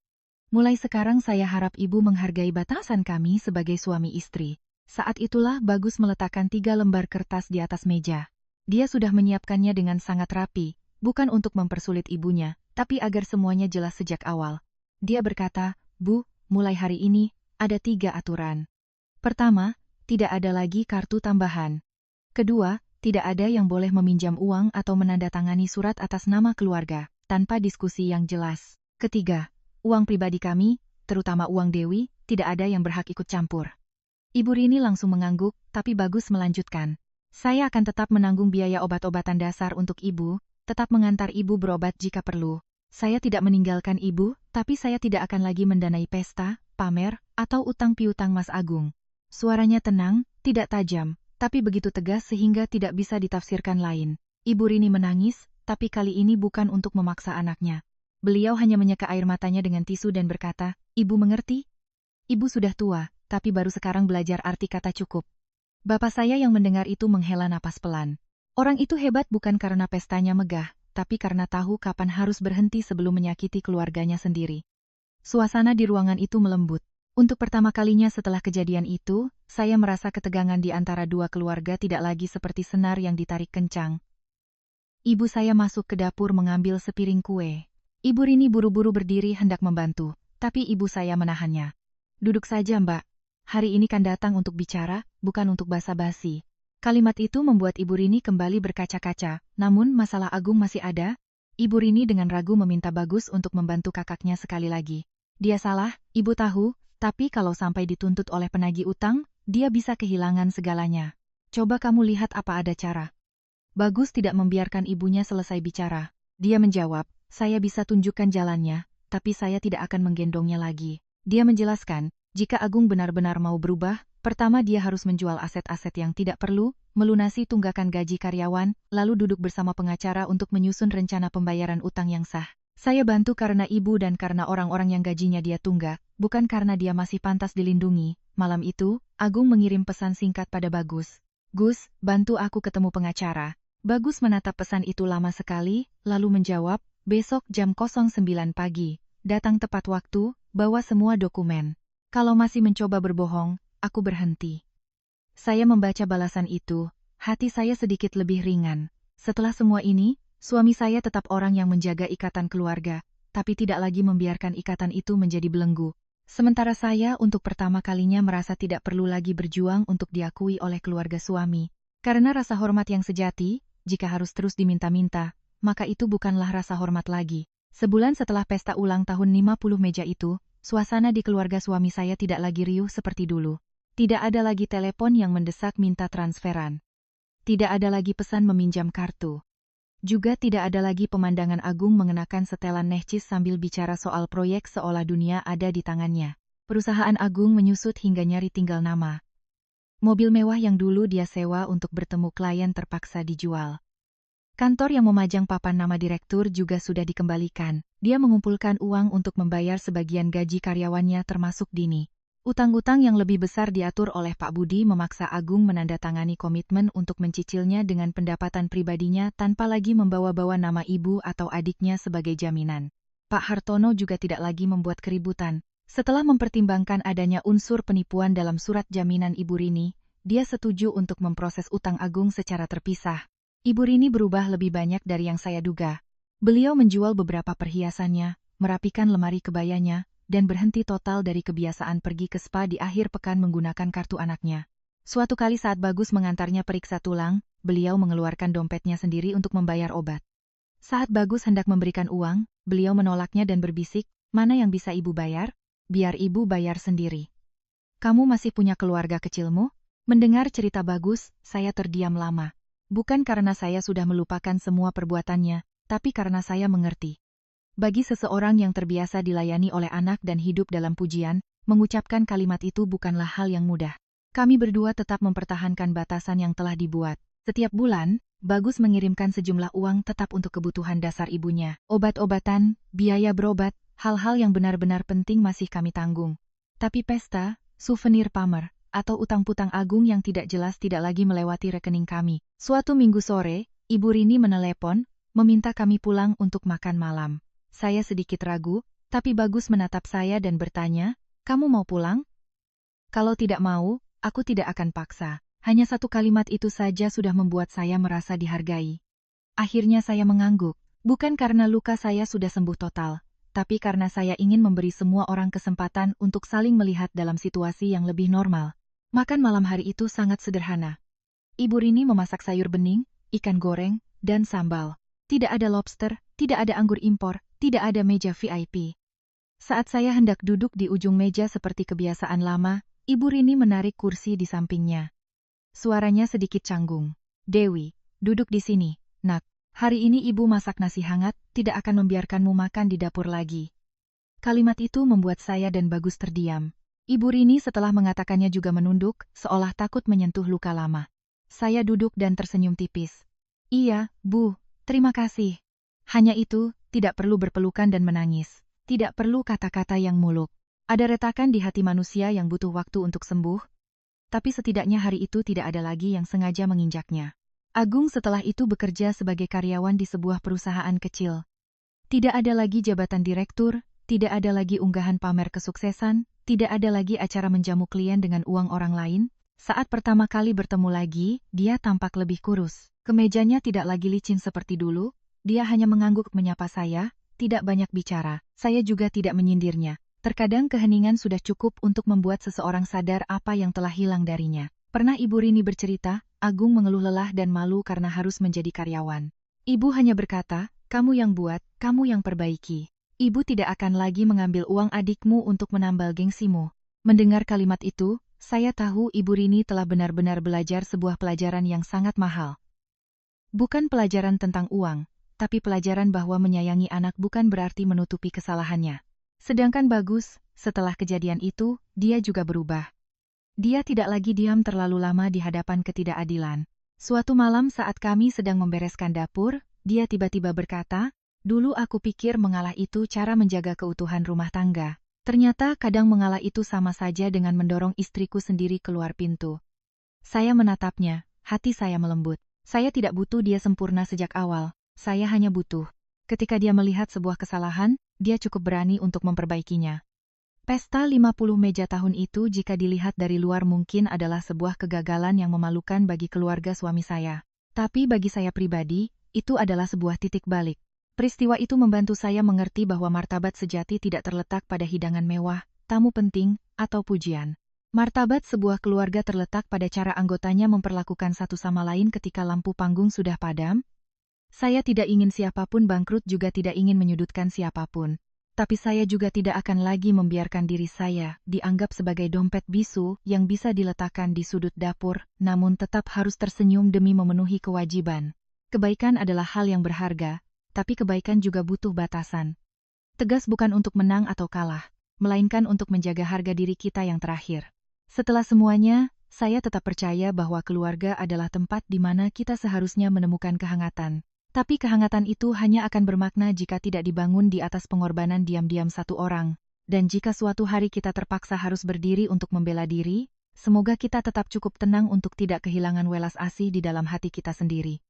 Mulai sekarang saya harap Ibu menghargai batasan kami sebagai suami istri." Saat itulah Bagus meletakkan 3 lembar kertas di atas meja. Dia sudah menyiapkannya dengan sangat rapi, bukan untuk mempersulit ibunya, tapi agar semuanya jelas sejak awal. Dia berkata, "Bu, mulai hari ini, ada 3 aturan. Pertama, tidak ada lagi kartu tambahan. Kedua, tidak ada yang boleh meminjam uang atau menandatangani surat atas nama keluarga, tanpa diskusi yang jelas. Ketiga, uang pribadi kami, terutama uang Dewi, tidak ada yang berhak ikut campur." Ibu Rini langsung mengangguk, tapi Bagus melanjutkan. "Saya akan tetap menanggung biaya obat-obatan dasar untuk ibu, tetap mengantar ibu berobat jika perlu. Saya tidak meninggalkan ibu, tapi saya tidak akan lagi mendanai pesta, pamer, atau utang piutang Mas Agung." Suaranya tenang, tidak tajam, tapi begitu tegas sehingga tidak bisa ditafsirkan lain. Ibu Rini menangis, tapi kali ini bukan untuk memaksa anaknya. Beliau hanya menyeka air matanya dengan tisu dan berkata, "Ibu mengerti? Ibu sudah tua, tapi baru sekarang belajar arti kata cukup." Bapak saya yang mendengar itu menghela napas pelan. Orang itu hebat bukan karena pestanya megah, tapi karena tahu kapan harus berhenti sebelum menyakiti keluarganya sendiri. Suasana di ruangan itu melembut. Untuk pertama kalinya setelah kejadian itu, saya merasa ketegangan di antara dua keluarga tidak lagi seperti senar yang ditarik kencang. Ibu saya masuk ke dapur mengambil sepiring kue. Ibu Rini buru-buru berdiri hendak membantu, tapi ibu saya menahannya. "Duduk saja, Mbak. Hari ini kan datang untuk bicara, bukan untuk basa-basi." Kalimat itu membuat Ibu Rini kembali berkaca-kaca, namun masalah Agung masih ada. Ibu Rini dengan ragu meminta Bagus untuk membantu kakaknya sekali lagi. "Dia salah, Ibu tahu, tapi kalau sampai dituntut oleh penagih utang, dia bisa kehilangan segalanya. Coba kamu lihat apa ada cara." Bagus tidak membiarkan ibunya selesai bicara. Dia menjawab, "Saya bisa tunjukkan jalannya, tapi saya tidak akan menggendongnya lagi." Dia menjelaskan, jika Agung benar-benar mau berubah, pertama dia harus menjual aset-aset yang tidak perlu, melunasi tunggakan gaji karyawan, lalu duduk bersama pengacara untuk menyusun rencana pembayaran utang yang sah. Saya bantu karena ibu dan karena orang-orang yang gajinya dia tunggak, bukan karena dia masih pantas dilindungi. Malam itu, Agung mengirim pesan singkat pada Bagus. "Gus, bantu aku ketemu pengacara." Bagus menatap pesan itu lama sekali, lalu menjawab, "Besok jam 09 pagi. Datang tepat waktu, bawa semua dokumen." Kalau masih mencoba berbohong, aku berhenti. Saya membaca balasan itu, hati saya sedikit lebih ringan. Setelah semua ini, suami saya tetap orang yang menjaga ikatan keluarga, tapi tidak lagi membiarkan ikatan itu menjadi belenggu. Sementara saya untuk pertama kalinya merasa tidak perlu lagi berjuang untuk diakui oleh keluarga suami. Karena rasa hormat yang sejati, jika harus terus diminta-minta, maka itu bukanlah rasa hormat lagi. Sebulan setelah pesta ulang tahun 50 meja itu, suasana di keluarga suami saya tidak lagi riuh seperti dulu. Tidak ada lagi telepon yang mendesak minta transferan. Tidak ada lagi pesan meminjam kartu. Juga tidak ada lagi pemandangan Agung mengenakan setelan necis sambil bicara soal proyek seolah dunia ada di tangannya. Perusahaan Agung menyusut hingga nyari tinggal nama. Mobil mewah yang dulu dia sewa untuk bertemu klien terpaksa dijual. Kantor yang memajang papan nama direktur juga sudah dikembalikan. Dia mengumpulkan uang untuk membayar sebagian gaji karyawannya termasuk Dini. Utang-utang yang lebih besar diatur oleh Pak Budi memaksa Agung menandatangani komitmen untuk mencicilnya dengan pendapatan pribadinya tanpa lagi membawa-bawa nama ibu atau adiknya sebagai jaminan. Pak Hartono juga tidak lagi membuat keributan. Setelah mempertimbangkan adanya unsur penipuan dalam surat jaminan Ibu Rini, dia setuju untuk memproses utang Agung secara terpisah. Ibu Rini berubah lebih banyak dari yang saya duga. Beliau menjual beberapa perhiasannya, merapikan lemari kebayanya, dan berhenti total dari kebiasaan pergi ke spa di akhir pekan menggunakan kartu anaknya. Suatu kali saat Bagus mengantarnya periksa tulang, beliau mengeluarkan dompetnya sendiri untuk membayar obat. Saat Bagus hendak memberikan uang, beliau menolaknya dan berbisik, "Mana yang bisa ibu bayar? Biar ibu bayar sendiri. Kamu masih punya keluarga kecilmu?" Mendengar cerita Bagus, saya terdiam lama. Bukan karena saya sudah melupakan semua perbuatannya, tapi karena saya mengerti. Bagi seseorang yang terbiasa dilayani oleh anak dan hidup dalam pujian, mengucapkan kalimat itu bukanlah hal yang mudah. Kami berdua tetap mempertahankan batasan yang telah dibuat. Setiap bulan, Bagus mengirimkan sejumlah uang tetap untuk kebutuhan dasar ibunya. Obat-obatan, biaya berobat, hal-hal yang benar-benar penting masih kami tanggung. Tapi pesta, souvenir pamer, atau utang-putang Agung yang tidak jelas tidak lagi melewati rekening kami. Suatu minggu sore, Ibu Rini menelepon, meminta kami pulang untuk makan malam. Saya sedikit ragu, tapi Bagus menatap saya dan bertanya, "Kamu mau pulang?" "Kalau tidak mau, aku tidak akan paksa." Hanya satu kalimat itu saja sudah membuat saya merasa dihargai. Akhirnya saya mengangguk, bukan karena luka saya sudah sembuh total, tapi karena saya ingin memberi semua orang kesempatan untuk saling melihat dalam situasi yang lebih normal. Makan malam hari itu sangat sederhana. Ibu Rini memasak sayur bening, ikan goreng, dan sambal. Tidak ada lobster, tidak ada anggur impor, tidak ada meja VIP. Saat saya hendak duduk di ujung meja seperti kebiasaan lama, Ibu Rini menarik kursi di sampingnya. Suaranya sedikit canggung. "Dewi, duduk di sini, nak. Hari ini ibu masak nasi hangat, tidak akan membiarkanmu makan di dapur lagi." Kalimat itu membuat saya dan Bagus terdiam. Ibu Rini setelah mengatakannya juga menunduk, seolah takut menyentuh luka lama. Saya duduk dan tersenyum tipis. "Iya, Bu, terima kasih." Hanya itu, tidak perlu berpelukan dan menangis. Tidak perlu kata-kata yang muluk. Ada retakan di hati manusia yang butuh waktu untuk sembuh, tapi setidaknya hari itu tidak ada lagi yang sengaja menginjaknya. Agung setelah itu bekerja sebagai karyawan di sebuah perusahaan kecil. Tidak ada lagi jabatan direktur, tidak ada lagi unggahan pamer kesuksesan, tidak ada lagi acara menjamu klien dengan uang orang lain. Saat pertama kali bertemu lagi, dia tampak lebih kurus. Kemejanya tidak lagi licin seperti dulu, dia hanya mengangguk menyapa saya, tidak banyak bicara. Saya juga tidak menyindirnya. Terkadang keheningan sudah cukup untuk membuat seseorang sadar apa yang telah hilang darinya. Pernah Ibu Rini bercerita, Agung mengeluh lelah dan malu karena harus menjadi karyawan. Ibu hanya berkata, "Kamu yang buat, kamu yang perbaiki. Ibu tidak akan lagi mengambil uang adikmu untuk menambal gengsimu." Mendengar kalimat itu, saya tahu Ibu Rini telah benar-benar belajar sebuah pelajaran yang sangat mahal. Bukan pelajaran tentang uang, tapi pelajaran bahwa menyayangi anak bukan berarti menutupi kesalahannya. Sedangkan Bagus, setelah kejadian itu, dia juga berubah. Dia tidak lagi diam terlalu lama di hadapan ketidakadilan. Suatu malam saat kami sedang membereskan dapur, dia tiba-tiba berkata, "Dulu aku pikir mengalah itu cara menjaga keutuhan rumah tangga. Ternyata kadang mengalah itu sama saja dengan mendorong istriku sendiri keluar pintu." Saya menatapnya, hati saya melembut. Saya tidak butuh dia sempurna sejak awal, saya hanya butuh. Ketika dia melihat sebuah kesalahan, dia cukup berani untuk memperbaikinya. Pesta 50 meja tahun itu jika dilihat dari luar mungkin adalah sebuah kegagalan yang memalukan bagi keluarga suami saya. Tapi bagi saya pribadi, itu adalah sebuah titik balik. Peristiwa itu membantu saya mengerti bahwa martabat sejati tidak terletak pada hidangan mewah, tamu penting, atau pujian. Martabat sebuah keluarga terletak pada cara anggotanya memperlakukan satu sama lain ketika lampu panggung sudah padam. Saya tidak ingin siapapun bangkrut, juga tidak ingin menyudutkan siapapun. Tapi saya juga tidak akan lagi membiarkan diri saya dianggap sebagai dompet bisu yang bisa diletakkan di sudut dapur, namun tetap harus tersenyum demi memenuhi kewajiban. Kebaikan adalah hal yang berharga, tapi kebaikan juga butuh batasan. Tegas bukan untuk menang atau kalah, melainkan untuk menjaga harga diri kita yang terakhir. Setelah semuanya, saya tetap percaya bahwa keluarga adalah tempat di mana kita seharusnya menemukan kehangatan. Tapi kehangatan itu hanya akan bermakna jika tidak dibangun di atas pengorbanan diam-diam satu orang. Dan jika suatu hari kita terpaksa harus berdiri untuk membela diri, semoga kita tetap cukup tenang untuk tidak kehilangan welas asih di dalam hati kita sendiri.